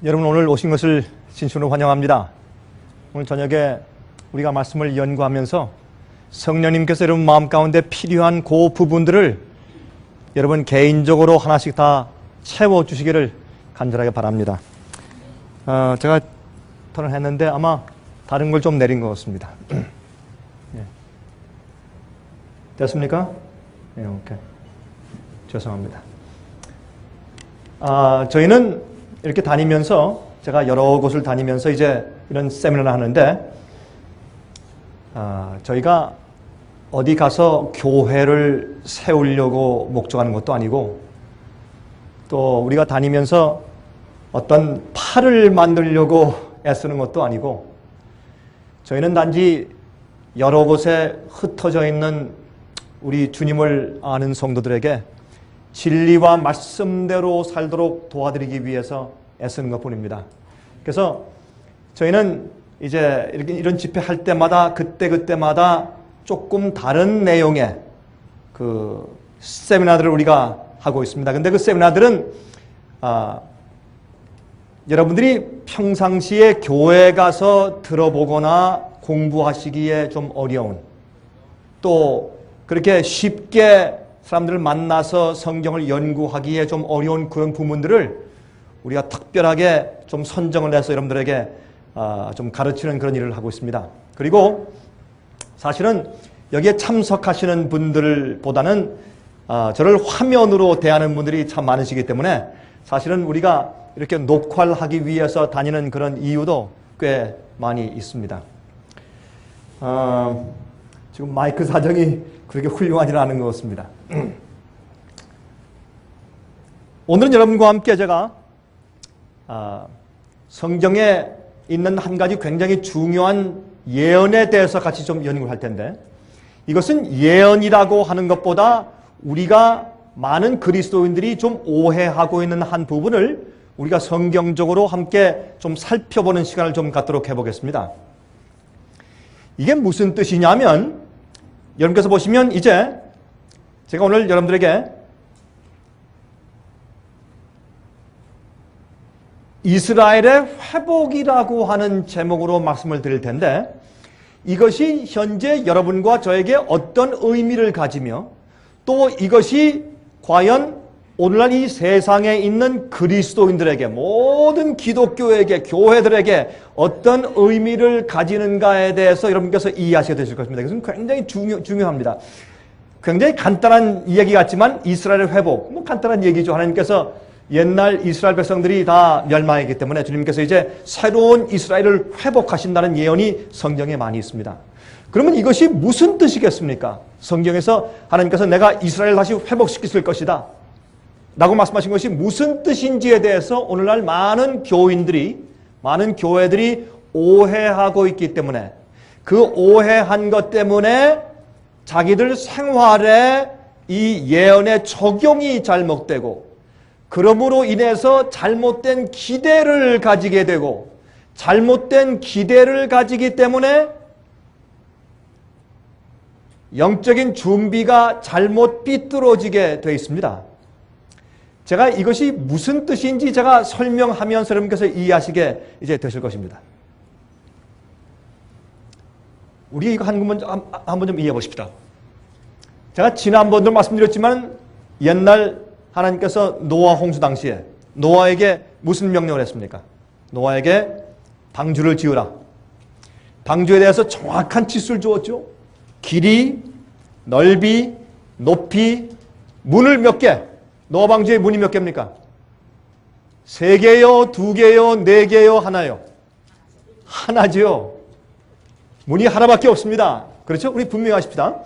여러분 오늘 오신 것을 진심으로 환영합니다. 오늘 저녁에 우리가 말씀을 연구하면서 성령님께서 여러분 마음 가운데 필요한 그 부분들을 여러분 개인적으로 하나씩 다 채워주시기를 간절하게 바랍니다. 제가 턴을 했는데 아마 다른 걸 좀 내린 것 같습니다. 예. 됐습니까? 네, 오케이. 죄송합니다. 저희는 이렇게 다니면서 제가 여러 곳을 다니면서 이제 이런 세미나를 하는데 저희가 어디 가서 교회를 세우려고 목적하는 것도 아니고 또 우리가 다니면서 어떤 팔을 만들려고 애쓰는 것도 아니고 저희는 단지 여러 곳에 흩어져 있는 우리 주님을 아는 성도들에게 진리와 말씀대로 살도록 도와드리기 위해서 애쓰는 것뿐입니다. 그래서 저희는 이제 이런 집회 할 때마다 그때마다 조금 다른 내용의 그 세미나들을 우리가 하고 있습니다. 근데 그 세미나들은 여러분들이 평상시에 교회 가서 들어보거나 공부하시기에 좀 어려운 또 그렇게 쉽게 사람들을 만나서 성경을 연구하기에 좀 어려운 그런 부분들을 우리가 특별하게 좀 선정을 해서 여러분들에게 좀 가르치는 그런 일을 하고 있습니다. 그리고 사실은 여기에 참석하시는 분들보다는 저를 화면으로 대하는 분들이 참 많으시기 때문에 사실은 우리가 이렇게 녹화를 하기 위해서 다니는 그런 이유도 꽤 많이 있습니다. 지금 마이크 사정이 그렇게 훌륭하지는 않은 것 같습니다. 오늘은 여러분과 함께 제가 성경에 있는 한 가지 굉장히 중요한 예언에 대해서 같이 좀 연구를 할 텐데 이것은 예언이라고 하는 것보다 우리가 많은 그리스도인들이 좀 오해하고 있는 한 부분을 우리가 성경적으로 함께 좀 살펴보는 시간을 좀 갖도록 해보겠습니다. 이게 무슨 뜻이냐면 여러분께서 보시면 이제 제가 오늘 여러분들에게 이스라엘의 회복이라고 하는 제목으로 말씀을 드릴 텐데 이것이 현재 여러분과 저에게 어떤 의미를 가지며 또 이것이 과연 오늘날 이 세상에 있는 그리스도인들에게 모든 기독교에게 교회들에게 어떤 의미를 가지는가에 대해서 여러분께서 이해하시게 되실 것입니다. 이것은 굉장히 중요합니다. 굉장히 간단한 이야기 같지만 이스라엘의 회복, 뭐 간단한 얘기죠. 하나님께서 옛날 이스라엘 백성들이 다 멸망했기 때문에 주님께서 이제 새로운 이스라엘을 회복하신다는 예언이 성경에 많이 있습니다. 그러면 이것이 무슨 뜻이겠습니까? 성경에서 하나님께서 내가 이스라엘을 다시 회복시킬 것이다 라고 말씀하신 것이 무슨 뜻인지에 대해서 오늘날 많은 교인들이 많은 교회들이 오해하고 있기 때문에 그 오해한 것 때문에 자기들 생활에 이 예언의 적용이 잘못되고 그러므로 인해서 잘못된 기대를 가지게 되고 잘못된 기대를 가지기 때문에 영적인 준비가 잘못 삐뚤어지게 되어 있습니다. 제가 이것이 무슨 뜻인지 제가 설명하면서 여러분께서 이해하시게 이제 되실 것입니다. 우리 이거 한번 좀 이해해 보십시다. 제가 지난번도 말씀드렸지만 옛날 하나님께서 노아 홍수 당시에 노아에게 무슨 명령을 했습니까? 노아에게 방주를 지으라. 방주에 대해서 정확한 치수를 주었죠. 길이, 넓이, 높이, 문을 몇 개? 노아 방주의 문이 몇 개입니까? 3개요, 2개요, 4개요, 하나요? 하나죠. 문이 하나밖에 없습니다. 그렇죠? 우리 분명히 하십시다.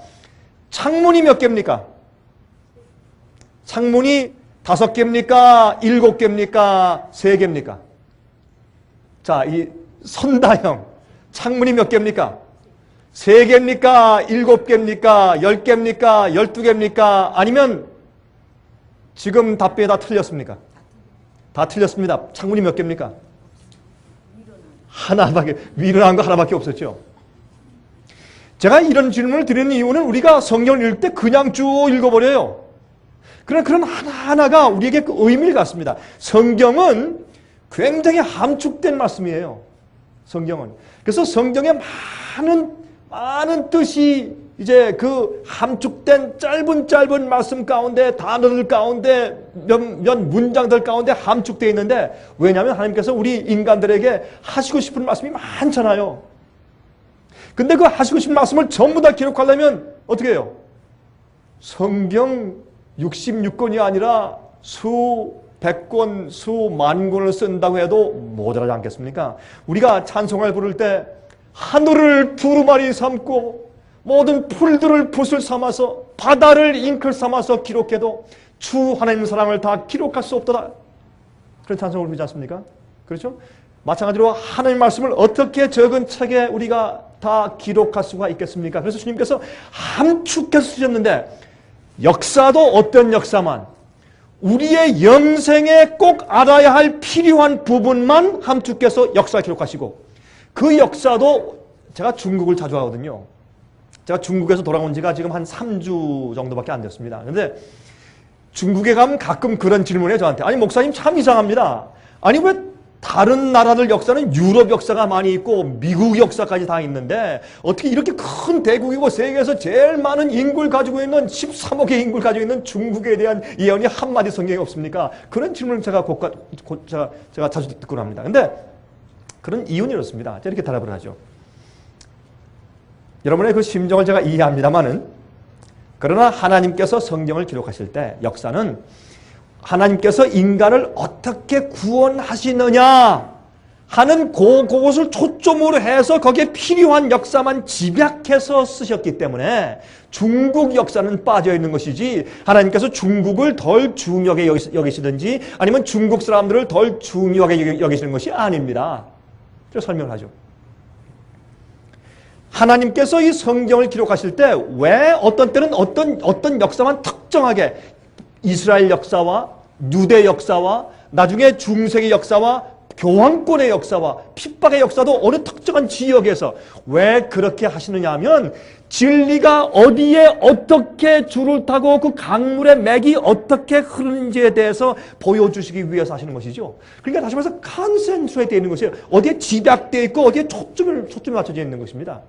창문이 몇 개입니까? 창문이 5개입니까? 7개입니까? 3개입니까? 자, 이 선다형 창문이 몇 개입니까? 3개입니까? 7개입니까? 10개입니까? 12개입니까? 아니면 지금 답변이 다 틀렸습니까? 다 틀렸습니다. 창문이 몇 개입니까? 하나밖에, 위로 나온 거 하나밖에 없었죠. 제가 이런 질문을 드리는 이유는 우리가 성경을 읽을 때 그냥 쭉 읽어버려요. 그러나 그런 하나하나가 우리에게 그 의미를 갖습니다. 성경은 굉장히 함축된 말씀이에요. 성경은. 그래서 성경에 많은 뜻이 이제 그 함축된 짧은 말씀 가운데, 단어들 가운데, 몇 문장들 가운데 함축되어 있는데, 왜냐하면 하나님께서 우리 인간들에게 하시고 싶은 말씀이 많잖아요. 근데 그 하시고 싶은 말씀을 전부 다 기록하려면 어떻게 해요? 성경 66권이 아니라 수백 권, 수만 권을 쓴다고 해도 모자라지 않겠습니까? 우리가 찬송을 부를 때 하늘을 두루마리 삼고 모든 풀들을 붓을 삼아서 바다를 잉클 삼아서 기록해도 주 하나님의 사랑을 다 기록할 수 없도다. 그런 찬송을 부르지 않습니까? 그렇죠? 마찬가지로 하나님의 말씀을 어떻게 적은 책에 우리가 다 기록할 수가 있겠습니까? 그래서 주님께서 함축해서 쓰셨는데, 역사도 어떤 역사만, 우리의 영생에 꼭 알아야 할 필요한 부분만 함축해서 역사를 기록하시고, 그 역사도 제가 중국을 자주 가거든요. 제가 중국에서 돌아온 지가 지금 한 3주 정도밖에 안 됐습니다. 그런데 중국에 가면 가끔 그런 질문을 해요, 저한테. 아니, 목사님 참 이상합니다. 아니, 왜 다른 나라들 역사는 유럽 역사가 많이 있고 미국 역사까지 다 있는데 어떻게 이렇게 큰 대국이고 세계에서 제일 많은 인구를 가지고 있는 13억의 인구를 가지고 있는 중국에 대한 예언이 한마디 성경에 없습니까? 그런 질문을 제가 자주 듣곤 합니다. 근데 그런 이유는 이렇습니다. 이렇게 대답을 하죠. 여러분의 그 심정을 제가 이해합니다만은, 그러나 하나님께서 성경을 기록하실 때 역사는 하나님께서 인간을 어떻게 구원하시느냐 하는 그것을 초점으로 해서 거기에 필요한 역사만 집약해서 쓰셨기 때문에 중국 역사는 빠져있는 것이지, 하나님께서 중국을 덜 중요하게 여기시든지 아니면 중국 사람들을 덜 중요하게 여기시는 것이 아닙니다. 그래서 설명을 하죠. 하나님께서 이 성경을 기록하실 때 왜 어떤 때는 어떤 역사만 특정하게, 이스라엘 역사와 유대 역사와 나중에 중세의 역사와 교황권의 역사와 핍박의 역사도 어느 특정한 지역에서 왜 그렇게 하시느냐 하면, 진리가 어디에 어떻게 줄을 타고 그 강물의 맥이 어떻게 흐르는지에 대해서 보여주시기 위해서 하시는 것이죠. 그러니까 다시 말해서 컨센트레이트 되어 있는 것이에요. 어디에 집약되어 있고 어디에 초점이 맞춰져 있는 것입니다.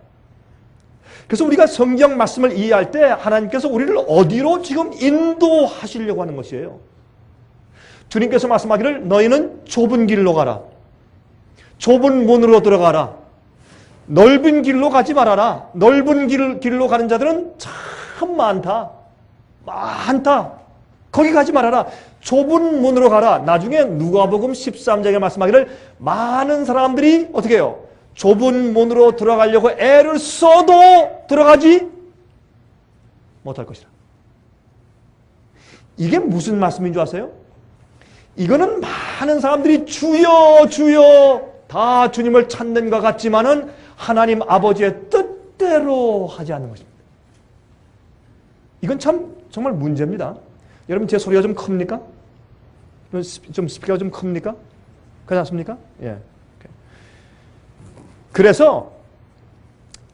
그래서 우리가 성경 말씀을 이해할 때 하나님께서 우리를 어디로 지금 인도하시려고 하는 것이에요. 주님께서 말씀하기를 너희는 좁은 길로 가라. 좁은 문으로 들어가라. 넓은 길로 가지 말아라. 넓은 길로 가는 자들은 참 많다. 거기 가지 말아라. 좁은 문으로 가라. 나중에 누가복음 13장에 말씀하기를 많은 사람들이 어떻게 해요? 좁은 문으로 들어가려고 애를 써도 들어가지 못할 것이라. 이게 무슨 말씀인 줄 아세요? 이거는 많은 사람들이 주여 주여 다 주님을 찾는 것 같지만은 하나님 아버지의 뜻대로 하지 않는 것입니다. 이건 참 정말 문제입니다. 여러분, 제 소리가 좀 큽니까? 좀 스피커가 좀 큽니까? 그렇지 않습니까? 예. 그래서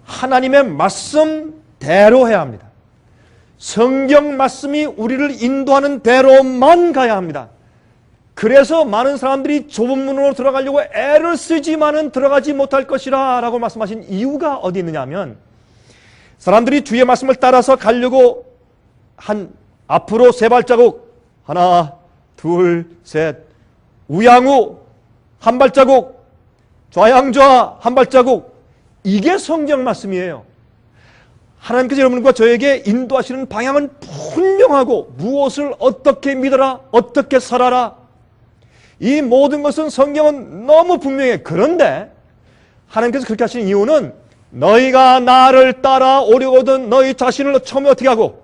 하나님의 말씀대로 해야 합니다. 성경 말씀이 우리를 인도하는 대로만 가야 합니다. 그래서 많은 사람들이 좁은 문으로 들어가려고 애를 쓰지만은 들어가지 못할 것이라 라고 말씀하신 이유가 어디 있느냐 하면, 사람들이 주의 말씀을 따라서 가려고 앞으로 3발자국, 하나, 둘, 셋, 우양우 한 발자국, 좌양좌 한 발자국, 이게 성경 말씀이에요. 하나님께서 여러분과 저에게 인도하시는 방향은 분명하고, 무엇을 어떻게 믿어라, 어떻게 살아라, 이 모든 것은 성경은 너무 분명해. 그런데 하나님께서 그렇게 하시는 이유는, 너희가 나를 따라오려거든 너희 자신을 처음에 어떻게 하고?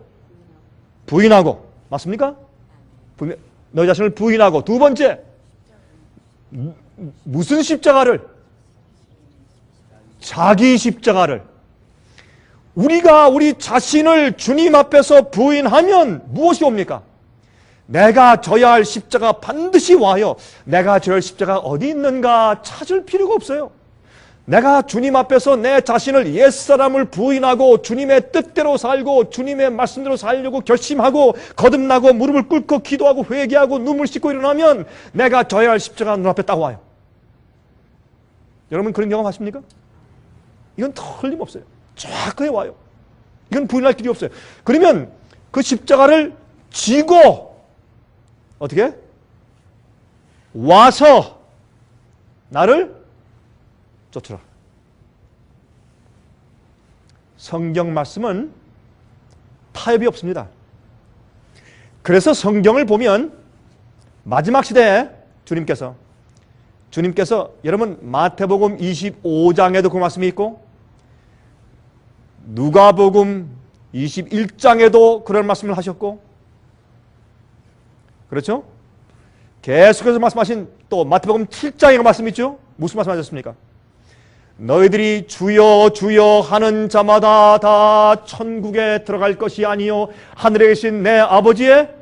부인하고. 맞습니까? 너희 자신을 부인하고. 두 번째, 무슨 십자가를? 자기 십자가를. 우리가 우리 자신을 주님 앞에서 부인하면 무엇이 옵니까? 내가 져야 할 십자가 반드시 와요. 내가 져야 할 십자가 어디 있는가 찾을 필요가 없어요. 내가 주님 앞에서 내 자신을 옛사람을 부인하고 주님의 뜻대로 살고 주님의 말씀대로 살려고 결심하고 거듭나고 무릎을 꿇고 기도하고 회개하고 눈물 씻고 일어나면 내가 져야 할 십자가 눈앞에 딱 와요. 여러분 그런 경험하십니까? 이건 틀림없어요. 정확하게 와요. 이건 부인할 길이 없어요. 그러면 그 십자가를 지고 어떻게? 와서 나를 쫓으라. 성경 말씀은 타협이 없습니다. 그래서 성경을 보면 마지막 시대에 주님께서 여러분 마태복음 25장에도 그 말씀이 있고 누가복음 21장에도 그런 말씀을 하셨고 그렇죠? 계속해서 말씀하신 또 마태복음 7장에 말씀이 있죠? 무슨 말씀하셨습니까? 너희들이 주여 주여 하는 자마다 다 천국에 들어갈 것이 아니요 하늘에 계신 내 아버지의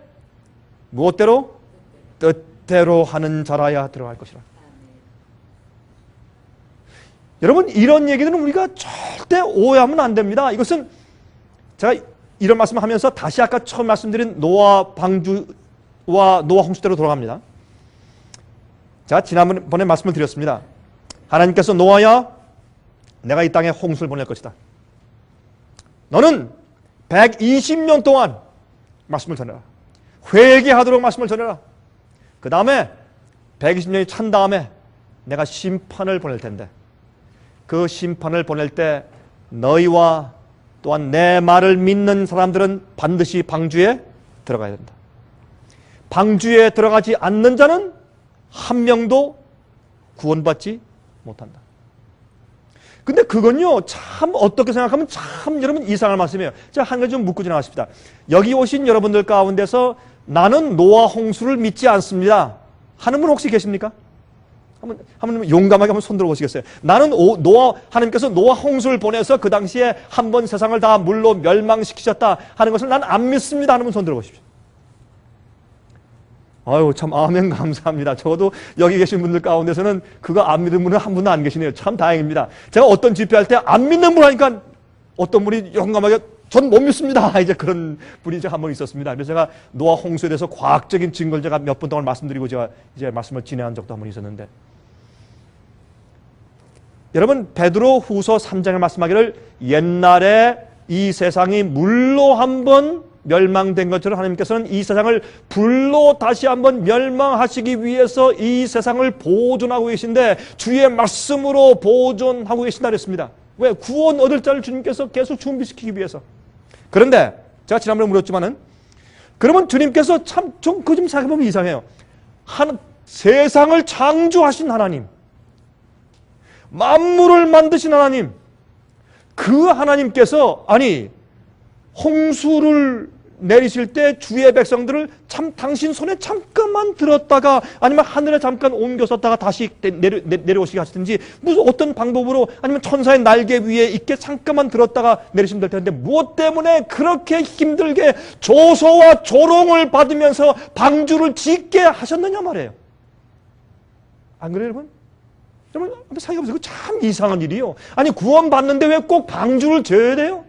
무엇대로? 뜻대로 하는 자라야 들어갈 것이라. 여러분 이런 얘기들은 우리가 절대 오해하면 안 됩니다. 이것은 제가 이런 말씀을 하면서 다시 아까 처음 말씀드린 노아 방주와 노아 홍수대로 돌아갑니다. 자, 지난번에 말씀을 드렸습니다. 하나님께서 노아야 내가 이 땅에 홍수를 보낼 것이다. 너는 120년 동안 말씀을 전해라. 회개하도록 말씀을 전해라. 그 다음에 120년이 찬 다음에 내가 심판을 보낼 텐데 그 심판을 보낼 때 너희와 또한 내 말을 믿는 사람들은 반드시 방주에 들어가야 된다. 방주에 들어가지 않는 자는 한 명도 구원받지 못한다. 근데 그건요 참 어떻게 생각하면 참 여러분 이상한 말씀이에요. 제가 한 가지 좀 묻고 지나가십니다. 여기 오신 여러분들 가운데서 나는 노아 홍수를 믿지 않습니다 하는 분 혹시 계십니까? 한번 용감하게 한번 손 들어보시겠어요? 나는 하나님께서 노아 홍수를 보내서 그 당시에 한 번 세상을 다 물로 멸망시키셨다 하는 것을 난 안 믿습니다 하는 분 손 들어보십시오. 아유 참 아멘 감사합니다. 저도 여기 계신 분들 가운데서는 그거 안 믿는 분은 한 분도 안 계시네요. 참 다행입니다. 제가 어떤 집회할 때 안 믿는 분 하니까 어떤 분이 용감하게 전 못 믿습니다. 이제 그런 분이 한 번 있었습니다. 그래서 제가 노아 홍수에 대해서 과학적인 증거를 제가 몇 분 동안 말씀드리고 제가 이제 말씀을 진행한 적도 한 번 있었는데 여러분 베드로 후서 3장에 말씀하기를 옛날에 이 세상이 물로 한번 멸망된 것처럼 하나님께서는 이 세상을 불로 다시 한번 멸망하시기 위해서 이 세상을 보존하고 계신데 주의 말씀으로 보존하고 계신다 그랬습니다. 왜? 구원 얻을 자를 주님께서 계속 준비시키기 위해서. 그런데 제가 지난번에 물었지만은 그러면 주님께서 참 좀 그 좀 생각해보면 이상해요. 세상을 창조하신 하나님, 만물을 만드신 하나님, 그 하나님께서 아니 홍수를 내리실 때 주의 백성들을 참 당신 손에 잠깐만 들었다가 아니면 하늘에 잠깐 옮겨섰다가 다시 내려오시게 하시든지 무슨 어떤 방법으로 아니면 천사의 날개 위에 있게 잠깐만 들었다가 내리시면 될 텐데 무엇 때문에 그렇게 힘들게 조소와 조롱을 받으면서 방주를 짓게 하셨느냐 말이에요. 안 그래요 여러분? 여러분 생각해보세요. 참 이상한 일이에요. 아니 구원받는데 왜 꼭 방주를 지어야 돼요?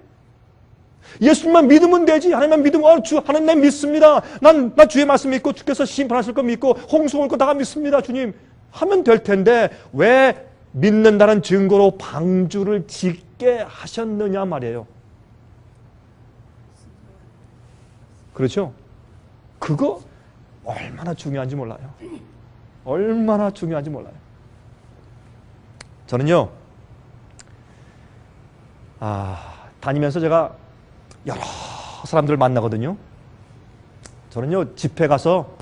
예수님만 믿으면 되지. 하나님만 믿으면 하나님 나 믿습니다. 나 주의 말씀 믿고 주께서 심판하실 거 믿고 홍수 올 거 다 믿습니다. 주님 하면 될 텐데 왜 믿는다는 증거로 방주를 짓게 하셨느냐 말이에요. 그렇죠? 그거 얼마나 중요한지 몰라요. 얼마나 중요한지 몰라요. 저는요 다니면서 제가 여러 사람들을 만나거든요. 저는요 집회 가서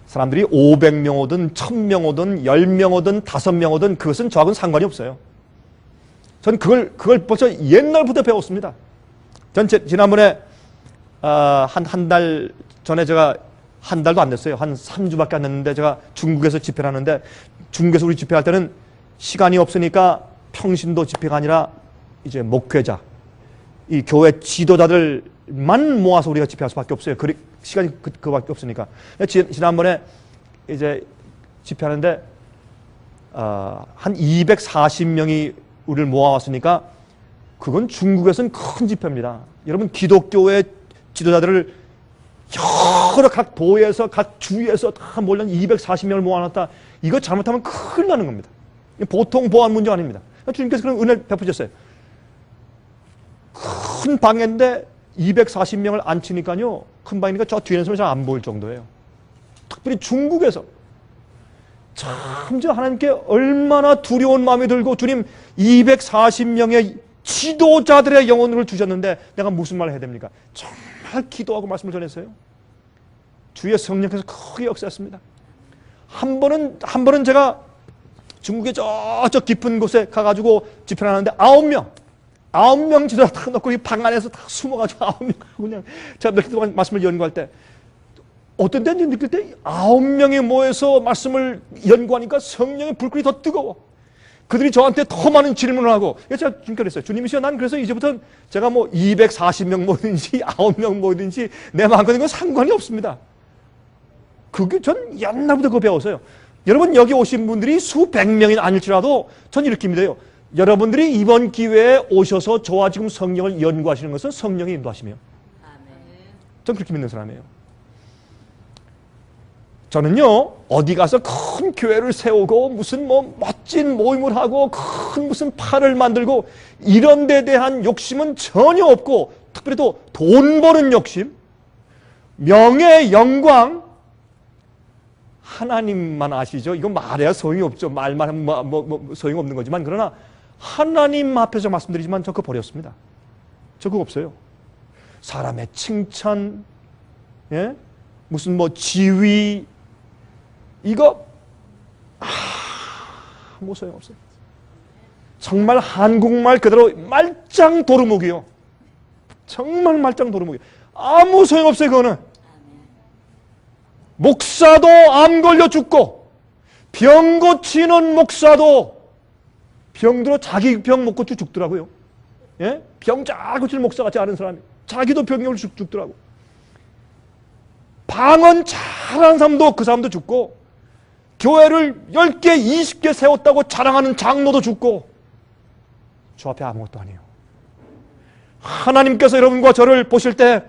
사람들이 500명 오든 1000명 오든 10명 오든 5명 오든 그것은 저하고는 상관이 없어요. 전 그걸 벌써 옛날부터 배웠습니다. 전 지난번에 한 달 전에 제가 한 달도 안 됐어요. 한 3주밖에 안 됐는데 제가 중국에서 집회를 하는데 중국에서 우리 집회할 때는 시간이 없으니까 평신도 집회가 아니라 이제 목회자 이 교회 지도자들만 모아서 우리가 집회할 수밖에 없어요. 시간이 그거밖에 없으니까. 지난번에 이제 집회하는데 한 240명이 우리를 모아왔으니까 그건 중국에서는 큰 집회입니다. 여러분 기독교의 지도자들을 여러 각 도에서 각 주에서 다 몰려 240명을 모아놨다. 이거 잘못하면 큰일 나는 겁니다. 보통 보안 문제 아닙니다. 주님께서 그런 은혜를 베푸셨어요. 큰 방인데 240명을 앉히니까요. 큰 방이니까 저 뒤에는 잘 안 보일 정도예요. 특별히 중국에서 참 저 하나님께 얼마나 두려운 마음이 들고 주님 240명의 지도자들의 영혼을 주셨는데 내가 무슨 말을 해야 됩니까? 정말 기도하고 말씀을 전했어요. 주의 성령께서 크게 역사했습니다. 한 번은 제가 중국의 저 깊은 곳에 가가지고 집회를 하는데 9명 지도자 다 넣고 이 방 안에서 다 숨어가지고 9명 그냥 제가 며칠 동안 말씀을 연구할 때 어떤 때는 느낄 때 9명이 모여서 말씀을 연구하니까 성령의 불길이 더 뜨거워. 그들이 저한테 더 많은 질문을 하고 제가 주님께 그랬어요. 주님이시여 난 그래서 이제부터는 제가 뭐 240명 모이든지 9명 모이든지 내 마음과 건 상관이 없습니다. 그게 전 옛날부터 그거 배웠어요. 여러분 여기 오신 분들이 수백 명이 아닐지라도 전 이렇게 믿어요. 여러분들이 이번 기회에 오셔서 저와 지금 성령을 연구하시는 것은 성령의 인도하심이에요. 전 그렇게 믿는 사람이에요. 저는요 어디 가서 큰 교회를 세우고 무슨 뭐 멋진 모임을 하고 큰 무슨 판을 만들고 이런 데 대한 욕심은 전혀 없고 특별히 또 돈 버는 욕심, 명예, 영광 하나님만 아시죠? 이건 말해야 소용이 없죠. 말만 하면 소용이 없는 거지만 그러나 하나님 앞에서 말씀드리지만 저 그거 버렸습니다. 저 그거 없어요. 사람의 칭찬, 예? 무슨 뭐 지위 이거 뭐 소용없어요. 정말 한국말 그대로 말짱 도루묵이요. 정말 말짱 도루묵이요. 아무 소용없어요. 그거는. 목사도 암 걸려 죽고 병 고치는 목사도 병들어 자기 병 못 고쳐 죽더라고요. 예? 병 잘 고치는 목사 같지 않은 사람이 자기도 병이 걸려 죽더라고. 방언 잘하는 사람도 그 사람도 죽고 교회를 10개, 20개 세웠다고 자랑하는 장로도 죽고 주 앞에 아무것도 아니에요. 하나님께서 여러분과 저를 보실 때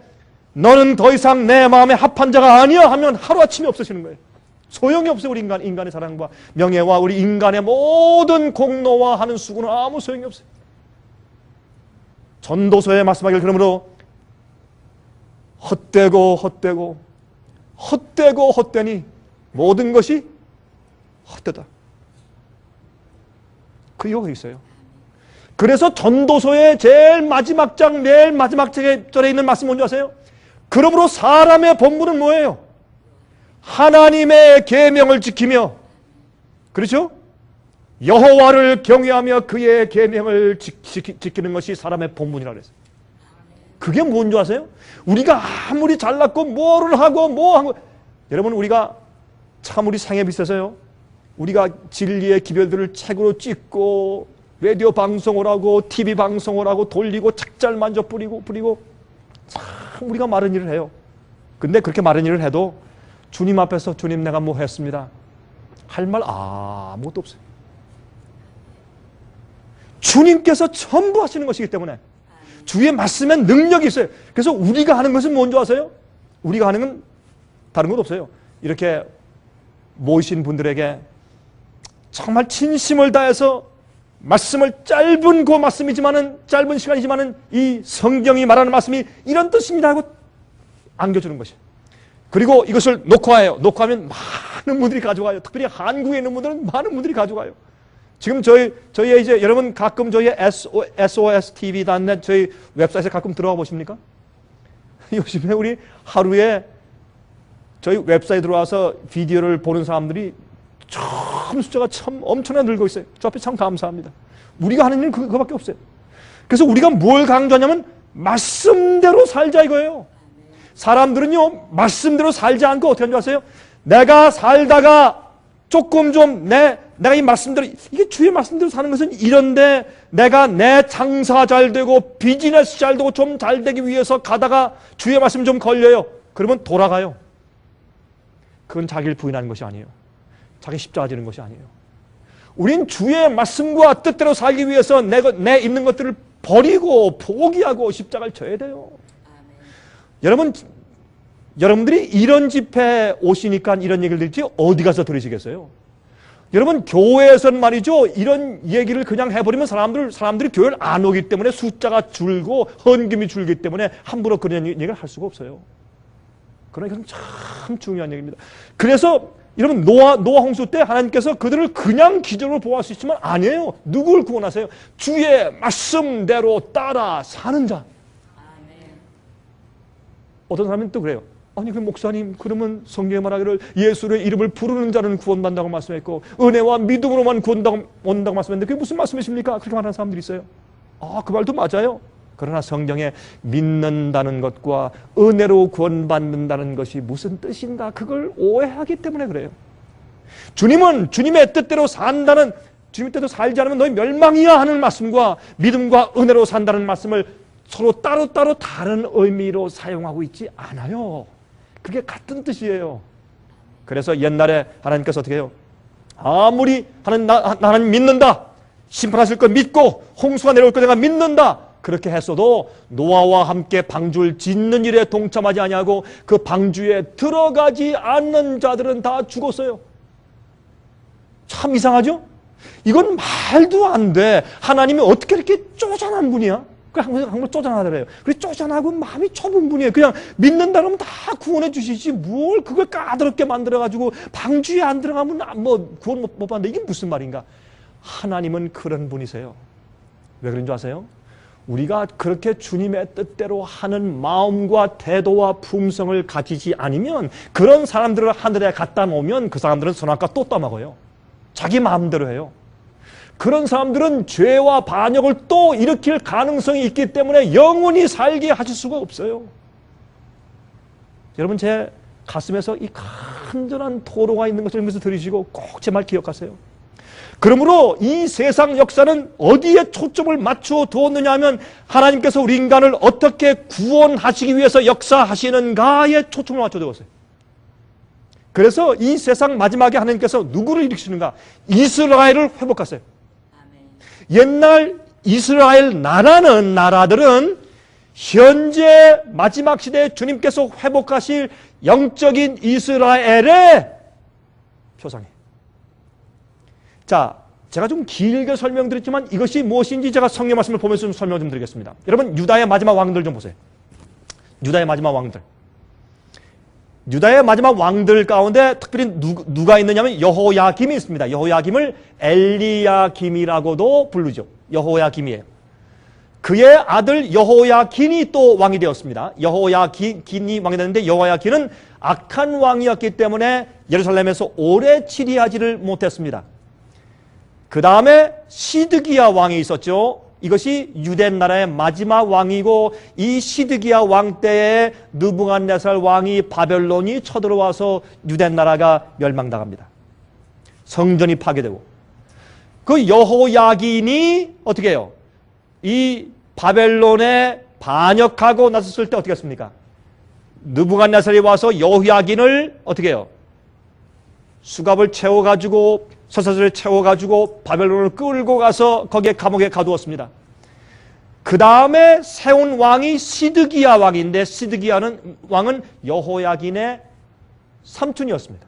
너는 더 이상 내 마음에 합한 자가 아니야 하면 하루아침에 없으시는 거예요. 소용이 없어요. 우리 인간의 사랑과 명예와 우리 인간의 모든 공로와 하는 수고는 아무 소용이 없어요. 전도서에 말씀하길 그러므로 헛되니 모든 것이 헛되다. 그 이유가 있어요. 그래서 전도서의 제일 마지막 장, 매일 마지막 절에 있는 말씀 뭔지 아세요? 그러므로 사람의 본분은 뭐예요? 하나님의 계명을 지키며, 그렇죠? 여호와를 경외하며 그의 계명을 지키는 것이 사람의 본분이라고 그랬어요. 그게 뭔지 아세요? 우리가 아무리 잘났고 뭐를 하고 여러분 우리가 참 우리 생에 비슷해서요. 우리가 진리의 기별들을 책으로 찍고 라디오 방송을 하고 TV 방송을 하고 돌리고 책잘 만져 뿌리고 참 우리가 많은 일을 해요. 근데 그렇게 많은 일을 해도 주님 앞에서 주님 내가 뭐 했습니다. 할 말 아무것도 없어요. 주님께서 전부 하시는 것이기 때문에 주의 말씀에 능력이 있어요. 그래서 우리가 하는 것은 뭔지 아세요? 우리가 하는 건 다른 것 없어요. 이렇게 모이신 분들에게 정말 진심을 다해서 말씀을 짧은 그 말씀이지만은 짧은 시간이지만은 이 성경이 말하는 말씀이 이런 뜻입니다 하고 안겨주는 것이에요. 그리고 이것을 녹화해요. 녹화하면 많은 분들이 가져가요. 특별히 한국에 있는 분들은 많은 분들이 가져가요. 지금 저희의 이제 여러분 가끔 저희의 SOSTV.net 저희 웹사이트에 가끔 들어가 보십니까? 요즘에 우리 하루에 저희 웹사이트에 들어와서 비디오를 보는 사람들이 참 숫자가 참 엄청나게 늘고 있어요. 저 앞에 참 감사합니다. 우리가 하는 일은 그거밖에 없어요. 그래서 우리가 뭘 강조하냐면 말씀대로 살자 이거예요. 사람들은요 말씀대로 살지 않고 어떻게 하는 줄 아세요? 내가 살다가 조금 좀 내가 이 말씀대로 이게 주의 말씀대로 사는 것은 이런데 내가 내 장사 잘 되고 비즈니스 잘 되고 좀 잘 되기 위해서 가다가 주의 말씀 좀 걸려요. 그러면 돌아가요. 그건 자기를 부인하는 것이 아니에요. 자기 십자가 지는 것이 아니에요. 우린 주의 말씀과 뜻대로 살기 위해서 내 있는 것들을 버리고 포기하고 십자가를 져야 돼요. 여러분들이 이런 집회에 오시니까 이런 얘기를 들지 어디 가서 들으시겠어요? 여러분, 교회에서는 말이죠, 이런 얘기를 그냥 해버리면 사람들이 교회를 안 오기 때문에 숫자가 줄고 헌금이 줄기 때문에 함부로 그런 얘기를 할 수가 없어요. 그러니까 참 중요한 얘기입니다. 그래서 여러분, 노아 홍수 때 하나님께서 그들을 그냥 기적으로 보호하시지만 아니에요. 누구를 구원하세요? 주의 말씀대로 따라 사는 자. 어떤 사람은 또 그래요. 아니, 그 목사님, 그러면 성경에 말하기를 예수의 이름을 부르는 자는 구원받는다고 말씀했고 은혜와 믿음으로만 구원받는다고 말씀했는데 그게 무슨 말씀이십니까? 그렇게 말하는 사람들이 있어요. 그 말도 맞아요. 그러나 성경에 믿는다는 것과 은혜로 구원받는다는 것이 무슨 뜻인가? 그걸 오해하기 때문에 그래요. 주님은 주님의 뜻대로 산다는, 주님의 뜻대로 살지 않으면 너희 멸망이야 하는 말씀과 믿음과 은혜로 산다는 말씀을 서로 따로따로 다른 의미로 사용하고 있지 않아요. 그게 같은 뜻이에요. 그래서 옛날에 하나님께서 어떻게 해요? 아무리 하나님 믿는다, 심판하실 것 믿고 홍수가 내려올 것 내가 믿는다, 그렇게 했어도 노아와 함께 방주를 짓는 일에 동참하지 아니하고 그 방주에 들어가지 않는 자들은 다 죽었어요. 참 이상하죠? 이건 말도 안 돼. 하나님이 어떻게 이렇게 쪼잔한 분이야? 항상 쪼잔하더래요. 그래서 쪼잔하고 마음이 좁은 분이에요. 그냥 믿는다 그러면 다 구원해 주시지 뭘 그걸 까다롭게 만들어가지고 방주에 안 들어가면 구원 못 받는다. 이게 무슨 말인가? 하나님은 그런 분이세요. 왜 그런 줄 아세요? 우리가 그렇게 주님의 뜻대로 하는 마음과 태도와 품성을 가지지 않으면 그런 사람들을 하늘에 갖다 놓으면 그 사람들은 선악과 또 떠먹어요. 자기 마음대로 해요. 그런 사람들은 죄와 반역을 또 일으킬 가능성이 있기 때문에 영원히 살게 하실 수가 없어요. 여러분, 제 가슴에서 이 간절한 토로가 있는 것을 여러분께서 들으시고 꼭 제 말 기억하세요. 그러므로 이 세상 역사는 어디에 초점을 맞추어 두었느냐 하면 하나님께서 우리 인간을 어떻게 구원하시기 위해서 역사하시는가에 초점을 맞춰 두었어요. 그래서 이 세상 마지막에 하나님께서 누구를 일으키시는가? 이스라엘을 회복하세요. 옛날 이스라엘 나라들은 현재 마지막 시대에 주님께서 회복하실 영적인 이스라엘의 표상이에요. 자, 제가 좀 길게 설명드렸지만 이것이 무엇인지 제가 성경 말씀을 보면서 좀 설명 좀 드리겠습니다. 여러분, 유다의 마지막 왕들 좀 보세요. 유다의 마지막 왕들. 유다의 마지막 왕들 가운데 특별히 누가 있느냐면 여호야김이 있습니다. 여호야김을 엘리야김이라고도 부르죠. 여호야김이에요. 그의 아들 여호야긴이 또 왕이 되었습니다. 여호야긴이 왕이 되었는데 여호야긴은 악한 왕이었기 때문에 예루살렘에서 오래 치리하지를 못했습니다. 그 다음에 시드기야 왕이 있었죠. 이것이 유대 나라의 마지막 왕이고 이 시드기야 왕 때에 느부갓네살 왕이 바벨론이 쳐들어와서 유대 나라가 멸망당합니다. 성전이 파괴되고 그 여호야긴이 어떻게 해요? 이 바벨론에 반역하고 나섰을 때 어떻게 했습니까? 느부갓네살이 와서 여호야긴을 어떻게 해요? 수갑을 채워가지고 쇠사슬을 채워가지고 바벨론을 끌고 가서 거기에 감옥에 가두었습니다. 그 다음에 세운 왕이 시드기야 왕인데 시드기야는 왕은 여호야긴의 삼촌이었습니다.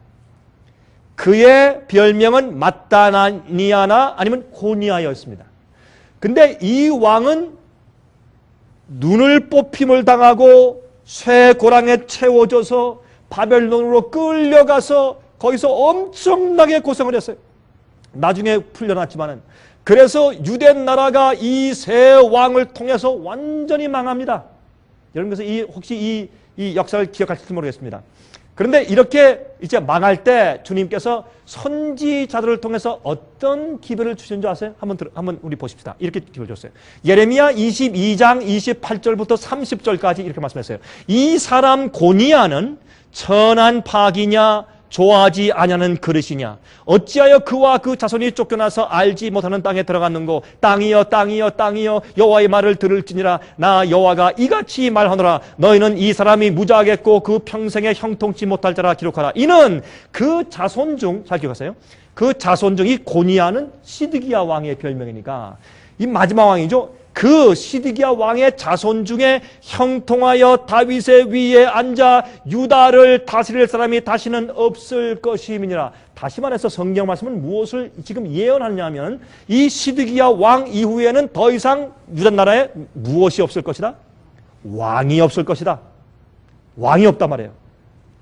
그의 별명은 마따니아나 아니면 고니아였습니다. 근데 이 왕은 눈을 뽑힘을 당하고 쇠고랑에 채워져서 바벨론으로 끌려가서 거기서 엄청나게 고생을 했어요. 나중에 풀려났지만은. 그래서 유대 나라가 이 세 왕을 통해서 완전히 망합니다. 여러분께서 혹시 이 역사를 기억하실지 모르겠습니다. 그런데 이렇게 이제 망할 때 주님께서 선지자들을 통해서 어떤 기별을 주신 줄 아세요? 한번 우리 보십시다. 이렇게 기별을 줬어요. 예레미야 22장 28절부터 30절까지 이렇게 말씀했어요. 이 사람 고니아는 천한 파기냐 좋아하지 아니하는 그릇이냐 어찌하여 그와 그 자손이 쫓겨나서 알지 못하는 땅에 들어갔는고 땅이여 땅이여 땅이여 여호와의 말을 들을지니라 나 여호와가 이같이 말하노라 너희는 이 사람이 무자하겠고 그 평생에 형통치 못할 자라 기록하라 이는 그 자손 중 잘 기억하세요 그 자손 중이 고니아는 시드기야 왕의 별명이니까 이 마지막 왕이죠. 그 시드기야 왕의 자손 중에 형통하여 다윗의 위에 앉아 유다를 다스릴 사람이 다시는 없을 것임이니라. 다시 말해서 성경 말씀은 무엇을 지금 예언하느냐면 이 시드기야 왕 이후에는 더 이상 유다 나라에 무엇이 없을 것이다? 왕이 없을 것이다. 왕이 없단 말이에요.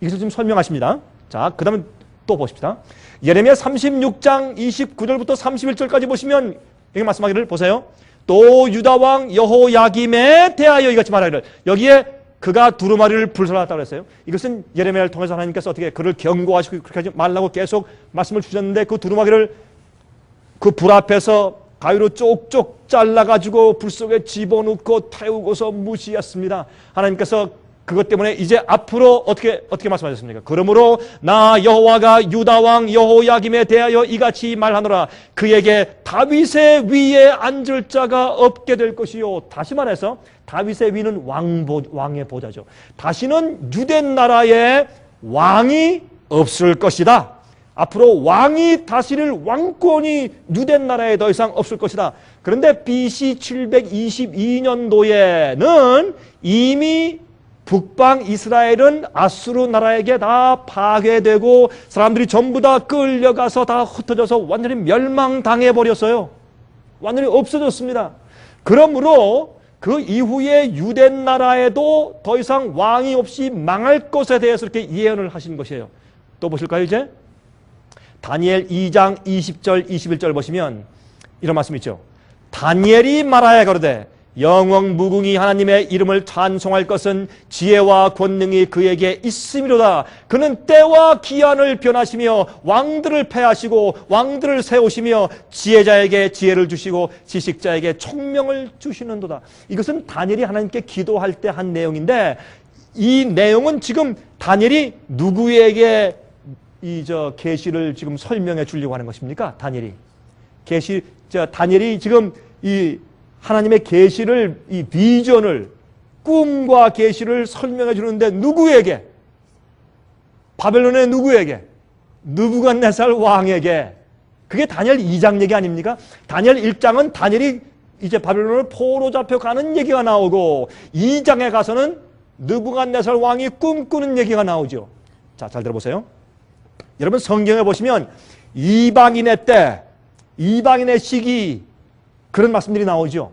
이것을 지금 설명하십니다. 자, 그 다음에 또 보십시다. 예레미야 36장 29절부터 31절까지 보시면 여기 말씀하기를 보세요. 또 유다 왕 여호야김에 대하여 이같이 말하기를. 여기에 그가 두루마리를 불살랐다고 했어요. 이것은 예레미야를 통해서 하나님께서 어떻게 그를 경고하시고 그렇게 하지 말라고 계속 말씀을 주셨는데 그 두루마리를 그 불 앞에서 가위로 쪽쪽 잘라가지고 불 속에 집어넣고 태우고서 무시했습니다. 하나님께서 그것 때문에 이제 앞으로 어떻게 말씀하셨습니까? 그러므로 나 여호와가 유다 왕 여호야김에 대하여 이같이 말하노라. 그에게 다윗의 위에 앉을 자가 없게 될 것이요. 다시 말해서 다윗의 위는 왕의 보좌죠. 다시는 유대 나라에 왕이 없을 것이다. 앞으로 왕이 다스릴 왕권이 유대 나라에 더 이상 없을 것이다. 그런데 BC 722년도에는 이미 북방 이스라엘은 아수르 나라에게 다 파괴되고 사람들이 전부 다 끌려가서 다 흩어져서 완전히 멸망당해 버렸어요. 완전히 없어졌습니다. 그러므로 그 이후에 유대 나라에도 더 이상 왕이 없이 망할 것에 대해서 이렇게 예언을 하신 것이에요. 또 보실까요 이제? 다니엘 2장 20절 21절 보시면 이런 말씀이 있죠. 다니엘이 말하여 가로되 영원 무궁히 하나님의 이름을 찬송할 것은 지혜와 권능이 그에게 있음이로다. 그는 때와 기한을 변하시며 왕들을 패하시고 왕들을 세우시며 지혜자에게 지혜를 주시고 지식자에게 총명을 주시는도다. 이것은 다니엘이 하나님께 기도할 때 한 내용인데 이 내용은 지금 다니엘이 누구에게 계시를 지금 설명해 주려고 하는 것입니까? 다니엘이 지금 이 하나님의 계시를 이 비전을 꿈과 계시를 설명해 주는데 누구에게? 바벨론의 누구에게? 느부갓네살 왕에게. 그게 다니엘 2장 얘기 아닙니까? 다니엘 1장은 다니엘이 이제 바벨론을 포로 잡혀가는 얘기가 나오고 2장에 가서는 느부갓네살 왕이 꿈꾸는 얘기가 나오죠. 자, 잘 들어보세요. 여러분 성경에 보시면 이방인의 때, 이방인의 시기 그런 말씀들이 나오죠.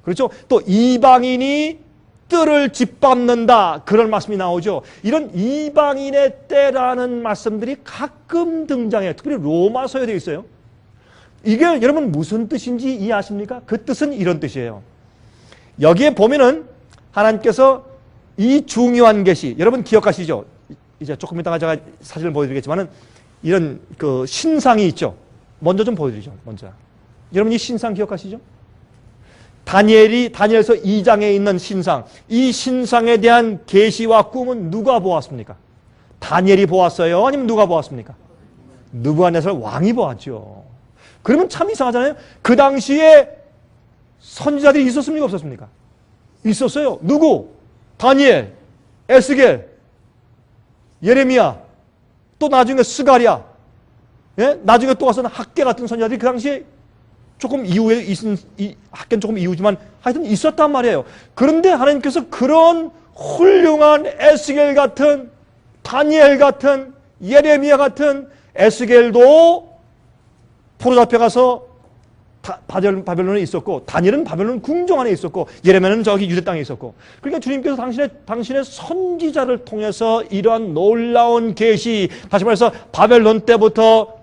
그렇죠? 또 이방인이 뜰을 짓밟는다 그런 말씀이 나오죠. 이런 이방인의 때라는 말씀들이 가끔 등장해요. 특별히 로마서에 되어 있어요. 이게 여러분 무슨 뜻인지 이해하십니까? 그 뜻은 이런 뜻이에요. 여기에 보면은 하나님께서 이 중요한 계시, 여러분 기억하시죠? 이제 조금 이따가 제가 사진을 보여드리겠지만은 이런 그 신상이 있죠. 먼저 좀 보여드리죠. 먼저. 여러분 이 신상 기억하시죠? 다니엘서 2장에 있는 신상. 이 신상에 대한 계시와 꿈은 누가 보았습니까? 다니엘이 보았어요? 아니면 누가 보았습니까? 느부갓네살 왕이 보았죠. 그러면 참 이상하잖아요. 그 당시에 선지자들이 있었습니까? 없었습니까? 있었어요. 누구? 다니엘, 에스겔, 예레미야, 또 나중에 스가랴, 예? 나중에 또 와서는 학계 같은 선지자들이 그 당시에 조금 이후에 학계는 조금 이후지만 하여튼 있었단 말이에요. 그런데 하나님께서 그런 훌륭한 에스겔 같은, 다니엘 같은, 예레미야 같은, 에스겔도 포로 잡혀가서 바벨론에 있었고, 다니엘은 바벨론 궁정 안에 있었고, 예레미야는 저기 유대 땅에 있었고, 그러니까 주님께서 당신의 선지자를 통해서 이러한 놀라운 계시, 다시 말해서 바벨론 때부터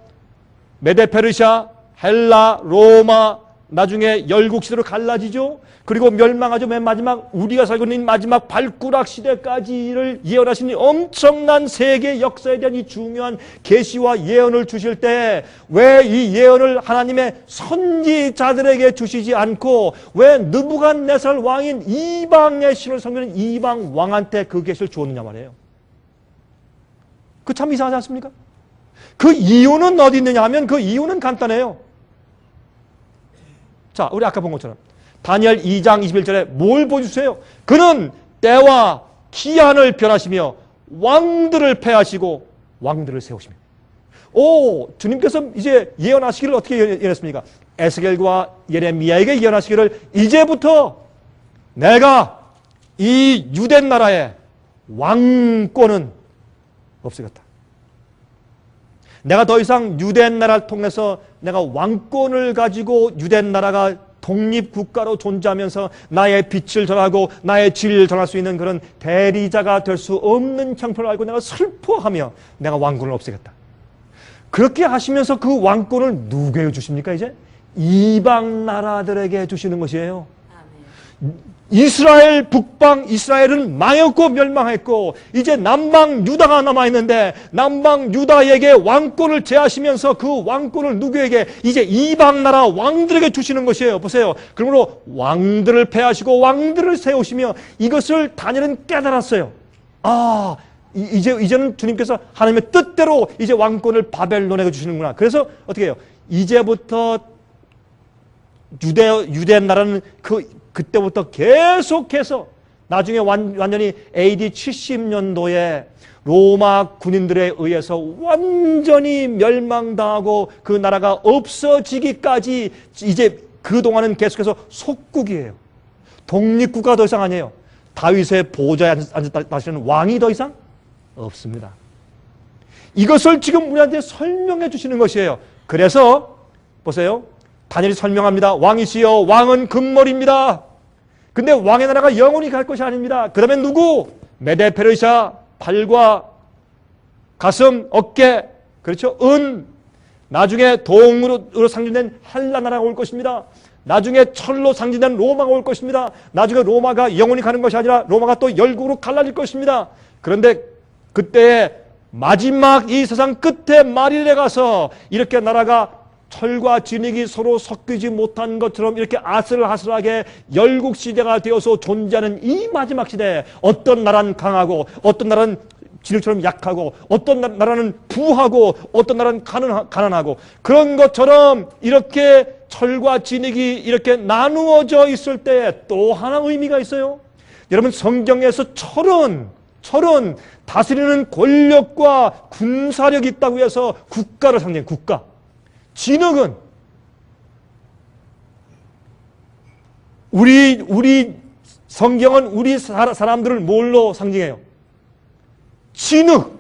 메데페르시아, 헬라, 로마, 나중에 열국 시대로 갈라지죠. 그리고 멸망하죠. 맨 마지막 우리가 살고 있는 마지막 발구락 시대까지를 예언하신 엄청난 세계 역사에 대한 이 중요한 계시와 예언을 주실 때 왜 이 예언을 하나님의 선지자들에게 주시지 않고 왜 느부갓네살 왕인 이방의 신을 섬기는 이방 왕한테 그 계시를 주었느냐 말이에요. 그 참 이상하지 않습니까? 그 이유는 어디 있느냐 하면 그 이유는 간단해요. 자, 우리 아까 본 것처럼 다니엘 2장 21절에 뭘 보여주세요? 그는 때와 기한을 변하시며 왕들을 패하시고 왕들을 세우시며 주님께서 이제 예언하시기를 어떻게 예언했습니까? 에스겔과 예레미야에게 예언하시기를 이제부터 내가 이 유대 나라의 왕권은 없애겠다. 내가 더 이상 유대 나라를 통해서 내가 왕권을 가지고 유대 나라가 독립국가로 존재하면서 나의 빛을 전하고 나의 진리를 전할 수 있는 그런 대리자가 될 수 없는 형편을 알고 내가 슬퍼하며 내가 왕권을 없애겠다. 그렇게 하시면서 그 왕권을 누구에게 주십니까? 이제 이방 나라들에게 주시는 것이에요. 이스라엘 북방 이스라엘은 망했고 멸망했고 이제 남방 유다가 남아있는데 남방 유다에게 왕권을 제하시면서 그 왕권을 누구에게? 이제 이방 나라 왕들에게 주시는 것이에요. 보세요. 그러므로 왕들을 폐하시고 왕들을 세우시며 이것을 다니엘은 깨달았어요. 이제는 주님께서 하나님의 뜻대로 이제 왕권을 바벨론에게 주시는구나. 그래서 어떻게 해요? 이제부터 유대 나라는 그때부터 계속해서 나중에 완전히 AD 70년도에 로마 군인들에 의해서 완전히 멸망당하고 그 나라가 없어지기까지 이제 그동안은 계속해서 속국이에요. 독립국가가 더 이상 아니에요. 다윗의 보좌에 앉았다시는 왕이 더 이상 없습니다. 이것을 지금 우리한테 설명해 주시는 것이에요. 그래서 보세요. 다니엘이 설명합니다. 왕이시여 왕은 금머리입니다. 근데 왕의 나라가 영원히 갈 것이 아닙니다. 그 다음에 누구? 메데 페르시아 발과 가슴, 어깨, 그렇죠? 나중에 동으로 상징된 헬라 나라가 올 것입니다. 나중에 철로 상징된 로마가 올 것입니다. 나중에 로마가 영원히 가는 것이 아니라 로마가 또 열국으로 갈라질 것입니다. 그런데 그때의 마지막 이 세상 끝에 마릴에 가서 이렇게 나라가 철과 진흙이 서로 섞이지 못한 것처럼 이렇게 아슬아슬하게 열국시대가 되어서 존재하는 이 마지막 시대에 어떤 나라는 강하고 어떤 나라는 진흙처럼 약하고 어떤 나라는 부하고 어떤 나라는 가난하고 그런 것처럼 이렇게 철과 진흙이 이렇게 나누어져 있을 때에 또 하나 의미가 있어요. 여러분 성경에서 철은 다스리는 권력과 군사력이 있다고 해서 국가를 상징해요. 국가. 진흙은 우리 성경은 우리 사람들을 뭘로 상징해요? 진흙.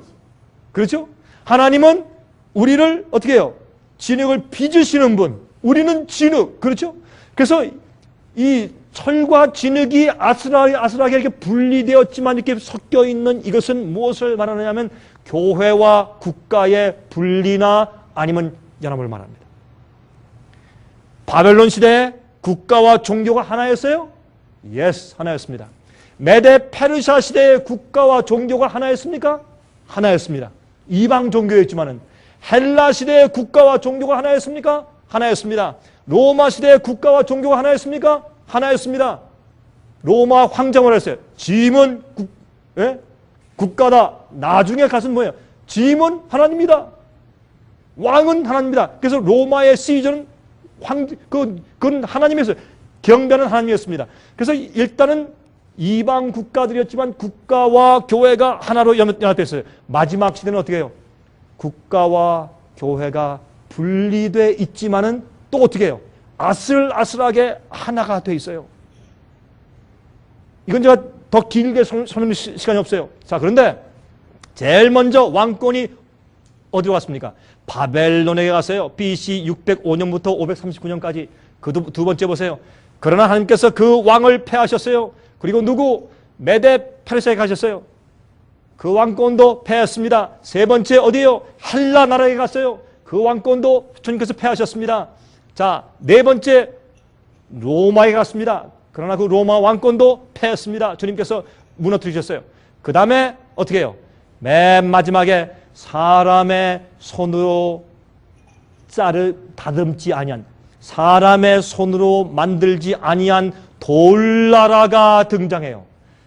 그렇죠? 하나님은 우리를 어떻게 해요? 진흙을 빚으시는 분. 우리는 진흙. 그렇죠? 그래서 이 철과 진흙이 아슬하게 이렇게 분리되었지만 이렇게 섞여 있는 이것은 무엇을 말하느냐면 교회와 국가의 분리나 아니면 연합을 말합니다. 바벨론 시대에 국가와 종교가 하나였어요? Yes, 하나였습니다. 메데 페르시아 시대의 국가와 종교가 하나였습니까? 하나였습니다. 이방 종교였지만은 헬라 시대의 국가와 종교가 하나였습니까? 하나였습니다. 로마 시대의 국가와 종교가 하나였습니까? 하나였습니다. 로마 황정을 했어요. 짐은 국가다. 나중에 가서는 뭐예요? 짐은 하나님이다. 왕은 하나님이다. 그래서 로마의 시저는 그건 하나님이었어요. 경배는 하나님이었습니다. 그래서 일단은 이방 국가들이었지만 국가와 교회가 하나로 연합됐어요. 마지막 시대는 어떻게 해요? 국가와 교회가 분리돼 있지만은 또 어떻게 해요? 아슬아슬하게 하나가 돼 있어요. 이건 제가 더 길게 설명할 시간이 없어요. 자, 그런데 제일 먼저 왕권이 어디로 갔습니까? 바벨론에 갔어요. BC 605년부터 539년까지. 그 두 번째 보세요. 그러나 하나님께서 그 왕을 패하셨어요. 그리고 누구? 메데 페르시아에 가셨어요. 그 왕권도 패했습니다. 세 번째 어디에요? 헬라 나라에 갔어요. 그 왕권도 주님께서 패하셨습니다. 자, 네 번째 로마에 갔습니다. 그러나 그 로마 왕권도 패했습니다. 주님께서 무너뜨리셨어요. 그 다음에 어떻게 해요? 맨 마지막에 사람의 손으로 다듬지 아니한, 사람의 손으로 만들지 아니한 돌나라가 등장해요.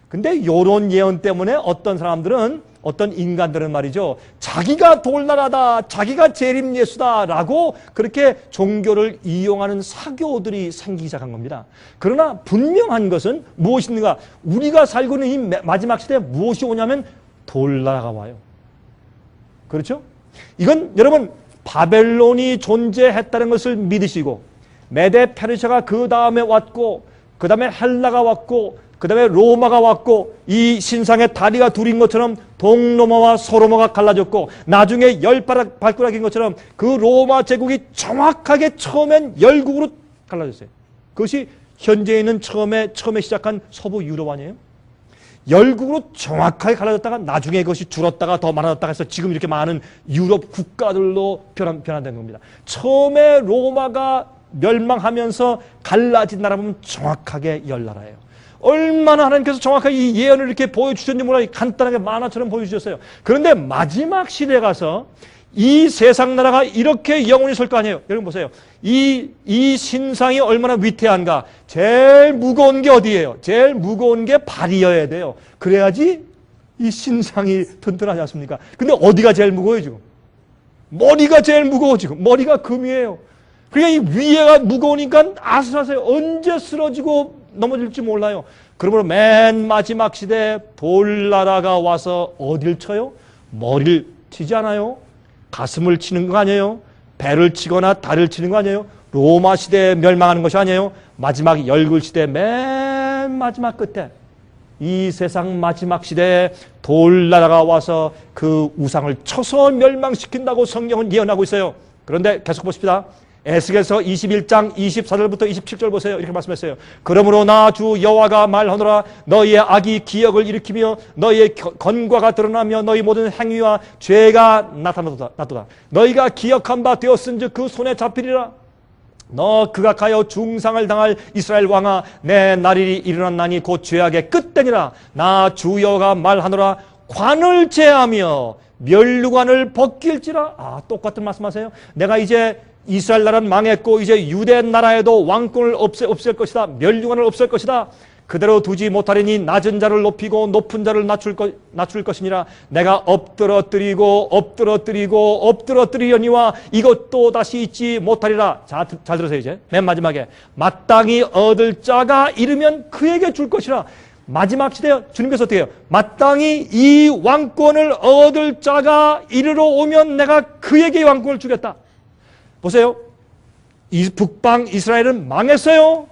근데 이런 예언 때문에 어떤 인간들은 말이죠, 자기가 돌나라다, 자기가 재림 예수다 라고 그렇게 종교를 이용하는 사교들이 생기기 시작한 겁니다. 그러나 분명한 것은 무엇인가? 우리가 살고 있는 이 마지막 시대에 무엇이 오냐면 돌나라가 와요. 그렇죠? 이건 여러분 바벨론이 존재했다는 것을 믿으시고 메데 페르시아가 그 다음에 왔고 그 다음에 헬라가 왔고 그 다음에 로마가 왔고 이 신상의 다리가 둘인 것처럼 동로마와 서로마가 갈라졌고 나중에 열 발가락인 것처럼 그 로마 제국이 정확하게 처음엔 열국으로 갈라졌어요. 그것이 현재 있는 처음에 시작한 서부 유럽 아니에요? 열국으로 정확하게 갈라졌다가 나중에 그것이 줄었다가 더 많아졌다가 해서 지금 이렇게 많은 유럽 국가들로 변화된 겁니다. 처음에 로마가 멸망하면서 갈라진 나라 보면 정확하게 열 나라예요. 얼마나 하나님께서 정확하게 이 예언을 이렇게 보여주셨는지 몰라요. 간단하게 만화처럼 보여주셨어요. 그런데 마지막 시대에 가서 이 세상 나라가 이렇게 영원히 설 거 아니에요. 여러분 보세요. 이 신상이 얼마나 위태한가. 제일 무거운 게 어디예요? 제일 무거운 게 발이어야 돼요. 그래야지 이 신상이 튼튼하지 않습니까? 근데 어디가 제일 무거워요 지금? 머리가 제일 무거워 지금. 머리가 금이에요. 그러니까 이 위에가 무거우니까 아슬아슬해요. 언제 쓰러지고 넘어질지 몰라요. 그러므로 맨 마지막 시대에 돌나라가 와서 어딜 쳐요? 머리를 치지 않아요? 가슴을 치는 거 아니에요? 배를 치거나 다리를 치는 거 아니에요? 로마 시대에 멸망하는 것이 아니에요? 마지막 열굴 시대 맨 마지막 끝에 이 세상 마지막 시대에 돌나라가 와서 그 우상을 쳐서 멸망시킨다고 성경은 예언하고 있어요. 그런데 계속 보십시다. 에스겔서 21장 24절부터 27절 보세요. 이렇게 말씀했어요. 그러므로 나 주 여호와가 말하노라. 너희의 악이 기억을 일으키며 너희의 건과가 드러나며 너희 모든 행위와 죄가 나타나도다. 너희가 기억한 바 되었은즉 그 손에 잡히리라. 너 극악하여 중상을 당할 이스라엘 왕아, 내 날이 일어났나니 곧 죄악의 끝되니라. 나 주 여호와가 말하노라. 관을 제하며 면류관을 벗길지라. 똑같은 말씀하세요. 내가 이제 이스라엘 나라는 망했고 이제 유대 나라에도 왕권을 없앨 것이다. 면류관을 없앨 것이다. 그대로 두지 못하리니 낮은 자를 높이고 높은 자를 낮출 것이니라. 내가 엎드러뜨리려니와 이것도 다시 잊지 못하리라. 잘 들으세요. 이제 맨 마지막에 마땅히 얻을 자가 이르면 그에게 줄 것이라. 마지막 시대에 주님께서 어떻게 해요? 마땅히 이 왕권을 얻을 자가 이르러 오면 내가 그에게 왕권을 주겠다. 보세요. 이 북방 이스라엘은 망했어요.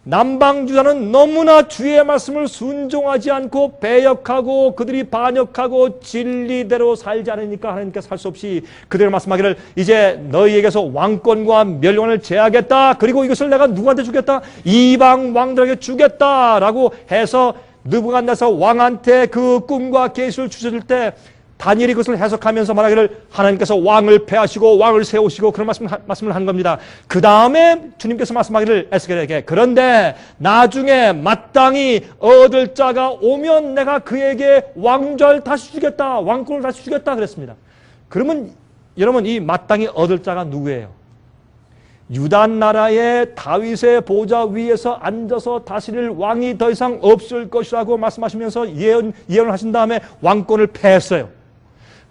남방 유다는 너무나 주의 말씀을 순종하지 않고 배역하고 그들이 반역하고 진리대로 살지 않으니까 하나님께서 살 수 없이 그들의 말씀하기를 이제 너희에게서 왕권과 멸류관을 제하겠다. 그리고 이것을 내가 누구한테 주겠다? 이방 왕들에게 주겠다라고 해서 느부갓네살 왕한테 그 꿈과 계시를 주셨을 때 다니엘이 그것을 해석하면서 말하기를 하나님께서 왕을 폐하시고 왕을 세우시고 그런 말씀을 한 겁니다. 그 다음에 주님께서 말씀하기를 에스겔에게 그런데 나중에 마땅히 얻을 자가 오면 내가 그에게 왕좌를 다시 주겠다. 왕권을 다시 주겠다 그랬습니다. 그러면 여러분 이 마땅히 얻을 자가 누구예요? 유다 나라의 다윗의 보좌 위에서 앉아서 다스릴 왕이 더 이상 없을 것이라고 말씀하시면서 예언을 하신 다음에 왕권을 폐했어요.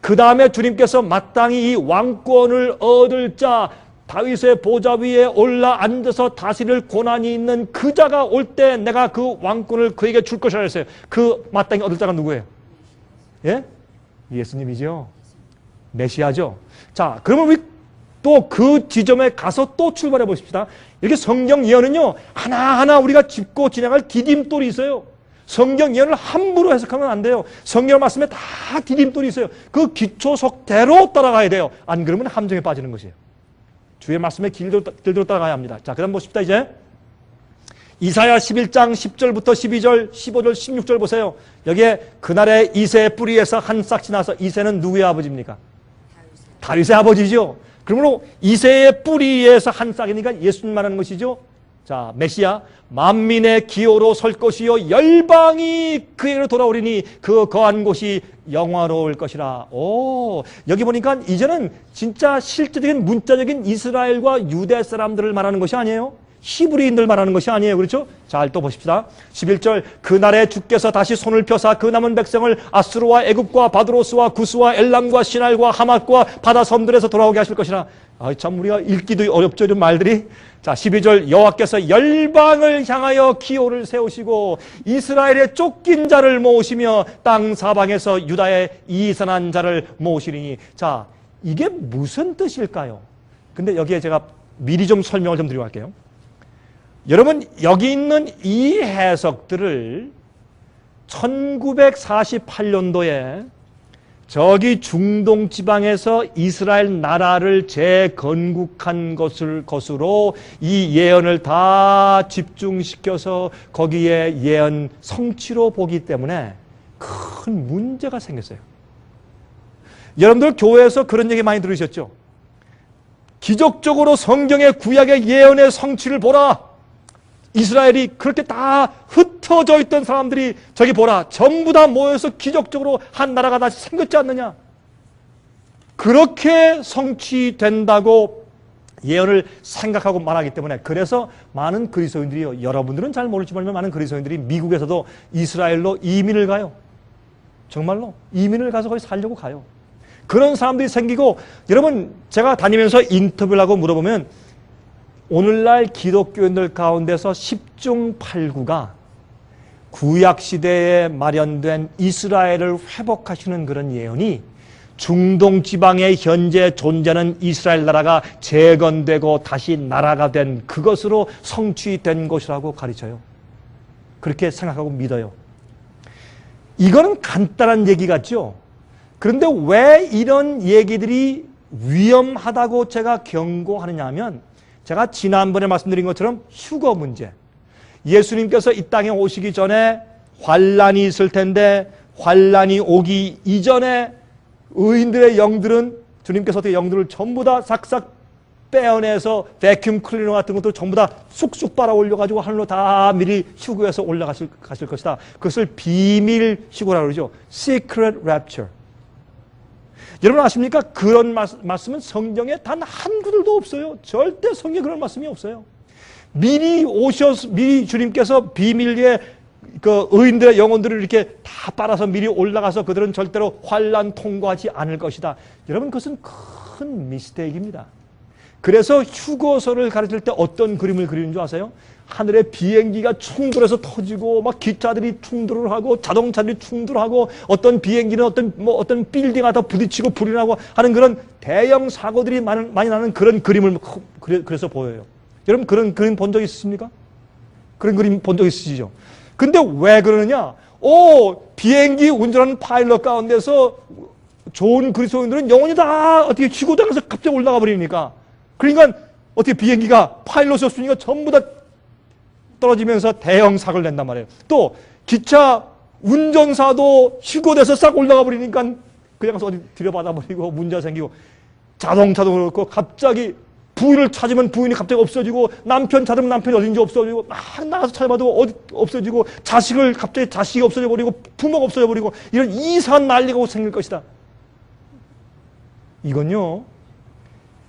그 다음에 주님께서 마땅히 이 왕권을 얻을 자, 다윗의 보좌 위에 올라 앉아서 다스릴 고난이 있는 그 자가 올 때 내가 그 왕권을 그에게 줄 것이라 했어요. 그 마땅히 얻을 자가 누구예요? 예? 예수님이죠. 메시아죠. 자, 그러면 우리 또 그 지점에 가서 또 출발해 보십시다. 이렇게 성경 예언은요, 하나하나 우리가 짚고 진행할 디딤돌이 있어요. 성경 예언을 함부로 해석하면 안 돼요. 성경 말씀에 다 디딤돌이 있어요. 그 기초석대로 따라가야 돼요. 안 그러면 함정에 빠지는 것이에요. 주의 말씀에 길대로 따라가야 합니다. 자, 그 다음 보십시다. 이제 이사야 11장 10절부터 12절, 15절, 16절 보세요. 여기에 그날의 이새의 뿌리에서 한 싹이 나서, 이새는 누구의 아버지입니까? 다윗의 아버지죠. 그러므로 이새의 뿌리에서 한 싹이니까 예수님 말하는 것이죠. 자, 메시아 만민의 기호로 설 것이요 열방이 그에게로 돌아오리니 그 거한 곳이 영화로울 것이라. 오, 여기 보니까 이제는 진짜 실제적인 문자적인 이스라엘과 유대 사람들을 말하는 것이 아니에요. 히브리인들 말하는 것이 아니에요. 그렇죠? 잘 또 보십시다. 11절 그날에 주께서 다시 손을 펴사 그 남은 백성을 아수르와 애굽과 바드로스와 구스와 엘람과 시날과 하맛과 바다 섬들에서 돌아오게 하실 것이라. 참 우리가 읽기도 어렵죠. 이런 말들이. 자, 12절 여호와께서 열방을 향하여 기호를 세우시고 이스라엘의 쫓긴 자를 모으시며 땅 사방에서 유다의 이산한 자를 모으시리니. 자, 이게 무슨 뜻일까요? 근데 여기에 제가 미리 좀 설명을 좀 드리고 갈게요. 여러분, 여기 있는 이 해석들을 1948년도에 저기 중동 지방에서 이스라엘 나라를 재건국한 것으로 이 예언을 다 집중시켜서 거기에 예언 성취로 보기 때문에 큰 문제가 생겼어요. 여러분들 교회에서 그런 얘기 많이 들으셨죠? 기적적으로 성경의 구약의 예언의 성취를 보라. 이스라엘이 그렇게 다 흩어져 있던 사람들이 저기 보라. 전부 다 모여서 기적적으로 한 나라가 다시 생겼지 않느냐. 그렇게 성취된다고 예언을 생각하고 말하기 때문에 그래서 많은 그리스도인들이요. 여러분들은 잘 모르지만 많은 그리스도인들이 미국에서도 이스라엘로 이민을 가요. 정말로 이민을 가서 거기 살려고 가요. 그런 사람들이 생기고 여러분 제가 다니면서 인터뷰를 하고 물어보면 오늘날 기독교인들 가운데서 10중 8구가 구약시대에 마련된 이스라엘을 회복하시는 그런 예언이 중동 지방에 현재 존재하는 이스라엘 나라가 재건되고 다시 나라가 된 그것으로 성취된 것이라고 가르쳐요. 그렇게 생각하고 믿어요. 이거는 간단한 얘기 같죠? 그런데 왜 이런 얘기들이 위험하다고 제가 경고하느냐 하면 제가 지난번에 말씀드린 것처럼 휴거 문제. 예수님께서 이 땅에 오시기 전에 환란이 있을 텐데 환란이 오기 이전에 의인들의 영들은 주님께서 어떻게 영들을 전부 다 싹싹 빼어내서 베큐um 클리너 같은 것도 전부 다 쑥쑥 빨아 올려가지고 하늘로 다 미리 휴거해서 올라가실 것이다. 그것을 비밀 휴거라고 그러죠. Secret Rapture. 여러분 아십니까? 그런 말씀은 성경에 단 한 구절도 없어요. 절대 성경에 그런 말씀이 없어요. 미리 주님께서 비밀리에 그 의인들의 영혼들을 이렇게 다 빨아서 미리 올라가서 그들은 절대로 환난 통과하지 않을 것이다. 여러분 그것은 큰 미스테이크입니다. 그래서 휴거서를 가르칠 때 어떤 그림을 그리는 줄 아세요? 하늘에 비행기가 충돌해서 터지고 막 기차들이 충돌을 하고 자동차들이 충돌하고 어떤 비행기는 어떤 빌딩 하다 부딪히고 불이 나고 하는 그런 대형 사고들이 많이 나는 그런 그림을 그래서 보여요. 여러분 그런 그림 본 적 있으십니까? 그런 그림 본 적 있으시죠? 근데 왜 그러느냐? 비행기 운전하는 파일럿 가운데서 좋은 그리스도인들은 영혼이 다 어떻게 휴거당해서 갑자기 올라가 버리니까 그러니까 어떻게 비행기가 파일럿이었으니까 전부 다 떨어지면서 대형 사고를 낸단 말이에요. 또 기차 운전사도 휴거돼서 싹 올라가 버리니까 그냥 어디 들여받아 버리고 문제가 생기고 자동차도 그렇고 갑자기 부인을 찾으면 부인이 갑자기 없어지고 남편 찾으면 남편이 어딘지 없어지고 막 나가서 찾아봐도 없어지고 갑자기 자식이 없어져 버리고 부모가 없어져 버리고 이런 이상한 난리가 생길 것이다. 이건요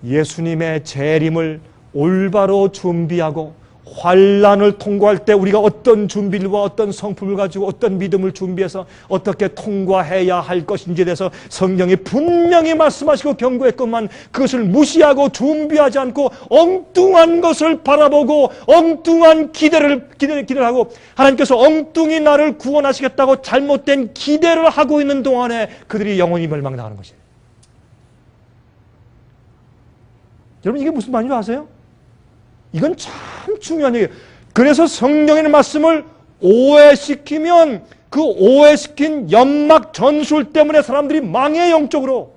예수님의 재림을 올바로 준비하고 환란을 통과할 때 우리가 어떤 준비와 어떤 성품을 가지고 어떤 믿음을 준비해서 어떻게 통과해야 할 것인지에 대해서 성경이 분명히 말씀하시고 경고했건만 그것을 무시하고 준비하지 않고 엉뚱한 것을 바라보고 엉뚱한 기대를 하고 하나님께서 엉뚱히 나를 구원하시겠다고 잘못된 기대를 하고 있는 동안에 그들이 영원히 멸망당하는 것이에요. 여러분 이게 무슨 말인지 아세요? 이건 참 중요한 얘기예요. 그래서 성경의 말씀을 오해시키면 그 오해시킨 연막 전술 때문에 사람들이 망해 영적으로.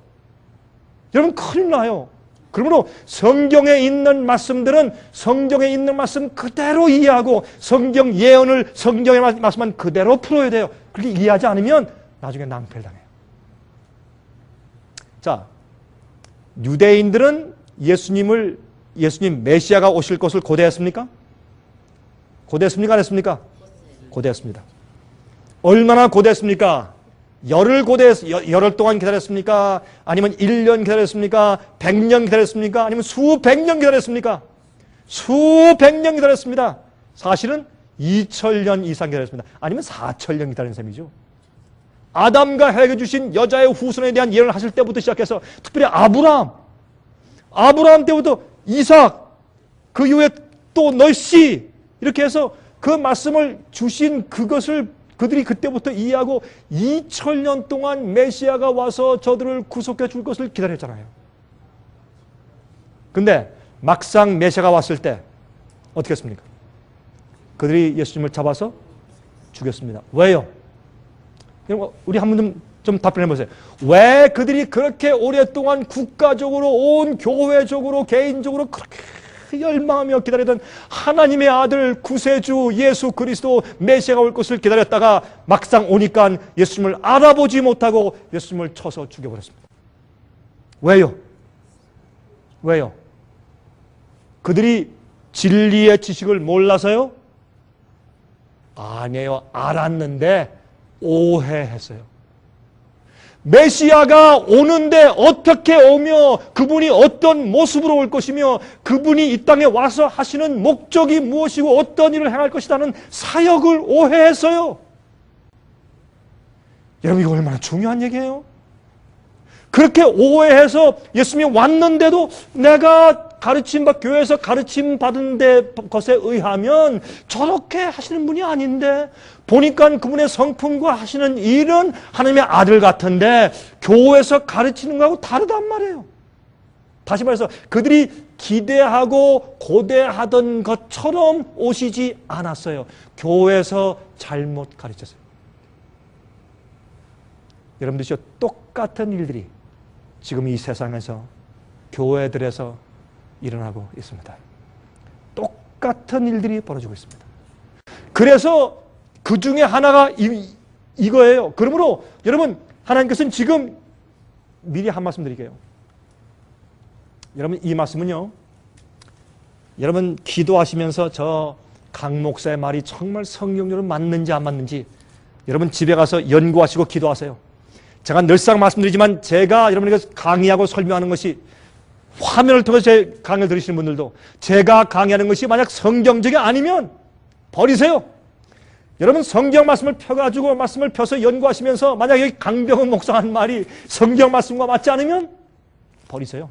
여러분 큰일 나요. 그러므로 성경에 있는 말씀들은 성경에 있는 말씀 그대로 이해하고 성경 예언을 성경의 말씀만 그대로 풀어야 돼요. 그렇게 이해하지 않으면 나중에 낭패를 당해요. 자, 유대인들은 예수님 메시아가 오실 것을 고대했습니까? 고대했습니까? 안 했습니까? 고대했습니다. 얼마나 고대했습니까? 열흘 동안 기다렸습니까? 아니면 1년 기다렸습니까? 100년 기다렸습니까? 아니면 수백 년 기다렸습니까? 수백 년 기다렸습니다. 사실은 2000년 이상 기다렸습니다. 아니면 4000년 기다린 셈이죠. 아담과 해게 주신 여자의 후손에 대한 예언을 하실 때부터 시작해서 특별히 아브라함 때부터 이삭, 그 이후에 또 너희 씨 이렇게 해서 그 말씀을 주신 그것을 그들이 그때부터 이해하고 2000년 동안 메시아가 와서 저들을 구속해 줄 것을 기다렸잖아요. 근데 막상 메시아가 왔을 때 어떻게 했습니까? 그들이 예수님을 잡아서 죽였습니다. 왜요? 우리 한 번 좀 답변해 보세요. 왜 그들이 그렇게 오랫동안 국가적으로, 온 교회적으로, 개인적으로 그렇게 열망하며 기다리던 하나님의 아들 구세주 예수 그리스도 메시아가 올 것을 기다렸다가 막상 오니까 예수님을 알아보지 못하고 예수님을 쳐서 죽여버렸습니다. 왜요? 왜요? 그들이 진리의 지식을 몰라서요? 아니에요. 알았는데 오해했어요. 메시아가 오는데 어떻게 오며 그분이 어떤 모습으로 올 것이며 그분이 이 땅에 와서 하시는 목적이 무엇이고 어떤 일을 행할 것이라는 사역을 오해했어요. 여러분, 이거 얼마나 중요한 얘기예요? 그렇게 오해해서 예수님이 왔는데도 내가 교회에서 가르침 받은 것에 의하면 저렇게 하시는 분이 아닌데, 보니까 그분의 성품과 하시는 일은 하나님의 아들 같은데 교회에서 가르치는 거하고 다르단 말이에요. 다시 말해서 그들이 기대하고 고대하던 것처럼 오시지 않았어요. 교회에서 잘못 가르쳤어요. 여러분들이 똑같은 일들이 지금 이 세상에서 교회들에서 일어나고 있습니다. 똑같은 일들이 벌어지고 있습니다. 그래서 그 중에 하나가 이거예요. 그러므로 여러분, 하나님께서는 지금 미리 한 말씀 드릴게요. 여러분, 이 말씀은요, 여러분 기도하시면서 저 강 목사의 말이 정말 성경적으로 맞는지 안 맞는지 여러분 집에 가서 연구하시고 기도하세요. 제가 늘상 말씀드리지만 제가 여러분에게 강의하고 설명하는 것이, 화면을 통해서 제 강의를 들으시는 분들도 제가 강의하는 것이 만약 성경적이 아니면 버리세요. 여러분, 성경 말씀을 펴가지고 말씀을 펴서 연구하시면서 만약 여기 강병은 목사가 한 말이 성경 말씀과 맞지 않으면 버리세요.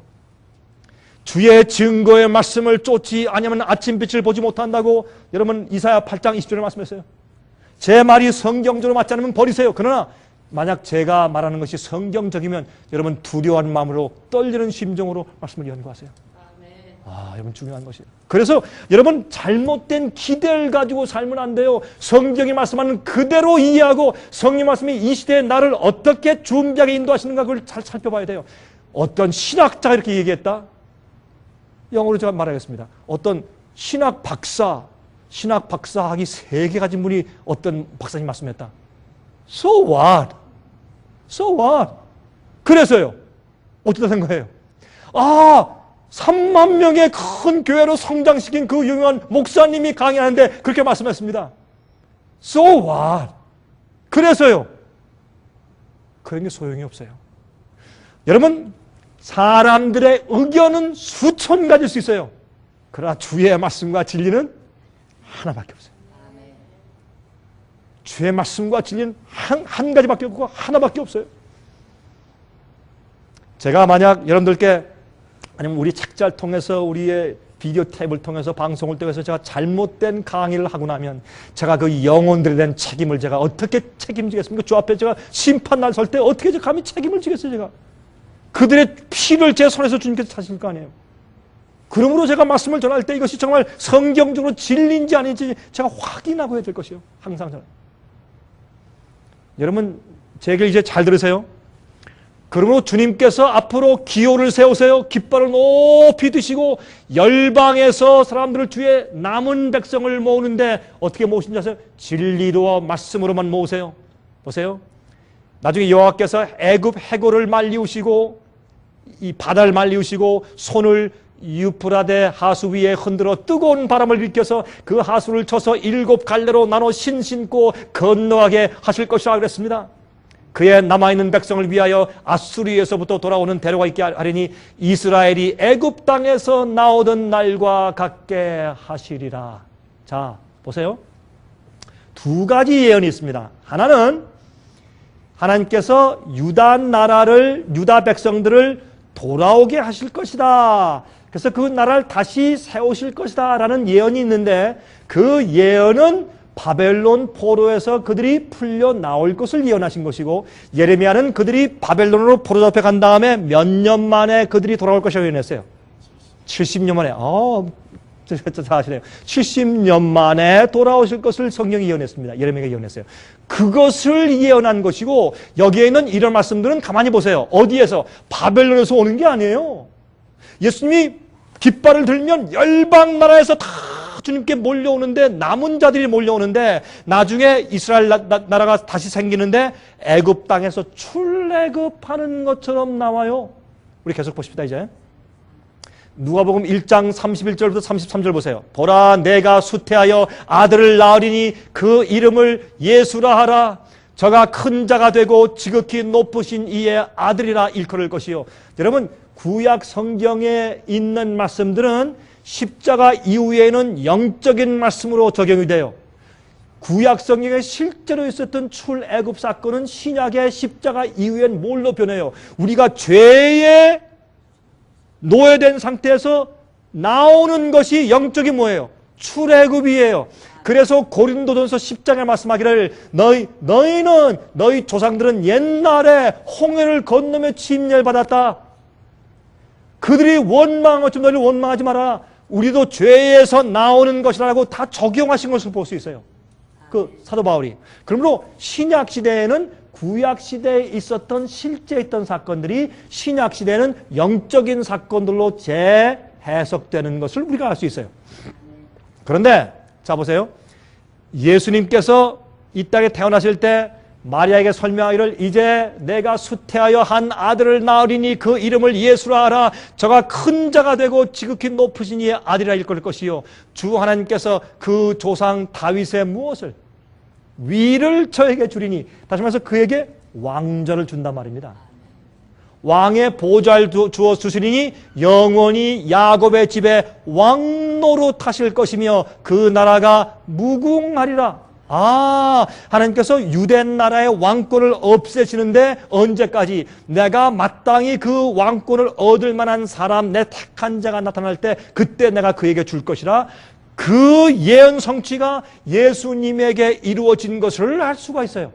주의 증거의 말씀을 쫓지 아니하면 아침빛을 보지 못한다고 여러분 이사야 8장 20절에 말씀했어요. 제 말이 성경적으로 맞지 않으면 버리세요. 그러나 만약 제가 말하는 것이 성경적이면 여러분 두려워하는 마음으로 떨리는 심정으로 말씀을 연구하세요. 여러분 중요한 것이에요. 그래서 여러분 잘못된 기대를 가지고 살면 안 돼요. 성경이 말씀하는 그대로 이해하고 성령 말씀이 이 시대에 나를 어떻게 준비하게 인도하시는가 그걸 잘 살펴봐야 돼요. 어떤 신학자가 이렇게 얘기했다. 영어로 제가 말하겠습니다. 어떤 신학 박사학위 3개 가진 분이 어떤 박사님 말씀했다. So what? So what? 그래서요. 어떻게 된 거예요? 3만 명의 큰 교회로 성장시킨 그 유명한 목사님이 강의하는데 그렇게 말씀했습니다. So what? 그래서요. 그런 게 소용이 없어요. 여러분, 사람들의 의견은 수천 가지일 수 있어요. 그러나 주의 말씀과 진리는 하나밖에 없어요. 주의 말씀과 진리는 한 가지밖에 없고 하나밖에 없어요. 제가 만약 여러분들께 아니면 우리 책자를 통해서 우리의 비디오 탭을 통해서 방송을 통해서 제가 잘못된 강의를 하고 나면 제가 그 영혼들에 대한 책임을 제가 어떻게 책임지겠습니까? 주 앞에 제가 심판날 설 때 어떻게 제가 감히 책임을 지겠어요? 제가 그들의 피를 제 손에서 주님께서 타실 거 아니에요. 그러므로 제가 말씀을 전할 때 이것이 정말 성경적으로 진리인지 아닌지 제가 확인하고 해야 될 것이요. 항상 저는. 여러분, 제 얘기를 이제 잘 들으세요. 그러므로 주님께서 앞으로 기호를 세우세요. 깃발을 높이 드시고 열방에서 사람들을 주의 남은 백성을 모으는데 어떻게 모으신지 아세요? 진리로 말씀으로만 모으세요. 보세요. 나중에 여호와께서 애굽 해골을 말리우시고 이 바다를 말리우시고 손을 유프라데 하수 위에 흔들어 뜨거운 바람을 일으켜서 그 하수를 쳐서 7 갈래로 나눠 신고 건너가게 하실 것이라 그랬습니다. 그의 남아있는 백성을 위하여 아수리에서부터 돌아오는 대로가 있게 하리니 이스라엘이 애굽 땅에서 나오던 날과 같게 하시리라. 자, 보세요. 2가지 예언이 있습니다. 하나는 하나님께서 유다 백성들을 돌아오게 하실 것이다. 그래서 그 나라를 다시 세우실 것이다 라는 예언이 있는데 그 예언은 바벨론 포로에서 그들이 풀려 나올 것을 예언하신 것이고 예레미야는 그들이 바벨론으로 포로 잡혀 간 다음에 몇 년 만에 그들이 돌아올 것이라고 예언했어요. 70년 만에, 하시네요. 70년 만에 돌아오실 것을 성경이 예언했습니다. 예레미야가 예언했어요. 그것을 예언한 것이고, 여기에 있는 이런 말씀들은 가만히 보세요. 어디에서? 바벨론에서 오는 게 아니에요. 예수님이 깃발을 들면 열방 나라에서 다 주님께 몰려오는데, 남은 자들이 몰려오는데, 나중에 이스라엘 나라가 다시 생기는데 애굽 땅에서 출애굽하는 것처럼 나와요. 우리 계속 보십시다. 이제 누가복음 1장 31절부터 33절 보세요. 보라, 내가 수태하여 아들을 낳으리니 그 이름을 예수라 하라. 저가 큰 자가 되고 지극히 높으신 이의 아들이라 일컬을 것이요. 여러분, 구약 성경에 있는 말씀들은 십자가 이후에는 영적인 말씀으로 적용이 돼요. 구약 성경에 실제로 있었던 출애굽 사건은 신약의 십자가 이후엔 뭘로 변해요? 우리가 죄에 노예된 상태에서 나오는 것이 영적인 뭐예요? 출애굽이에요. 그래서 고린도전서 10장에 말씀하기를 너희는 너희 조상들은 옛날에 홍해를 건너며 침례를 받았다. 그들이 원망한 것처럼 너희를 원망하지 마라. 우리도 죄에서 나오는 것이라고 다 적용하신 것을 볼 수 있어요. 그 사도 바울이. 그러므로 신약 시대에는 구약 시대에 있었던 실제 있던 사건들이 신약 시대에는 영적인 사건들로 재해석되는 것을 우리가 알 수 있어요. 그런데 자 보세요. 예수님께서 이 땅에 태어나실 때 마리아에게 설명하기를 이제 내가 수태하여 한 아들을 낳으리니 그 이름을 예수라 하라. 저가 큰 자가 되고 지극히 높으신 이의 아들이라 일컬을 것이요. 주 하나님께서 그 조상 다윗의 무엇을? 위를 저에게 주리니. 다시 말해서 그에게 왕좌를 준단 말입니다. 왕의 보좌를 주어 주시리니 영원히 야곱의 집에 왕노로 타실 것이며 그 나라가 무궁하리라. 하나님께서 유대 나라의 왕권을 없애시는데 언제까지? 내가 마땅히 그 왕권을 얻을 만한 사람, 내 택한 자가 나타날 때 그때 내가 그에게 줄 것이라. 그 예언 성취가 예수님에게 이루어진 것을 알 수가 있어요.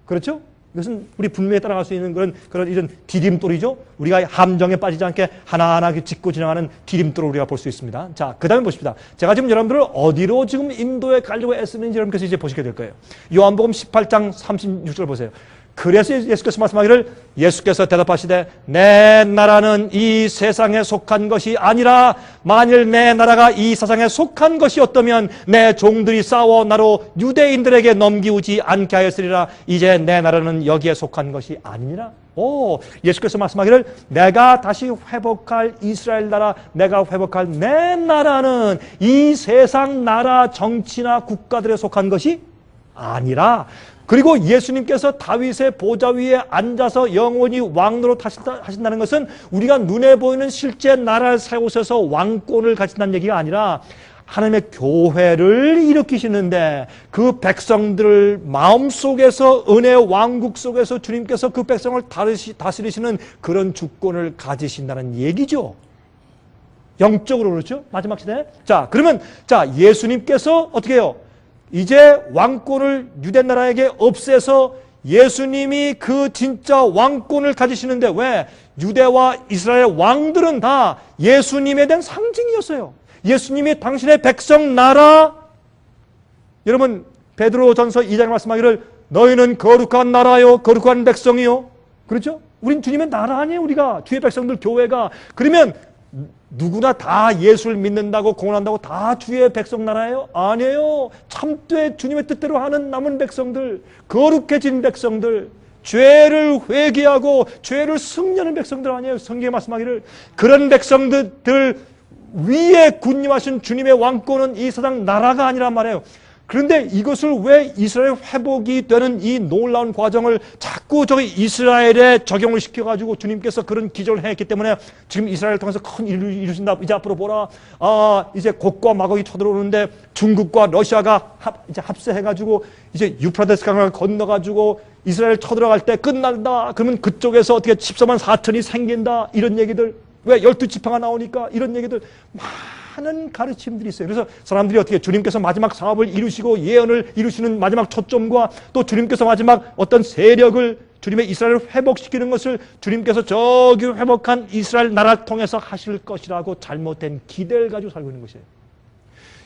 그렇죠? 이것은 우리 분명히 따라갈 수 있는 그런 이런 디딤돌이죠. 우리가 함정에 빠지지 않게 하나하나 짚고 지나가는 디딤돌을 우리가 볼 수 있습니다. 자, 그 다음에 보십시다. 제가 지금 여러분들을 어디로 지금 인도에 가려고 애쓰는지 여러분께서 이제 보시게 될 거예요. 요한복음 18장 36절 보세요. 그래서 예수께서 말씀하기를 예수께서 대답하시되 내 나라는 이 세상에 속한 것이 아니라 만일 내 나라가 이 세상에 속한 것이었다면 내 종들이 싸워 나로 유대인들에게 넘기우지 않게 하였으리라. 이제 내 나라는 여기에 속한 것이 아니니라. 예수께서 말씀하기를 내가 다시 회복할 이스라엘 나라, 내가 회복할 내 나라는 이 세상 나라 정치나 국가들에 속한 것이 아니라. 그리고 예수님께서 다윗의 보좌 위에 앉아서 영원히 왕으로 하신다는 것은 우리가 눈에 보이는 실제 나라를 세우셔서 왕권을 가진다는 얘기가 아니라 하나님의 교회를 일으키시는데 그 백성들을 마음속에서 은혜의 왕국 속에서 주님께서 그 백성을 다스리시는 그런 주권을 가지신다는 얘기죠. 영적으로 그렇죠? 마지막 시대에. 자, 그러면 예수님께서 어떻게 해요? 이제 왕권을 유대 나라에게 없애서 예수님이 그 진짜 왕권을 가지시는데 왜? 유대와 이스라엘 왕들은 다 예수님에 대한 상징이었어요. 예수님이 당신의 백성 나라. 여러분 베드로전서 2장에 말씀하기를 너희는 거룩한 나라요 거룩한 백성이요. 그렇죠? 우린 주님의 나라 아니에요. 우리가 주의 백성들 교회가. 그러면 누구나 다 예수를 믿는다고 공헌한다고 다 주의 백성 나라예요? 아니에요. 참되 주님의 뜻대로 하는 남은 백성들, 거룩해진 백성들, 죄를 회개하고 죄를 승리하는 백성들 아니에요. 성경에 말씀하기를 그런 백성들 위에 군림하신 주님의 왕권은 이 세상 나라가 아니란 말이에요. 그런데 이것을 왜 이스라엘 회복이 되는 이 놀라운 과정을 자꾸 저기 이스라엘에 적용을 시켜가지고 주님께서 그런 기적을 했기 때문에 지금 이스라엘을 통해서 큰 일을 이루신다. 이제 앞으로 보라. 이제 곡과 마곡이 쳐들어오는데 중국과 러시아가 이제 합세해가지고 이제 유프라데스 강을 건너가지고 이스라엘 쳐들어갈 때 끝난다. 그러면 그쪽에서 어떻게 14만 4천이 생긴다. 이런 얘기들. 왜 12지파가 나오니까 이런 얘기들 많은 가르침들이 있어요. 그래서 사람들이 어떻게 주님께서 마지막 사업을 이루시고 예언을 이루시는 마지막 초점과 또 주님께서 마지막 어떤 세력을 주님의 이스라엘을 회복시키는 것을 주님께서 저기 회복한 이스라엘 나라를 통해서 하실 것이라고 잘못된 기대를 가지고 살고 있는 것이에요.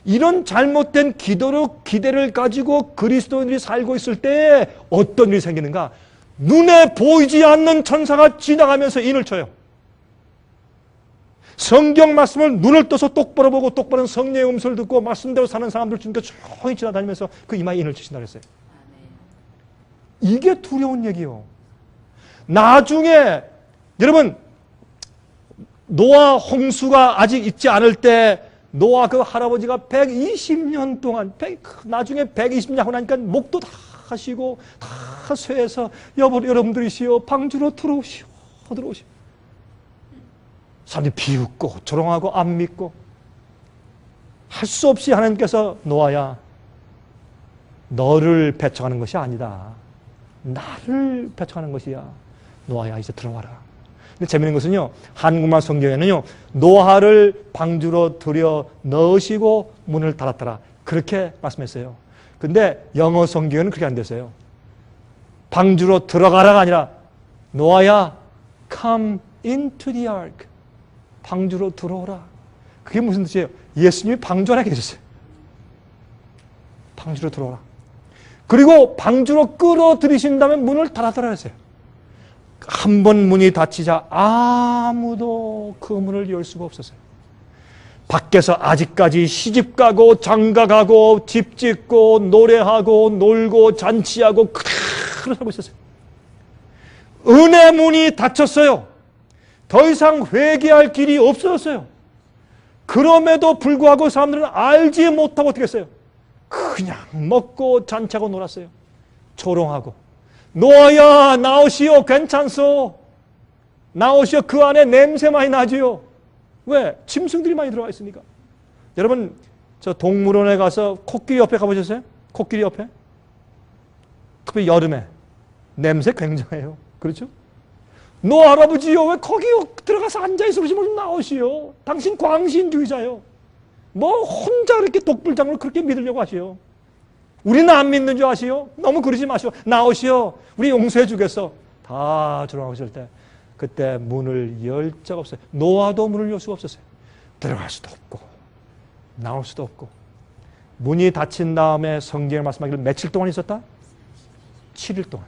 이런 잘못된 기대를 가지고 그리스도인들이 살고 있을 때 어떤 일이 생기는가? 눈에 보이지 않는 천사가 지나가면서 인을 쳐요. 성경 말씀을 눈을 떠서 똑바로 보고 똑바른 성령의 음성을 듣고 말씀대로 사는 사람들 중에 조용히 지나다니면서 그 이마에 인을 치신다 그랬어요. 이게 두려운 얘기요. 나중에 여러분 노아 홍수가 아직 있지 않을 때 노아 그 할아버지가 120년 동안 나중에 120년 하고 나니까 목도 다 하시고 다 쇠해서 여러분들이시여 방주로 들어오시오. 사람들이 비웃고 조롱하고 안 믿고 할 수 없이 하나님께서 노아야 너를 배척하는 것이 아니다. 나를 배척하는 것이야. 노아야 이제 들어와라. 근데 재미있는 것은요. 한국말 성경에는요. 노아를 방주로 들여 넣으시고 문을 닫았더라. 그렇게 말씀했어요. 근데 영어 성경에는 그렇게 안 됐어요. 방주로 들어가라가 아니라 노아야 come into the ark. 방주로 들어오라. 그게 무슨 뜻이에요? 예수님이 방주 안에 계셨어요. 방주로 들어오라. 그리고 방주로 끌어들이신 다음에 문을 닫아더라 했어요. 한 번 문이 닫히자 아무도 그 문을 열 수가 없었어요. 밖에서 아직까지 시집가고 장가가고 집 짓고 노래하고 놀고 잔치하고 그대로 살고 있었어요. 은혜 문이 닫혔어요. 더 이상 회개할 길이 없어졌어요. 그럼에도 불구하고 사람들은 알지 못하고 어떻게 했어요? 그냥 먹고 잔치하고 놀았어요. 조롱하고 노아야 나오시오 괜찮소. 나오시오 그 안에 냄새 많이 나지요. 왜? 짐승들이 많이 들어가 있으니까. 여러분 저 동물원에 가서 코끼리 옆에 가보셨어요? 코끼리 옆에? 특히 여름에 냄새 굉장해요. 그렇죠? 노 할아버지요 왜 거기 들어가서 앉아있어 그러시면 좀 나오시오. 당신 광신주의자요. 뭐 혼자 그렇게 독불장을 그렇게 믿으려고 하시오. 우리는 안 믿는 줄 아시오? 너무 그러지 마시오. 나오시오. 우리 용서해 주겠어. 다 조롱하실 때 그때 문을 열 자가 없어요. 노아도 문을 열 수가 없었어요. 들어갈 수도 없고 나올 수도 없고. 문이 닫힌 다음에 성경에 말씀하기를 며칠 동안 있었다? 7일 동안.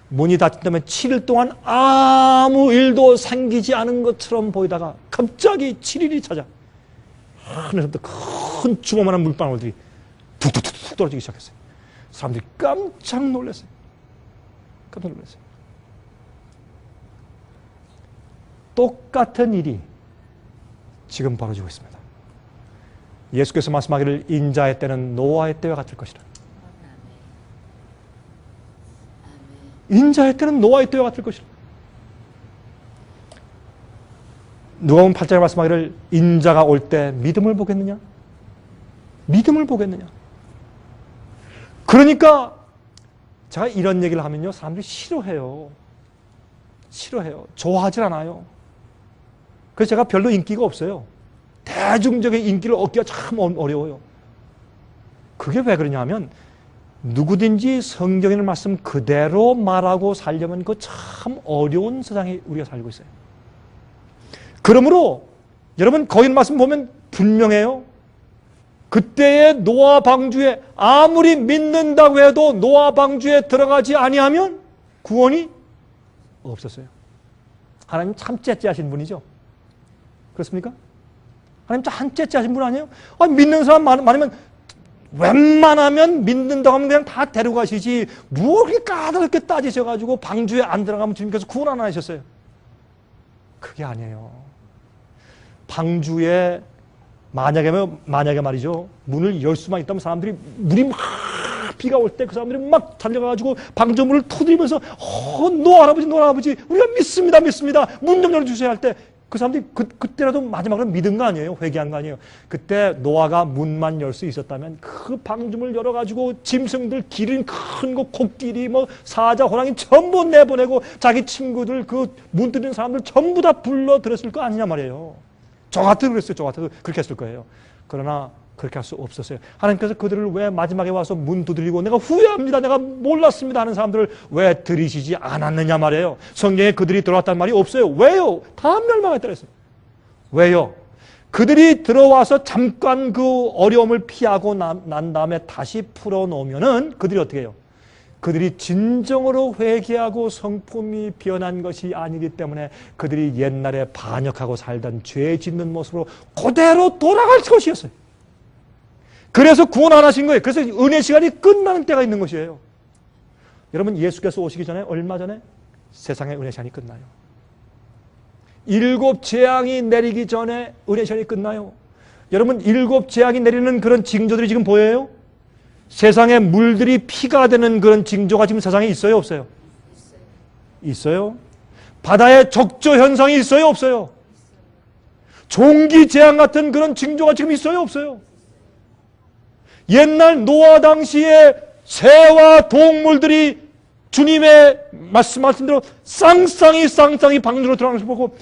문이 닫힌 다음에 7일 동안 아무 일도 생기지 않은 것처럼 보이다가 갑자기 7일이 찾아 하늘에서부터 큰 주먹만한 물방울들이 툭툭툭 떨어지기 시작했어요. 사람들이 깜짝 놀랐어요. 깜짝 놀랐어요. 똑같은 일이 지금 벌어지고 있습니다. 예수께서 말씀하기를 인자의 때는 노아의 때와 같을 것이라. 인자의 때는 노아의 때와 같을 것이라. 누가복음 8장에 말씀하기를 인자가 올 때 믿음을 보겠느냐? 믿음을 보겠느냐? 그러니까 제가 이런 얘기를 하면요 사람들이 싫어해요. 좋아하질 않아요. 그래서 제가 별로 인기가 없어요. 대중적인 인기를 얻기가 참 어려워요. 그게 왜 그러냐 하면 누구든지 성경의 말씀 그대로 말하고 살려면 그 참 어려운 세상에 우리가 살고 있어요. 그러므로 여러분 거기 말씀 보면 분명해요. 그때의 노아 방주에 아무리 믿는다고 해도 노아 방주에 들어가지 아니하면 구원이 없었어요. 하나님 참 째째하신 분이죠. 그렇습니까? 하나님 참 째째하신 분 아니에요? 믿는 사람 많으면 웬만하면 믿는다고 하면 그냥 다 데려가시지 뭐 그렇게 까다롭게 따지셔가지고 방주에 안 들어가면 주님께서 구원 안 하셨어요. 그게 아니에요. 방주에 만약에 말이죠 문을 열 수만 있다면 사람들이 물이 막 비가 올 때 그 사람들이 막 달려가가지고 방주문을 터뜨리면서 노 할아버지 우리가 믿습니다 문 좀 열어주세요 할 때 그 사람들이 그때라도 마지막으로 믿은 거 아니에요? 회개한 거 아니에요? 그때 노아가 문만 열 수 있었다면 그 방주문을 열어가지고 짐승들 기린 큰 거 코끼리 뭐 사자 호랑이 전부 내보내고 자기 친구들 그 문 뚫리는 사람들 전부 다 불러들였을 거 아니냐 말이에요. 저 같아도 그랬어요. 저 같아도 그렇게 했을 거예요. 그러나 그렇게 할 수 없었어요. 하나님께서 그들을 왜 마지막에 와서 문 두드리고 내가 후회합니다, 내가 몰랐습니다 하는 사람들을 왜 들이시지 않았느냐 말이에요. 성경에 그들이 들어왔다는 말이 없어요. 왜요? 다 멸망했다 그랬어요. 왜요? 그들이 들어와서 잠깐 그 어려움을 피하고 난 다음에 다시 풀어놓으면은 그들이 어떻게 해요? 그들이 진정으로 회개하고 성품이 변한 것이 아니기 때문에 그들이 옛날에 반역하고 살던 죄 짓는 모습으로 그대로 돌아갈 것이었어요. 그래서 구원 안 하신 거예요. 그래서 은혜 시간이 끝나는 때가 있는 것이에요. 여러분, 예수께서 오시기 전에, 얼마 전에 세상의 은혜 시간이 끝나요. 7 재앙이 내리기 전에 은혜 시간이 끝나요. 여러분, 7 재앙이 내리는 그런 징조들이 지금 보여요? 세상에 물들이 피가 되는 그런 징조가 지금 세상에 있어요, 없어요? 있어요. 바다에 적조 현상이 있어요, 없어요? 종기 재앙 같은 그런 징조가 지금 있어요, 없어요? 옛날 노아 당시에 새와 동물들이 주님의 말씀하신 대로 쌍쌍이 방주로 들어가는 것을 보고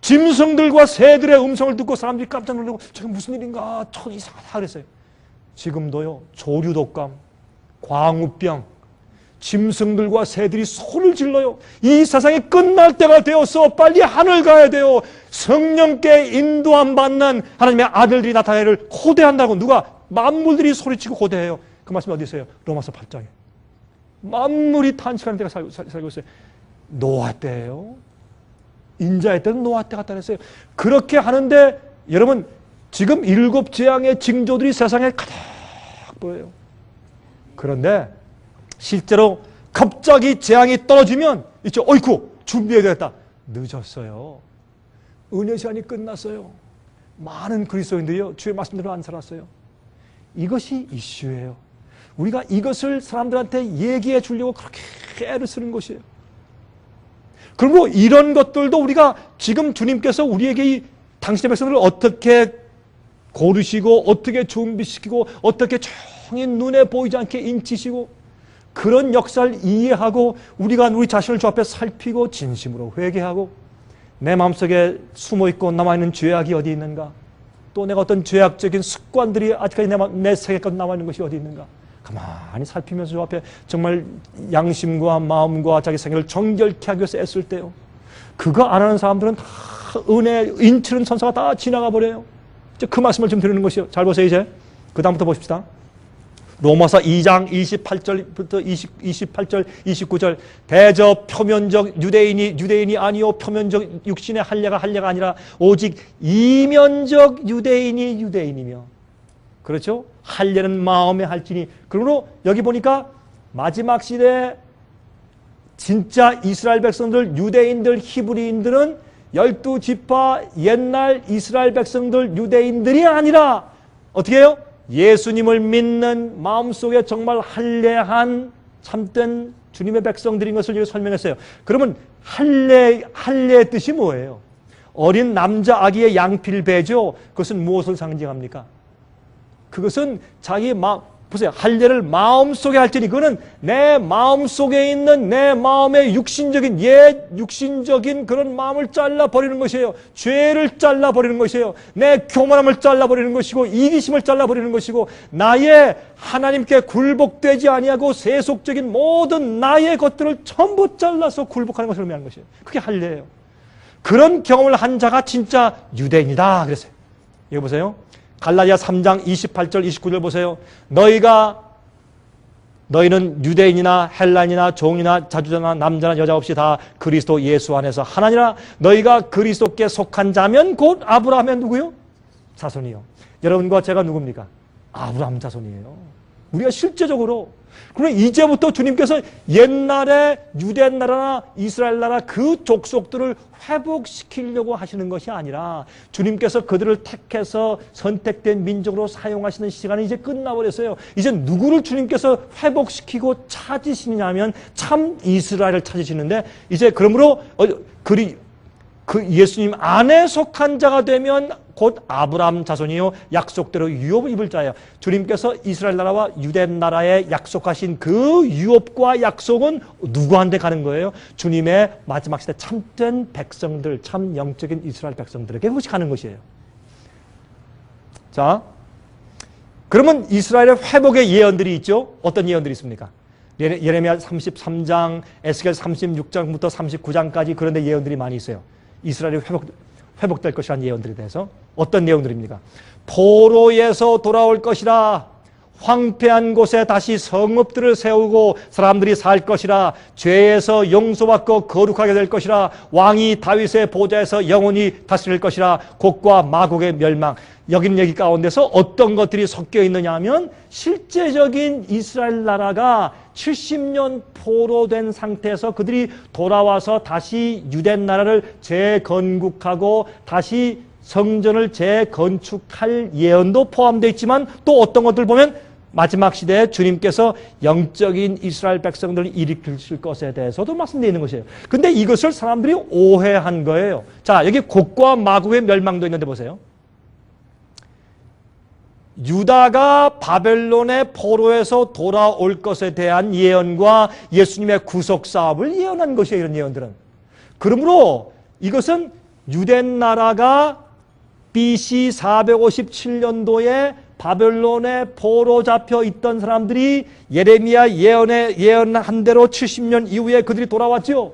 짐승들과 새들의 음성을 듣고 사람들이 깜짝 놀라고 저게 무슨 일인가, 참 이상하다 그랬어요. 지금도요, 조류독감, 광우병, 짐승들과 새들이 소리를 질러요. 이 세상이 끝날 때가 되어서 빨리 하늘 가야 돼요. 성령께 인도함 받는 하나님의 아들들이 나타나기를 고대한다고. 누가? 만물들이 소리치고 고대해요. 그 말씀이 어디 있어요? 로마서 8장에. 만물이 탄식하는 때가 살고 있어요. 노아 때예요. 인자의 때는 노아 때 같다 그랬어요. 그렇게 하는데 여러분, 지금 7 재앙의 징조들이 세상에 가득 보여요. 그런데 실제로 갑자기 재앙이 떨어지면 이제 어이쿠 준비해야 되겠다. 늦었어요. 은혜 시간이 끝났어요. 많은 그리스도인들이요, 주의 말씀대로 안 살았어요. 이것이 이슈예요. 우리가 이것을 사람들한테 얘기해 주려고 그렇게 애를 쓰는 것이에요. 그리고 이런 것들도 우리가 지금 주님께서 우리에게 당신의 백성들을 어떻게 고르시고 어떻게 준비시키고 어떻게 조용히 눈에 보이지 않게 인치시고 그런 역사를 이해하고 우리가 우리 자신을 주 앞에 살피고 진심으로 회개하고 내 마음속에 숨어있고 남아있는 죄악이 어디 있는가, 또 내가 어떤 죄악적인 습관들이 아직까지 내 세계까지 남아있는 것이 어디 있는가 가만히 살피면서 주 앞에 정말 양심과 마음과 자기 생각을 정결케 하기 위해서 애쓸 때요, 그거 안 하는 사람들은 다 은혜 인치는 천사가 다 지나가 버려요. 이제 그 말씀을 좀 드리는 것이요. 잘 보세요. 이제 그 다음부터 보십시다. 로마서 2장 28절부터 28절 29절 대저 표면적 유대인이 아니요 표면적 육신의 할례가 아니라 오직 이면적 유대인이 유대인이며, 그렇죠? 할례는 마음에 할지니. 그러므로 여기 보니까 마지막 시대에 진짜 이스라엘 백성들, 유대인들, 히브리인들은 12지파 옛날 이스라엘 백성들, 유대인들이 아니라 어떻게 해요? 예수님을 믿는 마음속에 정말 할례한 참된 주님의 백성들인 것을 여기 설명했어요. 그러면 할례의 뜻이 뭐예요? 어린 남자 아기의 양필 배죠. 그것은 무엇을 상징합니까? 그것은 자기 마음, 보세요. 할례를 마음속에 할지니 그거는 내 마음속에 있는 내 마음의 육신적인 육신적인 그런 마음을 잘라버리는 것이에요. 죄를 잘라버리는 것이에요. 내 교만함을 잘라버리는 것이고 이기심을 잘라버리는 것이고 나의 하나님께 굴복되지 아니하고 세속적인 모든 나의 것들을 전부 잘라서 굴복하는 것을 의미하는 것이에요. 그게 할례예요. 그런 경험을 한 자가 진짜 유대인이다 그랬어요. 여기 보세요. 갈라디아 3장 28절 29절 보세요. 너희는 유대인이나 헬란이나 종이나 자주자나 남자나 여자 없이 다 그리스도 예수 안에서 하나니라. 너희가 그리스도께 속한 자면 곧 아브라함의 누구요? 자손이요. 여러분과 제가 누굽니까? 아브라함 자손이에요. 우리가 실제적으로. 그러면 이제부터 주님께서 옛날에 유대 나라나 이스라엘 나라 그 족속들을 회복시키려고 하시는 것이 아니라 주님께서 그들을 택해서 선택된 민족으로 사용하시는 시간이 이제 끝나버렸어요. 이제 누구를 주님께서 회복시키고 찾으시느냐면 참 이스라엘을 찾으시는데, 이제 그러므로 그 예수님 안에 속한 자가 되면 곧 아브라함 자손이요 약속대로 유업을 입을 자예요. 주님께서 이스라엘 나라와 유대 나라에 약속하신 그 유업과 약속은 누구한테 가는 거예요? 주님의 마지막 시대 참된 백성들, 참 영적인 이스라엘 백성들에게 그것이 가는 것이에요. 자, 그러면 이스라엘의 회복의 예언들이 있죠. 어떤 예언들이 있습니까? 예레미야 33장, 에스겔 36장부터 39장까지 그런 데 예언들이 많이 있어요. 이스라엘이 회복될 것이라는 예언들에 대해서. 어떤 내용들입니까? 포로에서 돌아올 것이라. 황폐한 곳에 다시 성읍들을 세우고 사람들이 살 것이라. 죄에서 용서받고 거룩하게 될 것이라. 왕이 다윗의 보좌에서 영원히 다스릴 것이라. 곡과 마곡의 멸망. 여기 가운데서 어떤 것들이 섞여 있느냐 하면 실제적인 이스라엘 나라가 70년 포로된 상태에서 그들이 돌아와서 다시 유대 나라를 재건국하고 다시 성전을 재건축할 예언도 포함되어 있지만 또 어떤 것들 보면 마지막 시대에 주님께서 영적인 이스라엘 백성들을 일으키실 것에 대해서도 말씀되어 있는 것이에요. 근데 이것을 사람들이 오해한 거예요. 자, 여기 곡과 마곡의 멸망도 있는데 보세요. 유다가 바벨론의 포로에서 돌아올 것에 대한 예언과 예수님의 구속 사업을 예언한 것이에요. 이런 예언들은. 그러므로 이것은 유대 나라가 BC 457년도에 바벨론에 포로 잡혀 있던 사람들이 예레미야 예언한 대로 70년 이후에 그들이 돌아왔죠.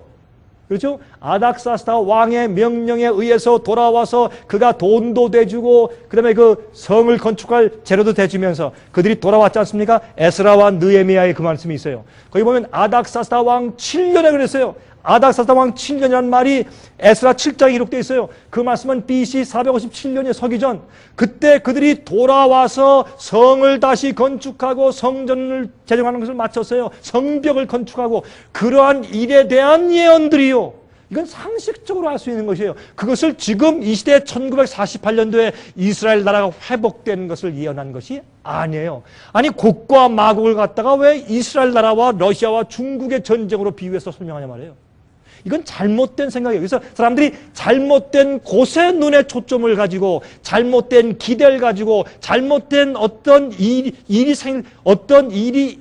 그렇죠? 아닥사스다 왕의 명령에 의해서 돌아와서 그가 돈도 대주고 그다음에 그 성을 건축할 재료도 대주면서 그들이 돌아왔지 않습니까? 에스라와 느헤미야의 그 말씀이 있어요. 거기 보면 아닥사스다 왕 7년에 그랬어요. 아닥사스다 왕 7년이라는 말이 에스라 7장에 기록되어 있어요. 그 말씀은 BC 457년에 서기 전 그때 그들이 돌아와서 성을 다시 건축하고 성전을 재정하는 것을 마쳤어요. 성벽을 건축하고 그러한 일에 대한 예언들이요. 이건 상식적으로 알 수 있는 것이에요. 그것을 지금 이 시대 1948년도에 이스라엘 나라가 회복된 것을 예언한 것이 아니에요. 아니 곡과 마곡을 갖다가 왜 이스라엘 나라와 러시아와 중국의 전쟁으로 비유해서 설명하냐 말이에요. 이건 잘못된 생각이에요. 그래서 사람들이 잘못된 곳에 눈에 초점을 가지고 잘못된 기대를 가지고 잘못된 어떤 일이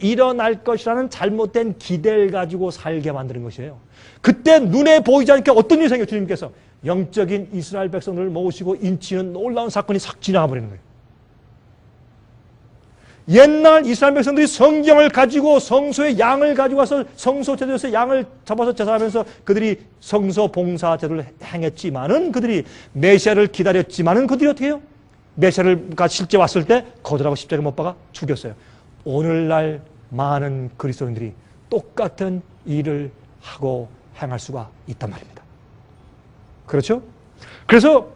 일어날 것이라는 잘못된 기대를 가지고 살게 만드는 것이에요. 그때 눈에 보이지 않게 어떤 일이 생겨요? 주님께서 영적인 이스라엘 백성들을 모으시고 인치는 놀라운 사건이 싹 지나가 버리는 거예요. 옛날 이스라엘 백성들이 성경을 가지고 성소에 양을 가지고 와서 성소 제도에서 양을 잡아서 제사하면서 그들이 성소 봉사 제도를 행했지만은 그들이 메시아를 기다렸지만은 그들이 어떻게 해요? 메시아가 실제 왔을 때 거절하고 십자가에 못 박아 죽였어요. 오늘날 많은 그리스도인들이 똑같은 일을 하고 행할 수가 있단 말입니다. 그렇죠? 그래서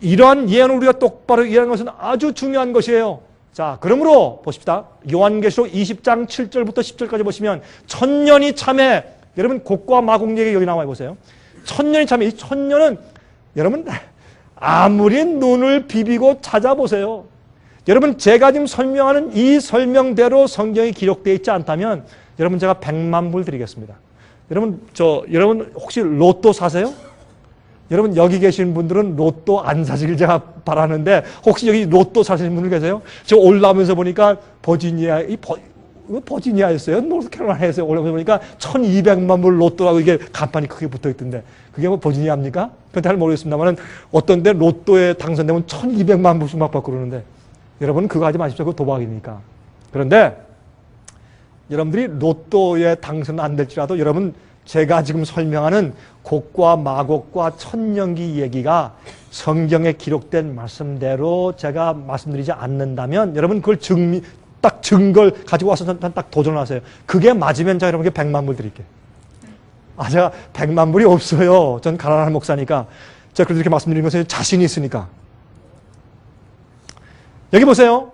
이러한 예언을 우리가 똑바로 이해하는 것은 아주 중요한 것이에요. 자, 그러므로 보십시다. 요한계시록 20장 7절부터 10절까지 보시면 천년이 참에 여러분 곡과 마곡 얘기 여기 나와 보세요. 천년이 참에 이 천년은 여러분 아무리 눈을 비비고 찾아보세요. 여러분 제가 지금 설명하는 이 설명대로 성경이 기록되어 있지 않다면 여러분 제가 100만 불 드리겠습니다. 여러분 혹시 로또 사세요? 여러분 여기 계신 분들은 로또 안 사시길 제가 바라는데 혹시 여기 로또 사시는 분들 계세요? 저 올라오면서 보니까 버지니아였어요? 노스캐롤라이나에서 올라오면서 보니까 1200만 불 로또라고 이게 간판이 크게 붙어 있던데 그게 뭐 버지니아입니까? 그건 잘 모르겠습니다만 어떤 데 로또에 당선되면 1200만 불씩 막 받고 그러는데 여러분 그거 하지 마십시오. 그거 도박이니까. 그런데 여러분들이 로또에 당선 안 될지라도 여러분 제가 지금 설명하는 곡과 마곡과 천년기 얘기가 성경에 기록된 말씀대로 제가 말씀드리지 않는다면 여러분 그걸 증거를 가지고 와서 딱 도전하세요. 그게 맞으면 제가 여러분께 100만 불 드릴게요. 제가 100만 불이 없어요. 전 가난한 목사니까. 제가 그래도 이렇게 말씀드리는 것은 자신이 있으니까. 여기 보세요.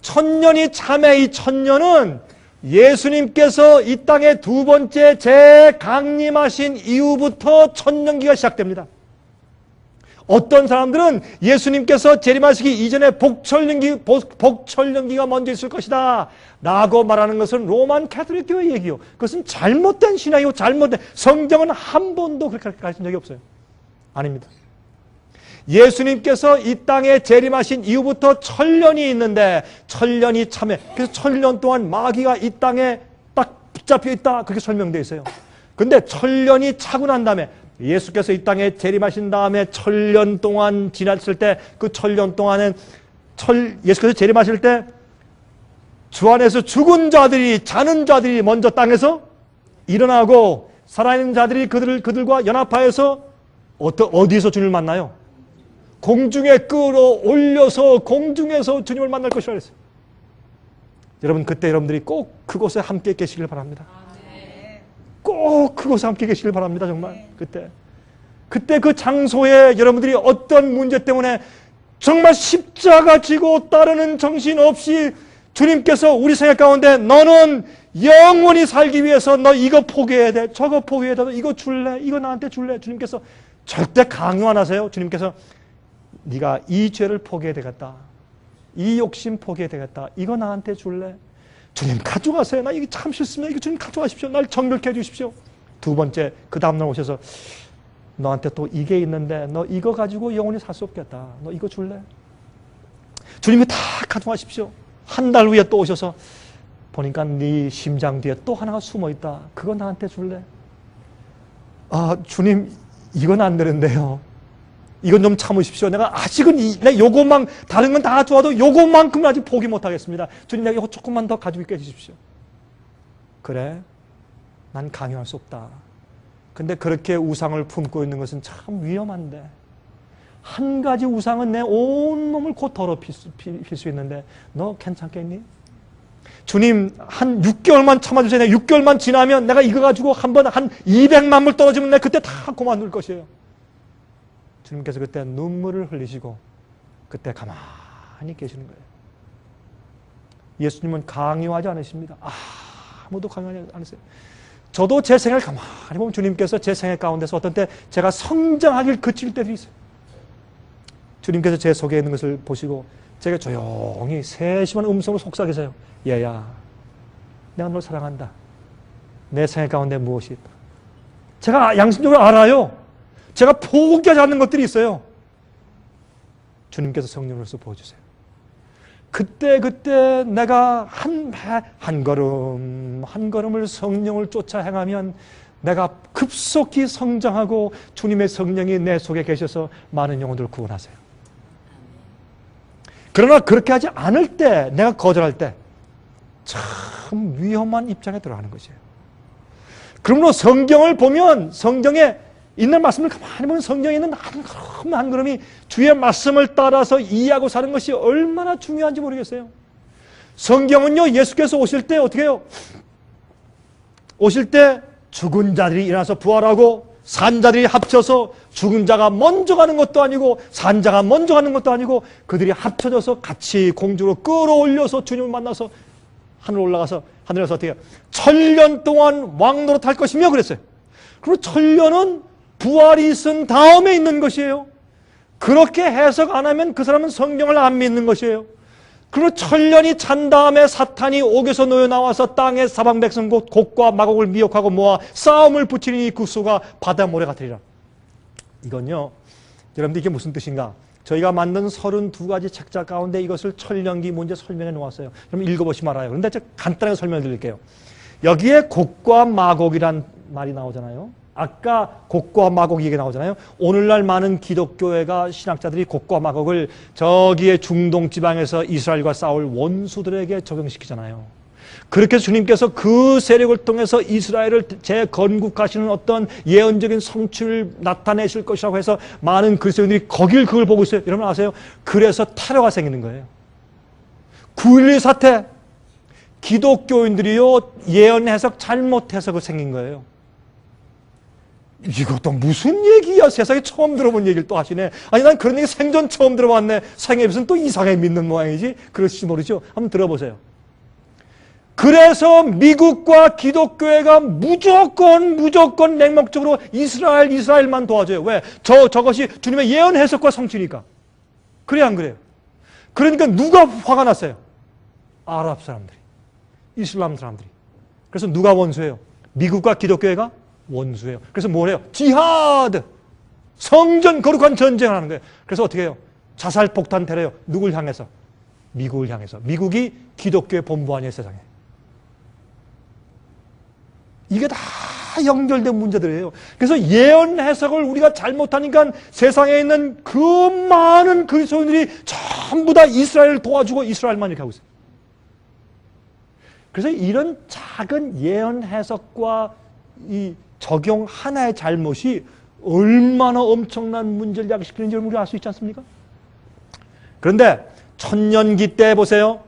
천년이 참에 이 천년은 예수님께서 이 땅에 두 번째 재강림하신 이후부터 천년기가 시작됩니다. 어떤 사람들은 예수님께서 재림하시기 이전에 복천년기가 먼저 있을 것이다 라고 말하는 것은 로만 가톨릭 교회 얘기요. 그것은 잘못된 신앙이고 잘못된 성경은 한 번도 그렇게 가르친 적이 없어요. 아닙니다. 예수님께서 이 땅에 재림하신 이후부터 천년이 있는데 천년이 참에 그래서 천년 동안 마귀가 이 땅에 딱 붙잡혀 있다 그렇게 설명되어 있어요. 근데 천년이 차고 난 다음에 예수께서 이 땅에 재림하신 다음에 천년 동안 지났을 때 그 천년 동안은 예수께서 재림하실 때 주 안에서 죽은 자들이, 자는 자들이 먼저 땅에서 일어나고 살아있는 자들이 그들과 연합하여서 어디에서 주님을 만나요? 공중에 끌어올려서 공중에서 주님을 만날 것이라 했어요. 여러분, 그때 여러분들이 꼭 그곳에 함께 계시길 바랍니다. 꼭 그곳에 함께 계시길 바랍니다. 정말 그때 그 장소에 여러분들이 어떤 문제 때문에 정말 십자가 지고 따르는 정신 없이 주님께서 우리 생각 가운데 너는 영원히 살기 위해서 너 이거 포기해야 돼, 저거 포기해야 돼, 이거 줄래, 이거 나한테 줄래. 주님께서 절대 강요 안 하세요. 주님께서 네가 이 죄를 포기해야 되겠다, 이 욕심 포기해야 되겠다, 이거 나한테 줄래? 주님 가져가세요. 나 이게 참 싫습니다. 이거 주님 가져가십시오. 날 정결케 해주십시오. 두 번째, 그 다음날 오셔서 너한테 또 이게 있는데 너 이거 가지고 영원히 살 수 없겠다, 너 이거 줄래? 주님이 다 가져가십시오. 한 달 후에 또 오셔서 보니까 네 심장 뒤에 또 하나가 숨어있다, 그거 나한테 줄래? 아, 주님 이건 안 되는데요, 이건 좀 참으십시오. 내가 아직은 내 요것만, 다른 건 다 좋아도 요것만큼은 아직 포기 못하겠습니다. 주님 내가 이거 조금만 더 가지고 있게 해주십시오. 그래, 난 강요할 수 없다. 근데 그렇게 우상을 품고 있는 것은 참 위험한데, 한 가지 우상은 내 온몸을 곧 더럽힐 수 있는데 너 괜찮겠니? 주님 한 6개월만 참아주세요. 내가 6개월만 지나면 내가 이거 가지고 한 200만 불 떨어지면 내가 그때 다 그만둘 것이에요. 주님께서 그때 눈물을 흘리시고 그때 가만히 계시는 거예요. 예수님은 강요하지 않으십니다. 아무도 강요하지 않으세요. 저도 제 생을 가만히 보면 주님께서 제 생애 가운데서 어떤 때 제가 성장하길 그칠 때도 있어요. 주님께서 제 속에 있는 것을 보시고 제가 조용히 세심한 음성으로 속삭이세요. 얘야, 내가 널 사랑한다. 내 생애 가운데 무엇이 있다. 제가 양심적으로 알아요. 제가 포기하지 않는 것들이 있어요. 주님께서 성령으로서 보여주세요. 그때 내가 한 걸음을 성령을 쫓아 행하면 내가 급속히 성장하고 주님의 성령이 내 속에 계셔서 많은 영혼들을 구원하세요. 그러나 그렇게 하지 않을 때, 내가 거절할 때 참 위험한 입장에 들어가는 것이에요. 그러므로 성경을 보면, 성경에 있는 말씀을 가만히 보면 성경에 있는 한 걸음이 주의 말씀을 따라서 이해하고 사는 것이 얼마나 중요한지 모르겠어요. 성경은요, 예수께서 오실 때 어떻게 해요? 오실 때 죽은 자들이 일어나서 부활하고 산 자들이 합쳐서, 죽은 자가 먼저 가는 것도 아니고 산 자가 먼저 가는 것도 아니고 그들이 합쳐져서 같이 공주로 끌어올려서 주님을 만나서 하늘 올라가서 하늘에서 어떻게 해요? 1000년 동안 왕노릇 할 것이며 그랬어요. 그리고 1000년은 부활이 있은 다음에 있는 것이에요. 그렇게 해석 안 하면 그 사람은 성경을 안 믿는 것이에요. 그리고 1000년이 찬 다음에 사탄이 옥에서 놓여 나와서 땅의 사방 백성 곧 곡과 마곡을 미혹하고 모아 싸움을 붙이니 그 수가 바다 모래 같으리라. 이건요, 여러분들 이게 무슨 뜻인가? 저희가 만든 32가지 책자 가운데 이것을 천년기 문제 설명해 놓았어요. 그럼 읽어보시면 알아요. 그런데 제가 간단하게 설명해 드릴게요. 여기에 곡과 마곡이란 말이 나오잖아요. 아까 곡과 마곡 얘기 나오잖아요. 오늘날 많은 기독교회가, 신학자들이 곡과 마곡을 저기에 중동 지방에서 이스라엘과 싸울 원수들에게 적용시키잖아요. 그렇게 해서 주님께서 그 세력을 통해서 이스라엘을 재건국하시는 어떤 예언적인 성취를 나타내실 것이라고 해서 많은 그리스도인들이 그걸 보고 있어요. 여러분 아세요? 그래서 테러가 생기는 거예요. 9.11 사태, 기독교인들이요, 예언 해석 잘못 해석을 생긴 거예요. 이것도 무슨 얘기야? 세상에 처음 들어본 얘기를 또 하시네. 아니, 난 그런 얘기 생전 처음 들어봤네. 생애 무슨 또 이상하게 믿는 모양이지? 그럴지 모르죠? 한번 들어보세요. 그래서 미국과 기독교회가 무조건 맹목적으로 이스라엘만 도와줘요. 왜? 저것이 주님의 예언 해석과 성취니까. 그래, 안 그래요? 그러니까 누가 화가 났어요? 아랍 사람들이. 이슬람 사람들이. 그래서 누가 원수예요? 미국과 기독교회가 원수예요. 그래서 뭘 해요? 지하드! 성전 거룩한 전쟁을 하는 거예요. 그래서 어떻게 해요? 자살 폭탄 테러요. 누굴 향해서? 미국을 향해서. 미국이 기독교의 본부 아니에요, 세상에. 이게 다 연결된 문제들이에요. 그래서 예언 해석을 우리가 잘못하니까 세상에 있는 그 많은 그리스도인들이 전부 다 이스라엘을 도와주고 이스라엘만 이렇게 하고 있어요. 그래서 이런 작은 예언 해석과 이 적용 하나의 잘못이 얼마나 엄청난 문제를 야기시키는지 우리가 알 수 있지 않습니까? 그런데 천년기 때 보세요.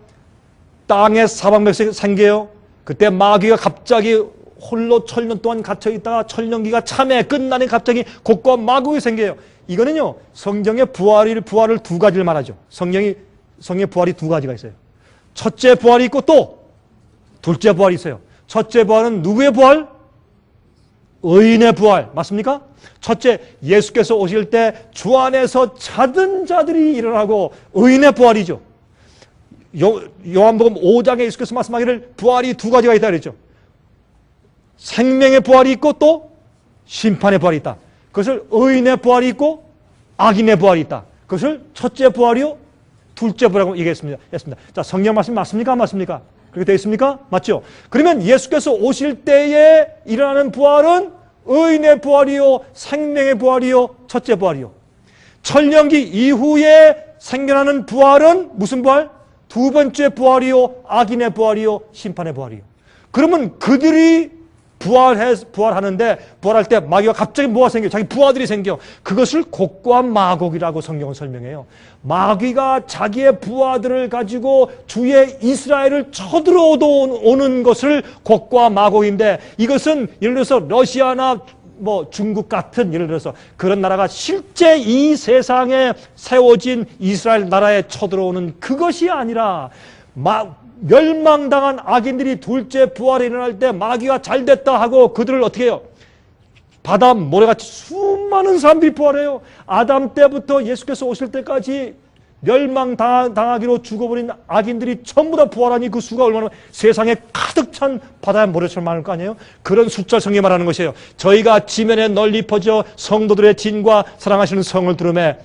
땅에 사방백색이 생겨요. 그때 마귀가 갑자기 홀로 천년 동안 갇혀있다가 천년기가 참에 끝나니 갑자기 곡과 마귀가 생겨요. 이거는요, 성경의 부활을 두 가지를 말하죠. 성경의 부활이 두 가지가 있어요. 첫째 부활이 있고 또 둘째 부활이 있어요. 첫째 부활은 누구의 부활? 의인의 부활. 맞습니까? 첫째, 예수께서 오실 때 주 안에서 자든 자들이 일어나고 의인의 부활이죠. 요한복음 5장에 예수께서 말씀하기를 부활이 두 가지가 있다 그랬죠. 생명의 부활이 있고 또 심판의 부활이 있다. 그것을 의인의 부활이 있고 악인의 부활이 있다. 그것을 첫째 부활이요, 둘째 부활이라고 얘기했습니다. 자, 성경 말씀 맞습니까? 안 맞습니까? 그렇게 되어 있습니까? 맞죠? 그러면 예수께서 오실 때에 일어나는 부활은 의인의 부활이요, 생명의 부활이요, 첫째 부활이요. 천년기 이후에 생겨나는 부활은 무슨 부활? 두 번째 부활이요, 악인의 부활이요, 심판의 부활이요. 그러면 그들이 부활하는데 부활할 때 마귀가 갑자기 뭐가 생겨요? 자기 부하들이 생겨. 그것을 곡과 마곡이라고 성경은 설명해요. 마귀가 자기의 부하들을 가지고 주의 이스라엘을 쳐들어오는 것을 곡과 마곡인데, 이것은 예를 들어서 러시아나 중국 같은 예를 들어서 그런 나라가 실제 이 세상에 세워진 이스라엘 나라에 쳐들어오는 그것이 아니라 멸망당한 악인들이 둘째 부활에 일어날 때 마귀가 잘됐다 하고 그들을 어떻게 해요? 바다 모래같이 수많은 사람들이 부활해요. 아담 때부터 예수께서 오실 때까지 멸망당하기로 죽어버린 악인들이 전부 다 부활하니 그 수가 얼마나 세상에 가득 찬 바다의 모래처럼 많을 거 아니에요? 그런 숫자 성경이 말하는 것이에요. 저희가 지면에 널리 퍼져 성도들의 진과 사랑하시는 성을 들으매.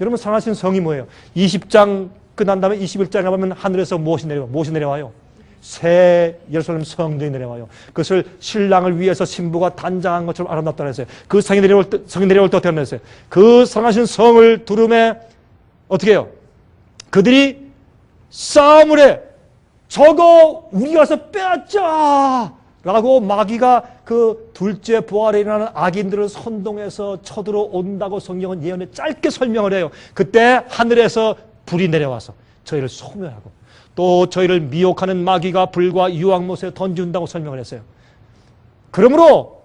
여러분, 사랑하시는 성이 뭐예요? 20장 끝난 다음에 21장에 가면 하늘에서 무엇이 내려와요? 새 예루살렘 성전이 내려와요. 그것을 신랑을 위해서 신부가 단장한 것처럼 아름답다고 했어요. 그 성이 내려올 때 어떻게 하는지 그 사랑하신 성을 두름에 어떻게 해요? 그들이 싸움을 해. 저거 우리 가서 빼앗자! 라고 마귀가 그 둘째 부활에 일어나는 악인들을 선동해서 쳐들어온다고 성경은 예언에 짧게 설명을 해요. 그때 하늘에서 불이 내려와서 저희를 소멸하고 또 저희를 미혹하는 마귀가 불과 유황못에 던진다고 설명을 했어요. 그러므로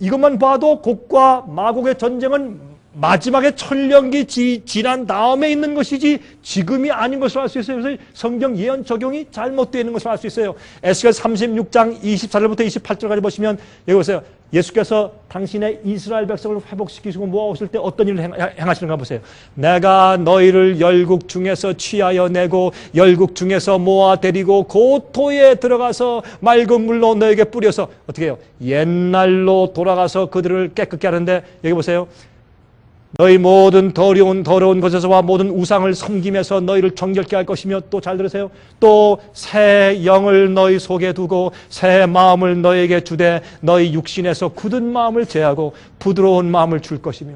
이것만 봐도 곡과 마곡의 전쟁은 마지막에 천년기 지난 다음에 있는 것이지 지금이 아닌 것을 알 수 있어요. 그래서 성경 예언 적용이 잘못되어 있는 것을 알 수 있어요. 에스겔 36장 24절부터 28절까지 보시면 여기 보세요. 예수께서 당신의 이스라엘 백성을 회복시키시고 모아오실 때 어떤 일을 행하시는가 보세요. 내가 너희를 열국 중에서 취하여 내고 열국 중에서 모아 데리고 고토에 들어가서 맑은 물로 너에게 뿌려서 어떻게 해요? 옛날로 돌아가서 그들을 깨끗게 하는데 여기 보세요. 너희 모든 더러운 것에서와 모든 우상을 섬김에서 너희를 정결케 할 것이며 또 잘 들으세요. 또 새 영을 너희 속에 두고 새 마음을 너희에게 주되 너희 육신에서 굳은 마음을 제하고 부드러운 마음을 줄 것이며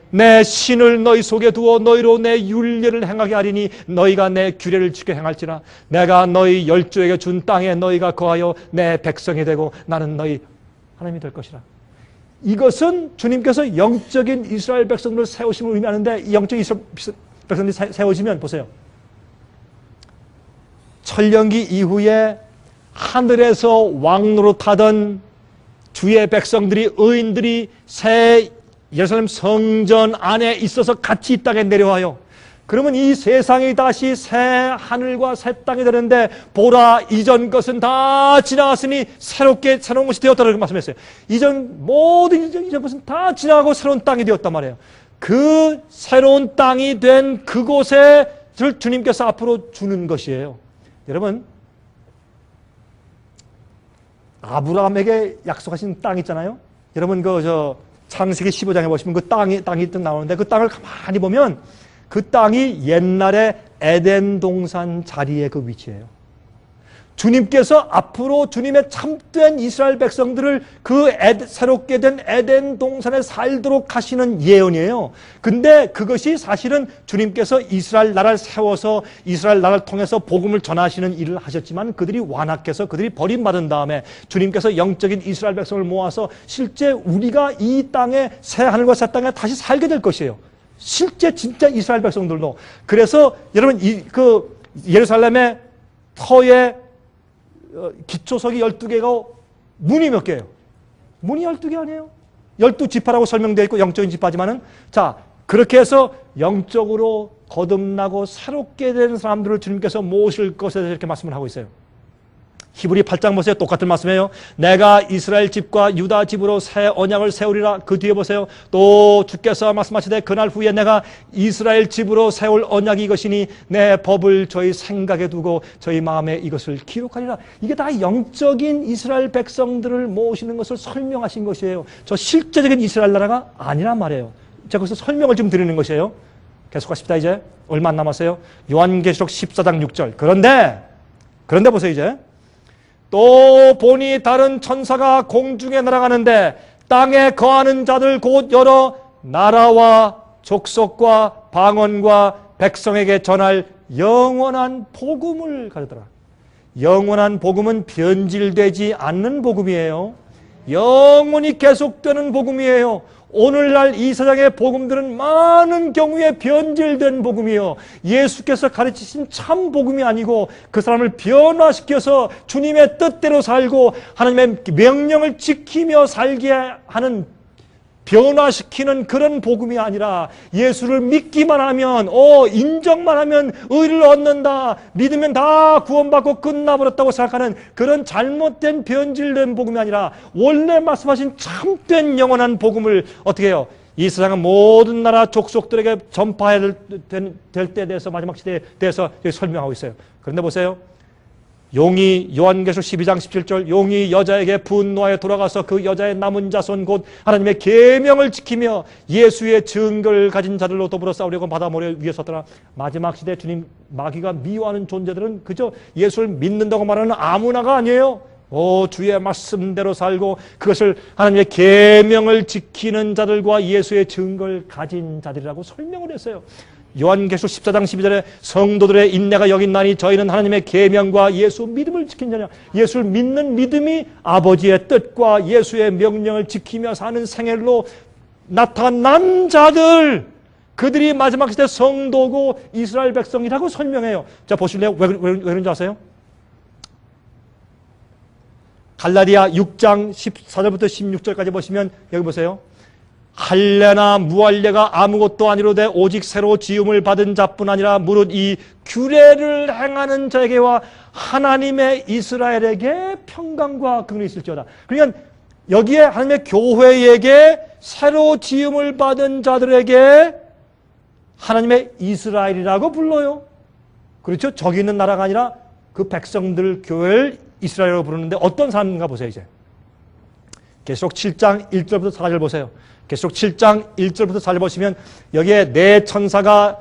내 신을 너희 속에 두어 너희로 내 율례를 행하게 하리니 너희가 내 규례를 지켜 행할지라. 내가 너희 열조에게 준 땅에 너희가 거하여 내 백성이 되고 나는 너희 하나님이 될 것이라. 이것은 주님께서 영적인 이스라엘 백성들을 세우심을 의미하는데 이 영적인 이스라엘 백성들이 세워지면 보세요. 천년기 이후에 하늘에서 왕노릇하던 주의 백성들이 의인들이 새 예루살렘 성전 안에 있어서 같이 이 땅에 내려와요. 그러면 이 세상이 다시 새 하늘과 새 땅이 되는데 보라 이전 것은 다 지나갔으니 새로운 것이 되었다고 말씀했어요. 모든 이전 것은 다 지나가고 새로운 땅이 되었단 말이에요. 그 새로운 땅이 된 그곳에 주님께서 앞으로 주는 것이에요. 여러분, 아브라함에게 약속하신 땅 있잖아요. 여러분 창세기 15장에 보시면 그 땅이 딱 나오는데 그 땅을 가만히 보면 그 땅이 옛날에 에덴 동산 자리에 그 위치예요. 주님께서 앞으로 주님의 참된 이스라엘 백성들을 그 새롭게 된 에덴 동산에 살도록 하시는 예언이에요. 근데 그것이 사실은 주님께서 이스라엘 나라를 세워서 이스라엘 나라를 통해서 복음을 전하시는 일을 하셨지만 그들이 완악해서 그들이 버림받은 다음에 주님께서 영적인 이스라엘 백성을 모아서 실제 우리가 이 땅에 새 하늘과 새 땅에 다시 살게 될 것이에요. 실제 진짜 이스라엘 백성들도. 그래서 여러분 그 예루살렘의 터에 기초석이 12개가 문이 몇 개예요? 문이 12개 아니에요? 12지파라고 설명되어 있고 영적인 지파지만은 자 그렇게 해서 영적으로 거듭나고 새롭게 된 사람들을 주님께서 모실 것에 대해서 이렇게 말씀을 하고 있어요. 히브리 8장 보세요. 똑같은 말씀이에요. 내가 이스라엘 집과 유다 집으로 새 언약을 세우리라. 그 뒤에 보세요. 또 주께서 말씀하시되 그날 후에 내가 이스라엘 집으로 세울 언약이 이것이니 내 법을 저희 생각에 두고 저희 마음에 이것을 기록하리라. 이게 다 영적인 이스라엘 백성들을 모으시는 것을 설명하신 것이에요. 저 실제적인 이스라엘 나라가 아니란 말이에요. 제가 그래서 설명을 좀 드리는 것이에요. 계속하십니다. 이제 얼마 안 남았어요. 요한계시록 14장 6절. 그런데 보세요. 이제 또 보니 다른 천사가 공중에 날아가는데 땅에 거하는 자들 곧 여러 나라와 족속과 방언과 백성에게 전할 영원한 복음을 가르더라. 영원한 복음은 변질되지 않는 복음이에요. 영원히 계속되는 복음이에요. 오늘날 이 세상의 복음들은 많은 경우에 변질된 복음이에요. 예수께서 가르치신 참 복음이 아니고 그 사람을 변화시켜서 주님의 뜻대로 살고 하나님의 명령을 지키며 살게 하는 변화시키는 그런 복음이 아니라 예수를 믿기만 하면 인정만 하면 의를 얻는다, 믿으면 다 구원받고 끝나버렸다고 생각하는 그런 잘못된 변질된 복음이 아니라 원래 말씀하신 참된 영원한 복음을 어떻게 해요? 이 세상은 모든 나라 족속들에게 전파해야 될 때에 대해서 마지막 시대에 대해서 설명하고 있어요. 그런데 보세요. 용이 요한계시록 12장 17절 용이 여자에게 분노하여 돌아가서 그 여자의 남은 자손 곧 하나님의 계명을 지키며 예수의 증거를 가진 자들로 더불어 싸우려고 바다 모래 위에 섰더라. 마지막 시대 주님 마귀가 미워하는 존재들은 그저 예수를 믿는다고 말하는 아무나가 아니에요. 주의 말씀대로 살고 그것을 하나님의 계명을 지키는 자들과 예수의 증거를 가진 자들이라고 설명을 했어요. 요한계시록 14장 12절에 성도들의 인내가 여긴나니 저희는 하나님의 계명과 예수 믿음을 지킨 자냐. 예수를 믿는 믿음이 아버지의 뜻과 예수의 명령을 지키며 사는 생애로 나타난 자들, 그들이 마지막 시대 성도고 이스라엘 백성이라고 설명해요. 자 보실래요? 왜 그런지 아세요? 갈라디아 6장 14절부터 16절까지 보시면 여기 보세요. 할례나 무할례가 아무것도 아니로되 오직 새로 지음을 받은 자뿐 아니라 무릇 이 규례를 행하는 자에게와 하나님의 이스라엘에게 평강과 긍휼이 있을지어다. 그러니까 여기에 하나님의 교회에게 새로 지음을 받은 자들에게 하나님의 이스라엘이라고 불러요. 그렇죠? 저기 있는 나라가 아니라 그 백성들 교회를 이스라엘이라고 부르는데 어떤 사람인가 보세요. 이제 계시록 7장 1절부터 4절 보세요. 계시록 7장 1절부터 4절 보시면 여기에 네 천사가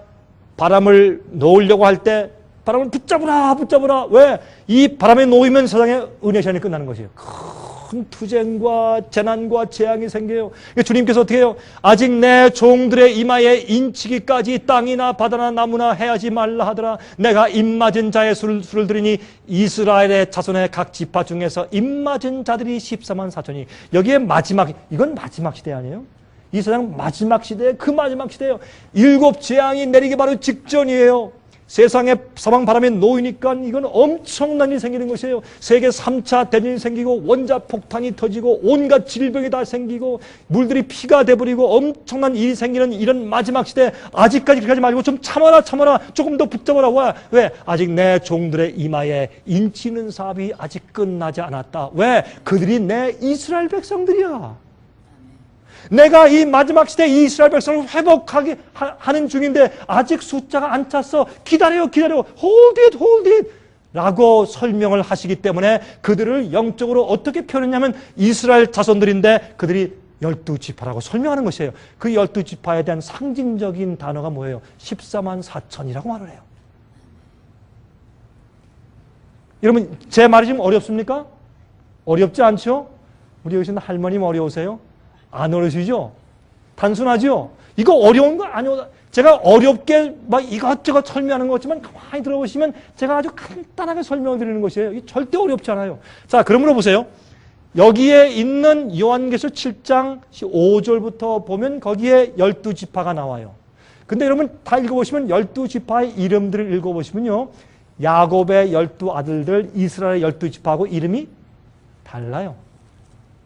바람을 놓으려고 할 때 바람을 붙잡으라. 왜? 이 바람에 놓이면 세상에 은혜 시간이 끝나는 것이에요. 큰 투쟁과 재난과 재앙이 생겨요. 주님께서 어떻게 해요? 아직 내 종들의 이마에 인치기까지 땅이나 바다나 나무나 해하지 말라 하더라. 내가 입맞은 자의 수를 들으니 이스라엘의 자손의 각 지파 중에서 입맞은 자들이 14만 4천이. 여기에 마지막, 이건 마지막 시대 아니에요? 이 세상 마지막 시대에 그 마지막 시대예요. 7 재앙이 내리기 바로 직전이에요. 세상에 사방 바람에 놓이니까 이건 엄청난 일이 생기는 것이에요. 세계 3차 대전이 생기고 원자폭탄이 터지고 온갖 질병이 다 생기고 물들이 피가 돼버리고 엄청난 일이 생기는 이런 마지막 시대. 아직까지 그렇게 하지 말고 좀 참아라. 조금 더 붙잡아라. 왜? 아직 내 종들의 이마에 인치는 사업이 아직 끝나지 않았다. 왜? 그들이 내 이스라엘 백성들이야. 내가 이 마지막 시대 이스라엘 백성을 회복하게 하는 중인데 아직 숫자가 안 찼어. 기다려. Hold it. 라고 설명을 하시기 때문에 그들을 영적으로 어떻게 표현했냐면 이스라엘 자손들인데 그들이 12지파라고 설명하는 것이에요. 그 12지파에 대한 상징적인 단어가 뭐예요? 14만 4천이라고 말을 해요. 여러분 제 말이 좀 어렵습니까? 어렵지 않죠? 우리 여기 있는 할머님 어려우세요? 안 어려우시죠? 단순하죠? 이거 어려운 거 아니오. 제가 어렵게 막 이것저것 설명하는 것 같지만 가만히 들어보시면 제가 아주 간단하게 설명드리는 것이에요. 이게 절대 어렵지 않아요. 자, 그러므로 보세요. 여기에 있는 요한계시록 7장 5절부터 보면 거기에 12지파가 나와요. 근데 여러분 다 읽어보시면 12지파의 이름들을 읽어보시면요. 야곱의 12아들들, 이스라엘의 12지파하고 이름이 달라요.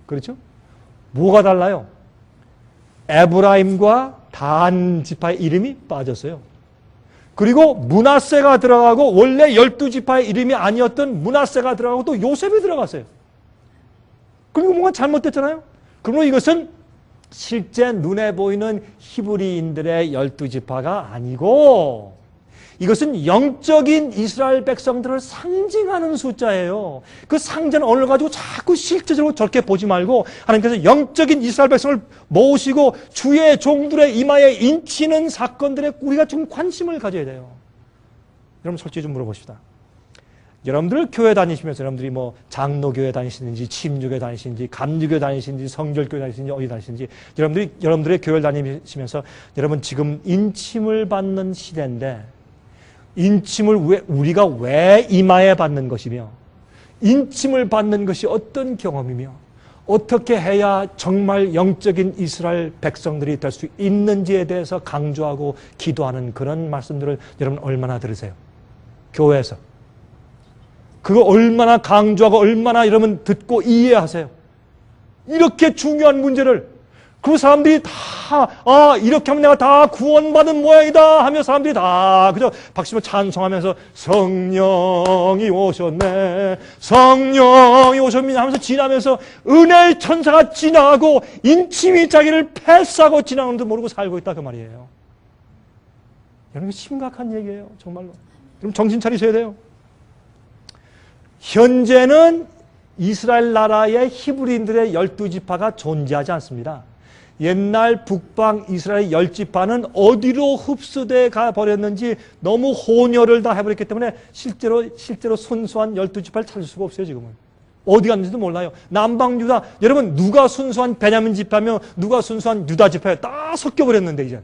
그렇죠? 뭐가 달라요? 에브라임과 단 지파의 이름이 빠졌어요. 그리고 므낫세가 들어가고 원래 12지파의 이름이 아니었던 므낫세가 들어가고 또 요셉이 들어갔어요. 그리고 뭔가 잘못됐잖아요. 그러므로 이것은 실제 눈에 보이는 히브리인들의 12지파가 아니고 이것은 영적인 이스라엘 백성들을 상징하는 숫자예요. 그 상징은 언어를 가지고 자꾸 실제적으로 저렇게 보지 말고 하나님께서 영적인 이스라엘 백성을 모으시고 주의 종들의 이마에 인치는 사건들에 우리가 좀 관심을 가져야 돼요. 여러분 솔직히 좀 물어봅시다. 여러분들 교회 다니시면서 여러분들이 뭐 장로교회 다니시는지 침례교회 다니시는지 감리교회 다니시는지 성결교회 다니시는지 어디 다니시는지 여러분들의 교회를 다니시면서 여러분 지금 인침을 받는 시대인데 인침을 우리가 왜 이마에 받는 것이며 인침을 받는 것이 어떤 경험이며 어떻게 해야 정말 영적인 이스라엘 백성들이 될 수 있는지에 대해서 강조하고 기도하는 그런 말씀들을 여러분 얼마나 들으세요? 교회에서. 그거 얼마나 강조하고 얼마나 여러분 듣고 이해하세요? 이렇게 중요한 문제를 그 사람들이 다 이렇게 하면 내가 다 구원받은 모양이다 하며 사람들이 다 그저 박수며 찬송하면서 성령이 오셨네 성령이 오셨네 하면서 지나면서 은혜의 천사가 지나가고 인침이 자기를 패스하고 지나가는 줄 모르고 살고 있다 그 말이에요. 여러분 심각한 얘기예요. 정말로. 그럼 정신 차리셔야 돼요. 현재는 이스라엘 나라의 히브리인들의 12지파가 존재하지 않습니다. 옛날 북방 이스라엘 10지파는 어디로 흡수돼 가버렸는지 너무 혼혈을 다 해버렸기 때문에 실제로 순수한 12지파를 찾을 수가 없어요. 지금은. 어디 갔는지도 몰라요. 남방 유다, 여러분 누가 순수한 베냐민 지파며 누가 순수한 유다 지파예요. 다 섞여버렸는데 이제.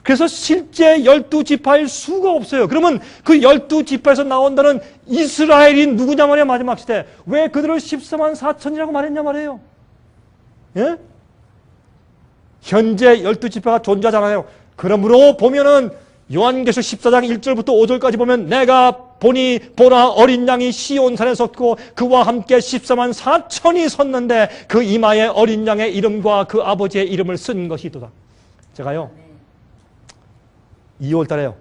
그래서 실제 12지파일 수가 없어요. 그러면 그 12지파에서 나온다는 이스라엘이 누구냐 말이야 마지막 시대. 왜 그들을 14만 4천이라고 말했냐 말이에요. 예? 현재 12지파가 존재하잖아요. 그러므로 보면은 요한계시록 14장 1절부터 5절까지 보면 내가 보라 어린 양이 시온산에 섰고 그와 함께 14만 4천이 섰는데 그 이마에 어린 양의 이름과 그 아버지의 이름을 쓴 것이도다. 제가요 2월 달에요.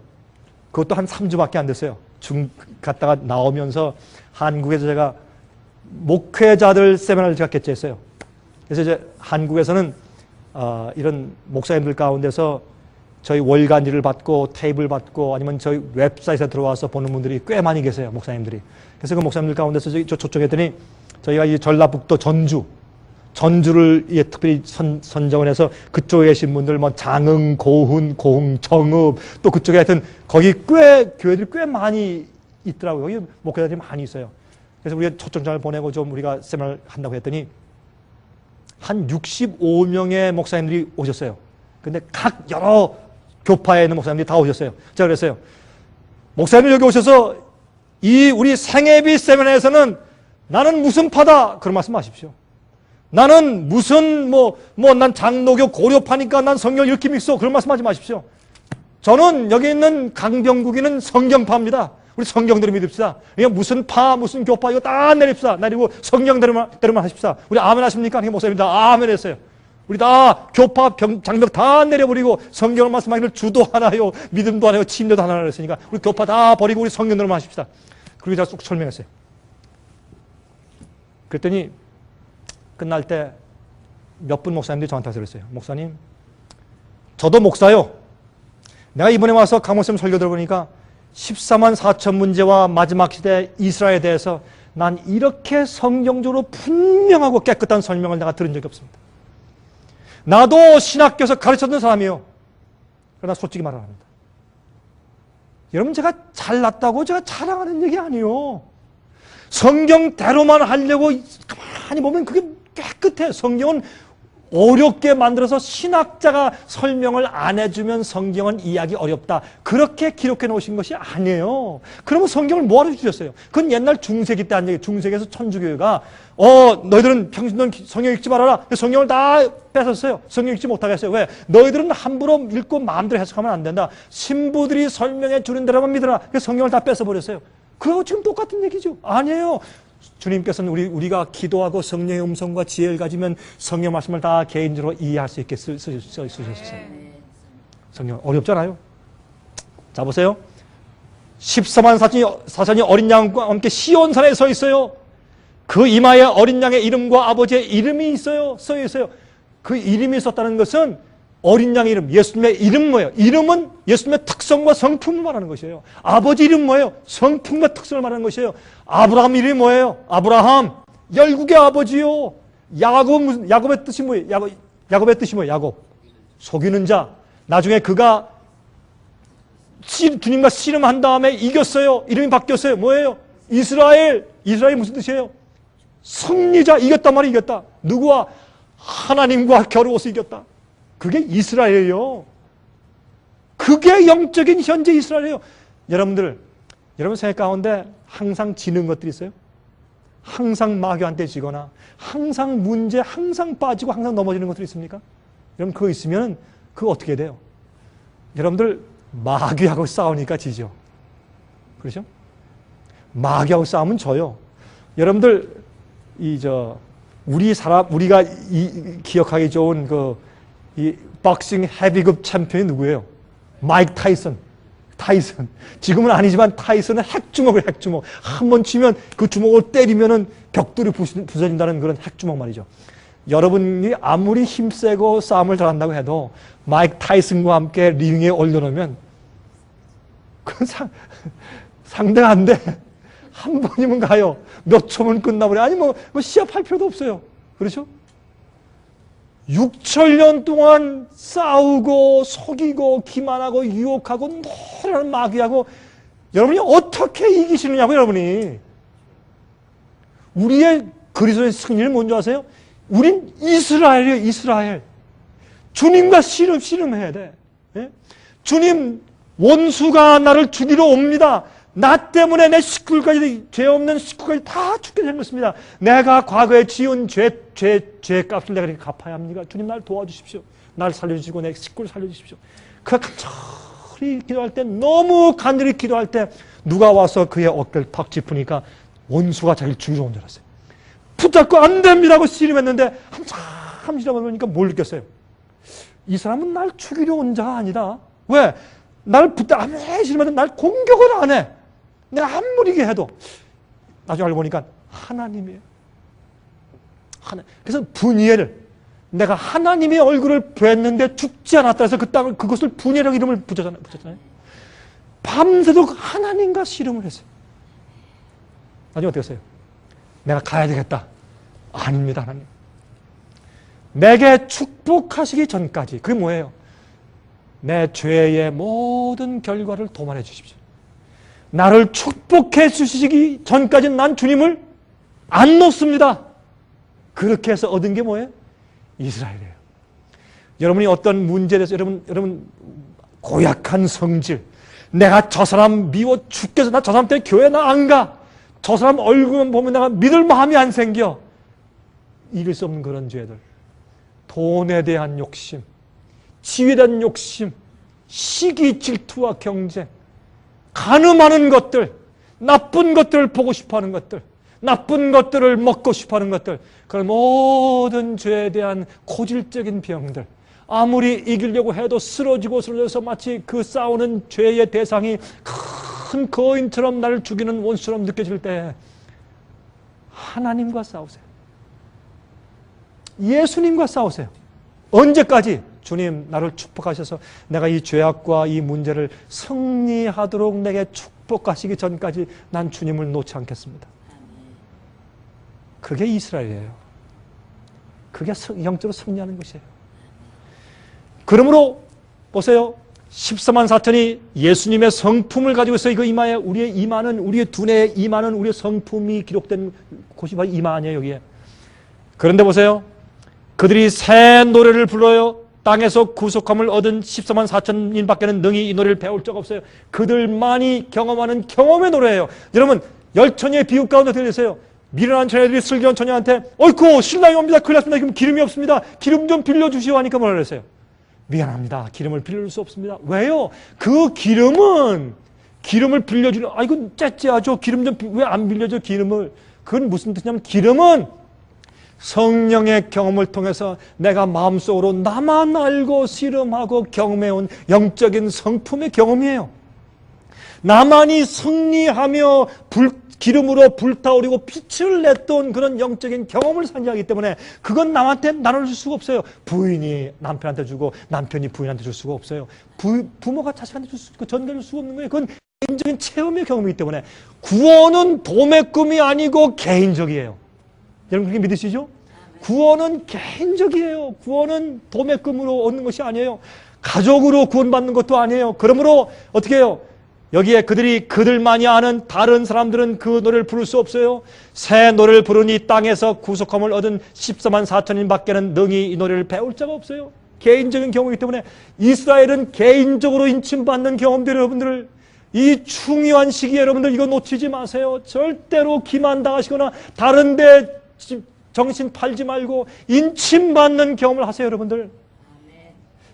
그것도 한 3주밖에 안 됐어요. 갔다가 나오면서 한국에서 제가 목회자들 세미나를 제가 개최했어요. 그래서 이제 한국에서는 이런 목사님들 가운데서 저희 월간지를 받고 테이블 받고 아니면 저희 웹사이트에 들어와서 보는 분들이 꽤 많이 계세요. 목사님들이. 그래서 그 목사님들 가운데서 초청했더니 저희가 이 전라북도 전주를 특별히 선정을 해서 그쪽에 계신 분들 뭐 장흥, 고흥, 정읍 또 그쪽에 하여튼 거기 교회들이 꽤 많이 있더라고요. 거기 목회자들이 많이 있어요. 그래서 우리가 초청장을 보내고 좀 우리가 세미나를 한다고 했더니 한 65명의 목사님들이 오셨어요. 근데 각 여러 교파에 있는 목사님들이 다 오셨어요. 제가 그랬어요. 목사님들 여기 오셔서 우리 생애비 세미나에서는 나는 무슨 파다 그런 말씀 마십시오. 나는 무슨 난 장로교 고려파니까 난 성경 이렇게 믿어 그런 말씀하지 마십시오. 저는 여기 있는 강병국이는 성경파입니다. 우리 성경대로 믿읍시다. 그냥 무슨 파 무슨 교파 이거 다 내리고 성경대로만 하십시다. 우리 아멘 하십니까? 목사님 다 아멘 했어요. 우리 다 교파 장벽 다 내려버리고 성경을 말씀하기를 주도 하나요 믿음도 하나요 침례도 하나요 했으니까 우리 교파 다 버리고 우리 성경대로만 하십시다. 그리고 제가 쭉 설명했어요. 그랬더니 끝날 때 몇 분 목사님들이 저한테 와서 그랬어요. 목사님, 저도 목사요. 내가 이번에 와서 강목사님 설교 들어보니까 14만 4천 문제와 마지막 시대 이스라엘에 대해서 난 이렇게 성경적으로 분명하고 깨끗한 설명을 내가 들은 적이 없습니다. 나도 신학교에서 가르쳤던 사람이에요. 그러나 솔직히 말을 합니다. 여러분 제가 잘났다고 제가 자랑하는 얘기 아니에요. 성경대로만 하려고 가만히 보면 그게 깨끗해. 성경은 어렵게 만들어서 신학자가 설명을 안 해주면 성경은 이해하기 어렵다. 그렇게 기록해 놓으신 것이 아니에요. 그러면 성경을 뭐하러 주셨어요? 그건 옛날 중세기 때 한 얘기. 중세기에서 천주교회가 너희들은 평신도는 성경 읽지 말아라. 성경을 다 뺏었어요. 성경 읽지 못하게 했어요. 왜? 너희들은 함부로 읽고 마음대로 해석하면 안 된다. 신부들이 설명해 주는 대로만 믿어라. 그래서 성경을 다 뺏어버렸어요. 그거 지금 똑같은 얘기죠. 아니에요. 주님께서는 우리가 기도하고 성령의 음성과 지혜를 가지면 성령 말씀을 다 개인적으로 이해할 수 있게 쓰셨어요. 성경 어렵잖아요. 자 보세요. 14만 사천이 어린 양과 함께 시온산에 서 있어요. 그 이마에 어린 양의 이름과 아버지의 이름이 있어요. 써 있어요. 그 이름이 있었다는 것은 어린 양의 이름, 예수님의 이름 뭐예요? 이름은 예수님의 특성과 성품을 말하는 것이에요. 아버지 이름 뭐예요? 성품과 특성을 말하는 것이에요. 아브라함 이름이 뭐예요? 아브라함, 열국의 아버지요. 야곱의 뜻이 뭐예요? 야곱의 뜻이 뭐예요? 야곱, 속이는 자. 나중에 그가 주님과 씨름한 다음에 이겼어요. 이름이 바뀌었어요. 뭐예요? 이스라엘. 이스라엘이 무슨 뜻이에요? 승리자. 이겼단 말이에요. 이겼다. 누구와? 하나님과 겨루어서 이겼다. 그게 이스라엘이에요. 그게 영적인 현재 이스라엘이에요. 여러분 생각 가운데 항상 지는 것들이 있어요? 항상 마귀한테 지거나 항상 문제, 항상 빠지고 항상 넘어지는 것들이 있습니까? 여러분 그거 있으면 그거 어떻게 돼요? 여러분들 마귀하고 싸우니까 지죠. 그렇죠? 마귀하고 싸우면 져요. 여러분들 우리가 기억하기 좋은 이 박싱 헤비급 챔피언이 누구예요? 마이크 타이슨. 지금은 아니지만 타이슨은 핵주먹을 핵주먹. 한번 치면 그 주먹을 때리면은 벽돌이 부서진다는 그런 핵주먹 말이죠. 여러분이 아무리 힘세고 싸움을 잘한다고 해도 마이크 타이슨과 함께 링에 올려놓으면 그건 상대가 안 돼. 한 번이면 가요. 몇 초면 끝나버려. 아니 뭐 시합할 필요도 없어요. 그렇죠? 6천년 동안 싸우고 속이고 기만하고 유혹하고 노래하는 마귀하고 여러분이 어떻게 이기시느냐고. 여러분이 우리의 그리스도의 승리를 뭔지 아세요? 우린 이스라엘이에요. 이스라엘. 주님과 씨름해야 돼. 예? 주님, 원수가 나를 죽이러 옵니다. 나 때문에 내 식구까지, 죄 없는 식구까지 다 죽게 생겼습니다. 내가 과거에 지은 죄값을 내가 이렇게 갚아야 합니까? 주님 날 도와주십시오. 날 살려주시고 내 식구를 살려주십시오. 그 간절히 기도할 때, 너무 간절히 기도할 때 누가 와서 그의 어깨를 탁 짚으니까 원수가 자기를 죽이러 온 줄 알았어요. 붙잡고 안 됩니다고 씨름했는데 한참 지나보니까 뭘 느꼈어요? 이 사람은 날 죽이려 온 자가 아니다. 왜? 날 아무리 싫으면 날 공격을 안 해. 내가 아무리 해도. 나중에 알고 보니까 하나님이에요. 그래서 분이엘을, 내가 하나님의 얼굴을 뵀는데 죽지 않았다 해서 그것을 분이엘이라고 이름을 붙였잖아요. 밤새도록 하나님과 씨름을 했어요. 나중에 어떻게 했어요? 내가 가야 되겠다. 아닙니다, 하나님. 내게 축복하시기 전까지. 그게 뭐예요? 내 죄의 모든 결과를 도말해 주십시오. 나를 축복해 주시기 전까지는 난 주님을 안 놓습니다. 그렇게 해서 얻은 게 뭐예요? 이스라엘이에요. 여러분이 어떤 문제에 대해서 여러분 고약한 성질, 내가 저 사람 미워 죽겠어, 나 저 사람 때문에 교회 나 안 가, 저 사람 얼굴만 보면 내가 믿을 마음이 안 생겨, 이길 수 없는 그런 죄들, 돈에 대한 욕심, 지위에 대한 욕심, 시기, 질투와 경쟁, 간음하는 것들, 나쁜 것들을 보고 싶어하는 것들, 나쁜 것들을 먹고 싶어하는 것들, 그런 모든 죄에 대한 고질적인 병들, 아무리 이기려고 해도 쓰러져서 마치 그 싸우는 죄의 대상이 큰 거인처럼 나를 죽이는 원수처럼 느껴질 때 하나님과 싸우세요. 예수님과 싸우세요. 언제까지? 주님 나를 축복하셔서 내가 이 죄악과 이 문제를 승리하도록 내게 축복하시기 전까지 난 주님을 놓지 않겠습니다. 그게 이스라엘이에요. 그게 영적으로 승리하는 것이에요. 그러므로 보세요. 14만 4천이 예수님의 성품을 가지고 있어요. 이거 이마에 우리의 이마는 우리의 두뇌의 이마는 우리의 성품이 기록된 곳이 바로 이마 아니에요 여기에. 그런데 보세요. 그들이 새 노래를 불러요. 땅에서 구속함을 얻은 14만 4천인밖에는 능히 이 노래를 배울 적 없어요. 그들만이 경험하는 경험의 노래예요. 여러분 열처녀의 비유 가운데 들으세요. 미련한 처녀들이 슬기로운 처녀한테 어이쿠 신랑이 옵니다. 큰일 났습니다. 지금 기름이 없습니다. 기름 좀 빌려주시오 하니까 뭐라 그랬어요? 미안합니다. 기름을 빌려줄 수 없습니다. 왜요? 그 기름을 빌려주는 이건 째째하죠. 기름 좀 왜 안 빌려줘 기름을. 그건 무슨 뜻이냐면 기름은 성령의 경험을 통해서 내가 마음속으로 나만 알고 씨름하고 경험해온 영적인 성품의 경험이에요. 나만이 승리하며 기름으로 불타오르고 빛을 냈던 그런 영적인 경험을 상징하기 때문에 그건 남한테 나눠줄 수가 없어요. 부인이 남편한테 주고 남편이 부인한테 줄 수가 없어요. 부모가 자식한테 줄 수, 전가줄 수가 없는 거예요. 그건 개인적인 체험의 경험이기 때문에 구원은 도매 꿈이 아니고 개인적이에요. 여러분 그렇게 믿으시죠? 구원은 개인적이에요. 구원은 도매 꿈으로 얻는 것이 아니에요. 가족으로 구원받는 것도 아니에요. 그러므로 어떻게 해요? 여기에 그들만이 아는 다른 사람들은 그 노래를 부를 수 없어요. 새 노래를 부르니 땅에서 구속함을 얻은 14만 4천인 밖에는 능히 이 노래를 배울 자가 없어요. 개인적인 경우이기 때문에 이스라엘은 개인적으로 인침받는 경험들 여러분들 이 중요한 시기에 여러분들 이거 놓치지 마세요. 절대로 기만당하시거나 다른 데 정신 팔지 말고 인침받는 경험을 하세요 여러분들.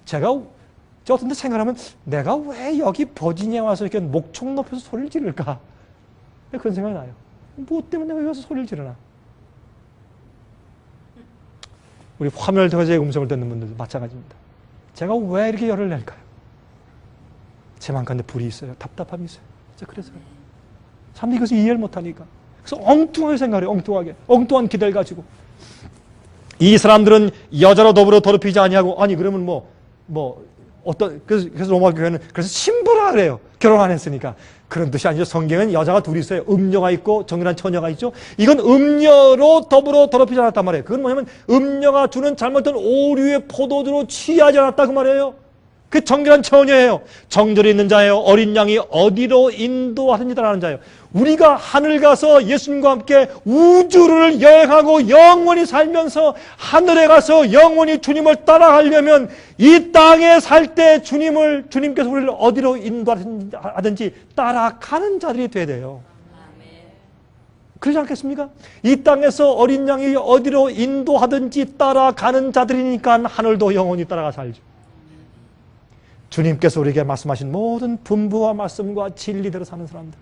저 어떤 데 생각하면 내가 왜 여기 버지니아에 와서 이렇게 목청 높여서 소리를 지를까? 그런 생각이 나요. 뭐 때문에 내가 여기 와서 소리를 지르나? 우리 화면을 통해서 제 음성을 듣는 분들도 마찬가지입니다. 제가 왜 이렇게 열을 낼까요? 제 맘가운데 불이 있어요. 답답함이 있어요. 진짜 그래서 사람들이 이것을 이해를 못하니까. 그래서 엉뚱하게 생각해요. 엉뚱한 기대를 가지고. 이 사람들은 여자로 더불어 더럽히지 아니하고 아니 그러면 그래서 로마 교회는 그래서 신부라 그래요. 결혼 안 했으니까. 그런 뜻이 아니죠. 성경은 여자가 둘이 있어요. 음녀가 있고 정결한 처녀가 있죠. 이건 음녀로 더불어 더럽히지 않았단 말이에요. 그건 뭐냐면 음녀가 주는 잘못된 오류의 포도주로 취하지 않았다 그 말이에요. 그 정결한 처녀예요. 정절이 있는 자예요. 어린 양이 어디로 인도하든지 따라가는 자예요. 우리가 하늘 가서 예수님과 함께 우주를 여행하고 영원히 살면서 하늘에 가서 영원히 주님을 따라가려면 이 땅에 살 때 주님께서 우리를 어디로 인도하든지 따라가는 자들이 돼야 돼요. 그러지 않겠습니까? 이 땅에서 어린 양이 어디로 인도하든지 따라가는 자들이니까 하늘도 영원히 따라가 살죠. 주님께서 우리에게 말씀하신 모든 분부와 말씀과 진리대로 사는 사람들.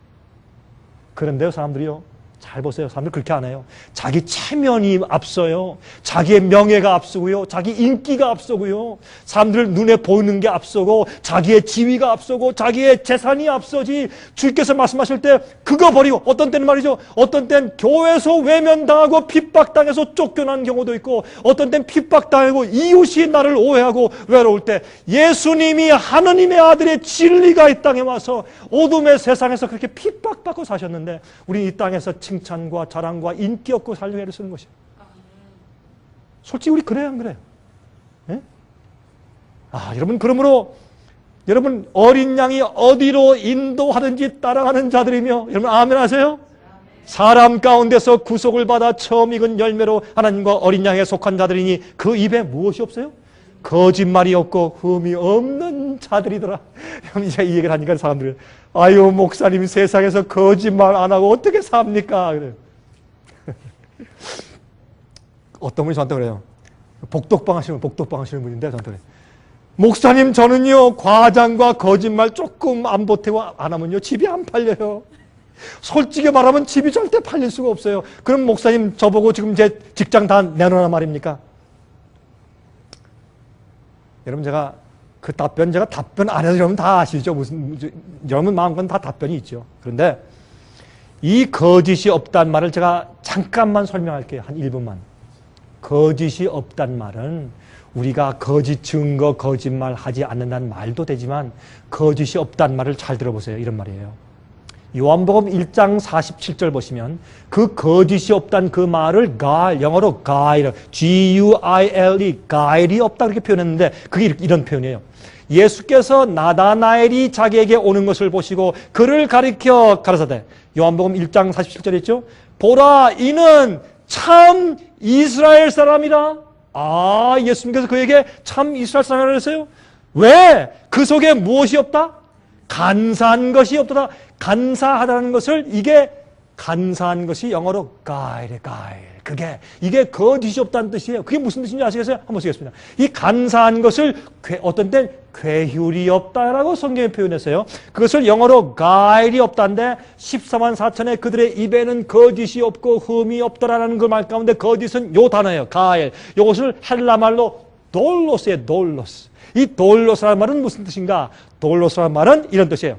그런데요, 사람들이요. 잘 보세요. 사람들 그렇게 안 해요. 자기 체면이 앞서요. 자기의 명예가 앞서고요. 자기 인기가 앞서고요. 사람들 눈에 보이는 게 앞서고 자기의 지위가 앞서고 자기의 재산이 앞서지. 주께서 말씀하실 때 그거 버리고 어떤 때는 말이죠. 어떤 때는 교회에서 외면당하고 핍박당해서 쫓겨난 경우도 있고 어떤 때는 핍박당하고 이웃이 나를 오해하고 외로울 때 예수님이 하느님의 아들의 진리가 이 땅에 와서 어둠의 세상에서 그렇게 핍박받고 사셨는데 우리 이 땅에서 칭찬과 자랑과 인기 얻고 살려고 애를 쓰는 것이에요. 솔직히 우리 그래요, 안 그래요? 네? 여러분, 그러므로 여러분 어린 양이 어디로 인도하든지 따라가는 자들이며 여러분 아멘 하세요? 사람 가운데서 구속을 받아 처음 익은 열매로 하나님과 어린 양에 속한 자들이니 그 입에 무엇이 없어요? 거짓말이 없고 흠이 없는 자들이더라. 제가 이 얘기를 하니까 사람들이 아유 목사님이 세상에서 거짓말 안 하고 어떻게 삽니까? 그래요. 어떤 분이 저한테 그래요. 복덕방 하시는 분인데 저한테 그래요. 목사님 저는요 과장과 거짓말 조금 안 보태고 안 하면요 집이 안 팔려요. 솔직히 말하면 집이 절대 팔릴 수가 없어요. 그럼 목사님 저보고 지금 제 직장 다 내놓으란 말입니까? 여러분 제가 답변 안 해서 여러분 다 아시죠? 여러분 마음껏 다 답변이 있죠. 그런데 이 거짓이 없단 말을 제가 잠깐만 설명할게요. 한 1분만. 거짓이 없단 말은 우리가 거짓 증거, 거짓말 하지 않는다는 말도 되지만 거짓이 없단 말을 잘 들어보세요. 이런 말이에요. 요한복음 1장 47절 보시면 그 거짓이 없다는 그 말을 영어로 guile, G-U-I-L-E, guile이 없다 그렇게 표현했는데 그게 이런 표현이에요. 예수께서 나다나엘이 자기에게 오는 것을 보시고 그를 가리켜 가라사대 요한복음 1장 47절 있죠. 보라 이는 참 이스라엘 사람이라. 아, 예수님께서 그에게 참 이스라엘 사람이라고 했어요. 왜? 그 속에 무엇이 없다? 간사한 것이 없다. 간사하다는 것을 이게 간사한 것이 영어로 가일. 이게 거짓이 없다는 뜻이에요. 그게 무슨 뜻인지 아시겠어요? 한번 보시겠습니다. 이 간사한 것을 어떤 땐 괴휼이 없다라고 성경에 표현했어요. 그것을 영어로 가일이 없다는데 14만 4천의 그들의 입에는 거짓이 없고 흠이 없더라는 그 말 가운데 거짓은 요 단어예요. 가일. 이것을 헬라말로 돌로스예요. 돌로스. 이 돌로스라는 말은 무슨 뜻인가? 돌로스라는 말은 이런 뜻이에요.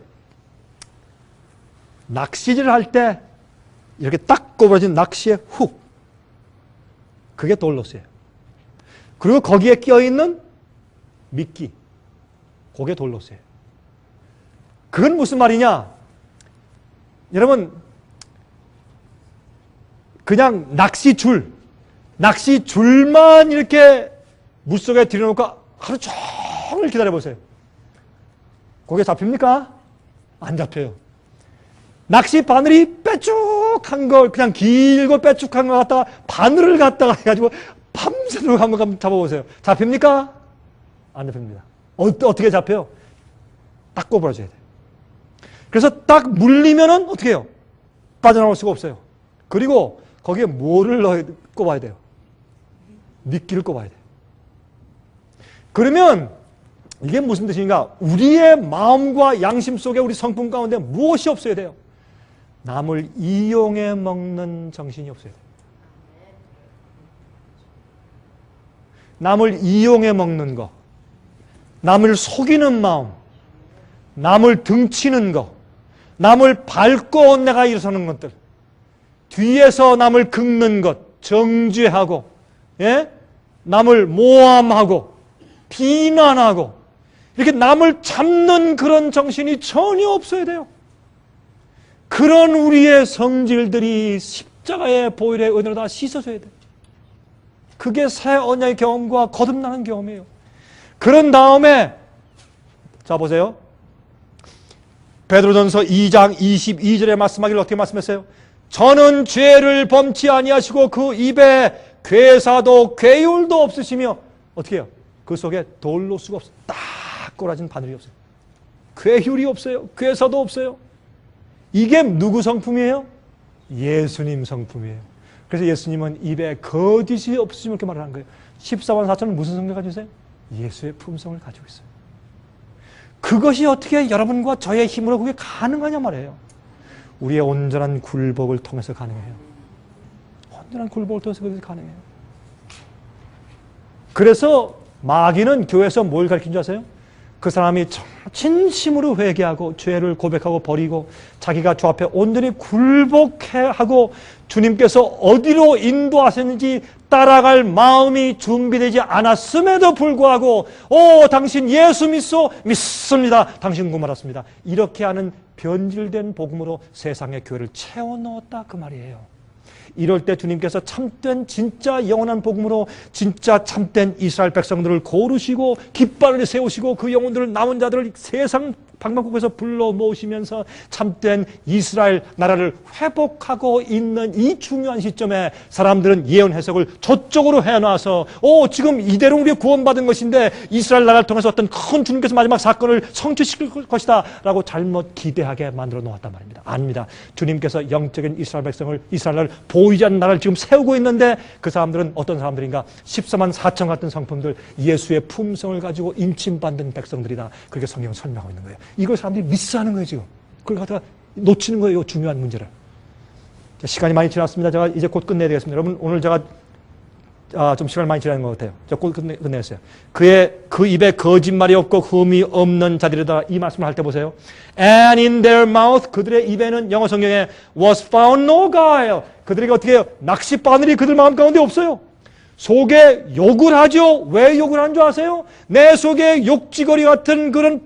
낚시질을 할 때 이렇게 딱 꼬부러진 낚시의 훅. 그게 돌로스예요. 그리고 거기에 끼어있는 미끼. 그게 돌로스예요. 그건 무슨 말이냐? 여러분, 그냥 낚시줄만 이렇게 물속에 들여놓고 하루 종일 기다려보세요. 그게 잡힙니까? 안 잡혀요. 낚시 바늘이 빼쭉한 걸 그냥 길고 빼쭉한 거 갖다가 바늘을 갖다가 해가지고 밤새도록 한번 잡아보세요. 잡힙니까? 안 잡힙니다. 어떻게 잡혀요? 딱 꼬부러져야 돼요. 그래서 딱 물리면은 어떻게 해요? 빠져나올 수가 없어요. 그리고 거기에 뭐를 꼽아야 돼요? 미끼를 꼽아야 돼요. 그러면 이게 무슨 뜻인가? 우리의 마음과 양심 속에 우리 성품 가운데 무엇이 없어야 돼요? 남을 이용해 먹는 정신이 없어야 돼요. 남을 이용해 먹는 거, 남을 속이는 마음, 남을 등치는 거, 남을 밟고 내가 일어서는 것들, 뒤에서 남을 긁는 것, 정죄하고, 예? 남을 모함하고, 비난하고, 이렇게 남을 잡는 그런 정신이 전혀 없어야 돼요. 그런 우리의 성질들이 십자가의 보혈의 은혜로 다 씻어줘야 돼요. 그게 새 언약의 경험과 거듭나는 경험이에요. 그런 다음에 자 보세요. 베드로전서 2장 22절에 말씀하기를 어떻게 말씀했어요? 저는 죄를 범치 아니하시고 그 입에 괴사도 괴율도 없으시며 어떻게 해요? 그 속에 돌로수가 없어요. 딱 꼬라진 바늘이 없어요. 괴율이 없어요. 괴사도 없어요. 이게 누구 성품이에요? 예수님 성품이에요. 그래서 예수님은 입에 거짓이 없으시면 이렇게 말을 한 거예요. 14만 4천은 무슨 성격을 가지고 있어요? 예수의 품성을 가지고 있어요. 그것이 어떻게 여러분과 저의 힘으로 그게 가능하냐 말이에요. 우리의 온전한 굴복을 통해서 가능해요. 온전한 굴복을 통해서 그것이 가능해요. 그래서 마귀는 교회에서 뭘 가르친 줄 아세요? 그 사람이 진심으로 회개하고 죄를 고백하고 버리고 자기가 주 앞에 온전히 굴복하고 주님께서 어디로 인도하셨는지 따라갈 마음이 준비되지 않았음에도 불구하고 당신 예수 믿습니다. 당신 구원 받았습니다. 이렇게 하는 변질된 복음으로 세상의 교회를 채워넣었다 그 말이에요. 이럴 때 주님께서 참된 진짜 영원한 복음으로 진짜 참된 이스라엘 백성들을 고르시고 깃발을 세우시고 그 영혼들을 남은 자들을 세상 방방곡곡에서 불러 모으시면서 참된 이스라엘 나라를 회복하고 있는 이 중요한 시점에 사람들은 예언 해석을 저쪽으로 해놔서 지금 이대로 우리가 구원받은 것인데 이스라엘 나라를 통해서 어떤 큰 주님께서 마지막 사건을 성취시킬 것이다 라고 잘못 기대하게 만들어 놓았단 말입니다. 아닙니다. 주님께서 영적인 이스라엘 백성을 이스라엘 나라를 보이지 않는 나라를 지금 세우고 있는데 그 사람들은 어떤 사람들인가? 14만 4천 같은 성품들 예수의 품성을 가지고 인침받는 백성들이다. 그렇게 성경은 설명하고 있는 거예요. 이걸 사람들이 미스하는 거예요, 지금. 그걸 갖다가 놓치는 거예요, 이 중요한 문제를. 시간이 많이 지났습니다. 제가 이제 곧 끝내야 되겠습니다. 여러분, 오늘 제가 좀 시간이 많이 지난 것 같아요. 제가 곧 끝내었어요. 그 입에 거짓말이 없고 흠이 없는 자들이다. 이 말씀을 할 때 보세요. And in their mouth, 그들의 입에는 영어 성경에 was found no guile. 그들에게 어떻게 해요? 낚시 바늘이 그들 마음 가운데 없어요. 속에 욕을 하죠. 왜 욕을 하는 줄 아세요? 내 속에 욕지거리 같은 그런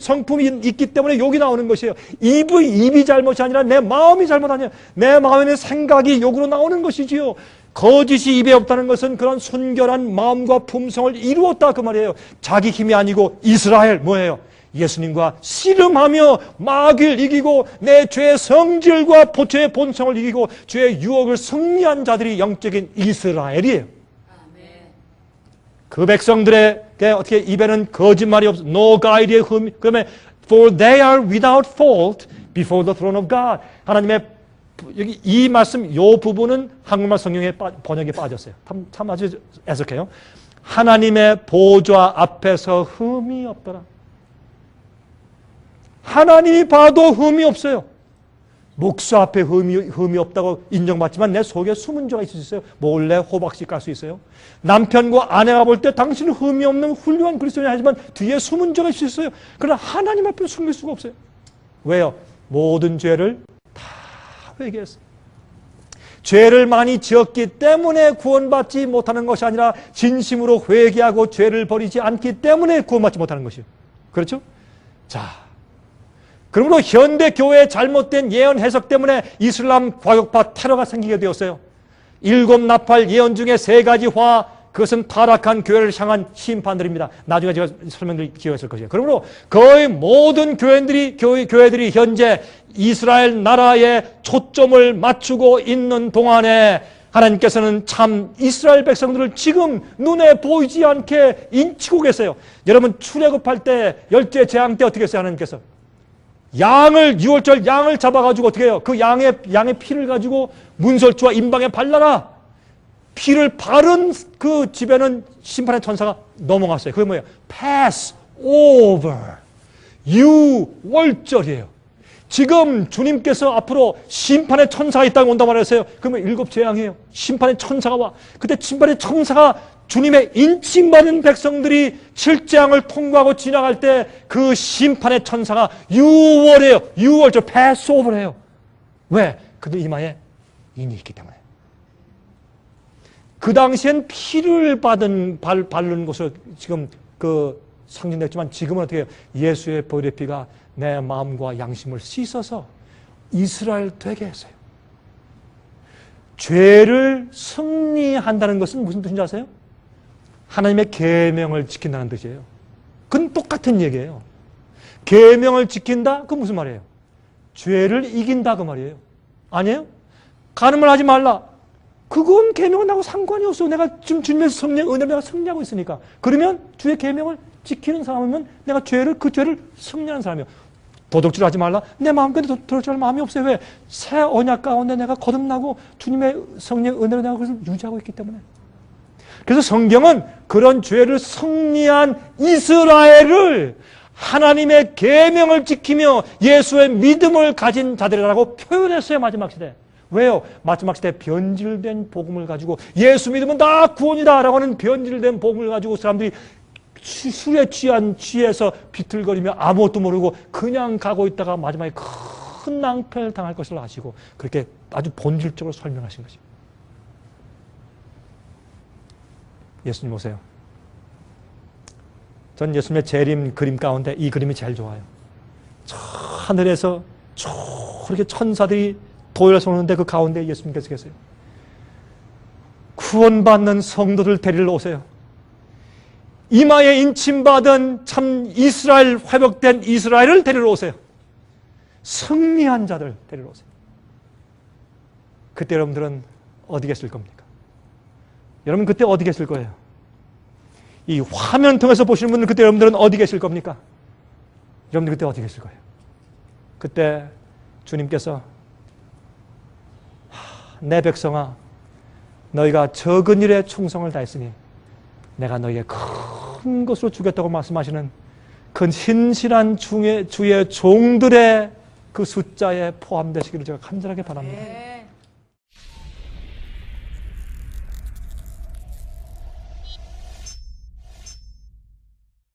성품이 있기 때문에 욕이 나오는 것이에요. 입이 잘못이 아니라 내 마음이 잘못 아니에요. 내 마음의 생각이 욕으로 나오는 것이지요. 거짓이 입에 없다는 것은 그런 순결한 마음과 품성을 이루었다 그 말이에요. 자기 힘이 아니고 이스라엘 뭐예요? 예수님과 씨름하며 마귀를 이기고 내 죄의 성질과 죄의 본성을 이기고 죄의 유혹을 승리한 자들이 영적인 이스라엘이에요. 그 백성들에게 어떻게 입에는 거짓말이 없어. No guide의 흠. 그러면 for they are without fault before the throne of God. 하나님의 여기 이 말씀 요 부분은 한국말 성경의 번역에 빠졌어요. 참 아주 애석해요. 하나님의 보좌 앞에서 흠이 없더라. 하나님이 봐도 흠이 없어요. 목사 앞에 흠이 없다고 인정받지만 내 속에 숨은 죄가 있을 수 있어요. 몰래 호박씨 깔 수 있어요. 남편과 아내가 볼 때 당신은 흠이 없는 훌륭한 그리스도인이 하지만 뒤에 숨은 죄가 있을 수 있어요. 그러나 하나님 앞에 숨길 수가 없어요. 왜요? 모든 죄를 다 회개했어요. 죄를 많이 지었기 때문에 구원받지 못하는 것이 아니라 진심으로 회개하고 죄를 버리지 않기 때문에 구원받지 못하는 것이에요. 그렇죠? 자, 그러므로 현대 교회의 잘못된 예언 해석 때문에 이슬람 과격파 테러가 생기게 되었어요. 7 나팔 예언 중에 3가지 그것은 타락한 교회를 향한 심판들입니다. 나중에 제가 설명드릴 기회가 있을 것이에요. 그러므로 거의 모든 교회들이 현재 이스라엘 나라에 초점을 맞추고 있는 동안에 하나님께서는 참 이스라엘 백성들을 지금 눈에 보이지 않게 인치고 계세요. 여러분 출애굽할 때 열대 재앙 때 어떻게 했어요? 하나님께서 6월절 양을 잡아가지고 어떻게 해요? 그 양의 피를 가지고 문설주와 임방에 발라라. 피를 바른 그 집에는 심판의 천사가 넘어갔어요. 그게 뭐예요? Pass over. 유월절이에요. 지금 주님께서 앞으로 심판의 천사가 이 땅에 온다 말했어요. 그러면 7 재앙이에요. 심판의 천사가 와. 그때 심판의 천사가 주님의 인칭받은 백성들이 7재앙을 통과하고 지나갈 때 그 심판의 천사가 6월이에요. 6월절 패스오버래요. 왜? 그들 이마에 인이 있기 때문에. 그 당시엔 피를 바른 것으로 지금 상징됐지만 지금은 어떻게 해요? 예수의 보혈의 피가 내 마음과 양심을 씻어서 이스라엘 되게 했어요. 죄를 승리한다는 것은 무슨 뜻인지 아세요? 하나님의 계명을 지킨다는 뜻이에요. 그건 똑같은 얘기예요. 계명을 지킨다? 그건 무슨 말이에요? 죄를 이긴다 그 말이에요. 아니에요? 간음을 하지 말라. 그건 계명은 나하고 상관이 없어. 내가 지금 주님의 성령 은혜로 내가 승리하고 있으니까. 그러면 주의 계명을 지키는 사람이면 내가 그 죄를 승리하는 사람이에요. 도둑질 하지 말라. 내 마음까지 도둑질할 마음이 없어요. 왜? 새 언약 가운데 내가 거듭나고 주님의 성령 은혜로 내가 그것을 유지하고 있기 때문에. 그래서 성경은 그런 죄를 승리한 이스라엘을 하나님의 계명을 지키며 예수의 믿음을 가진 자들이라고 표현했어요. 마지막 시대. 왜요? 마지막 시대 변질된 복음을 가지고 예수 믿으면 다 구원이다 라고 하는 변질된 복음을 가지고 사람들이 술에 취해서 비틀거리며 아무것도 모르고 그냥 가고 있다가 마지막에 큰 낭패를 당할 것을 아시고 그렇게 아주 본질적으로 설명하신 거죠. 예수님 오세요. 전 예수님의 재림 그림 가운데 이 그림이 제일 좋아요. 저 하늘에서 저렇게 천사들이 도열을 쏘는데 그 가운데 예수님께서 계세요. 구원받는 성도들 데리러 오세요. 이마에 인침받은 참 이스라엘 회복된 이스라엘을 데리러 오세요. 승리한 자들 데리러 오세요. 그때 여러분들은 어디 계실 겁니까? 여러분 그때 어디 계실 거예요? 이 화면 통해서 보시는 분들 그때 여러분들은 어디 계실 겁니까? 여러분들 그때 어디 계실 거예요? 그때 주님께서 내 백성아 너희가 적은 일에 충성을 다했으니 내가 너희에게 큰 것으로 주겠다고 말씀하시는 그 신실한 주의 종들의 그 숫자에 포함되시기를 제가 간절하게 바랍니다.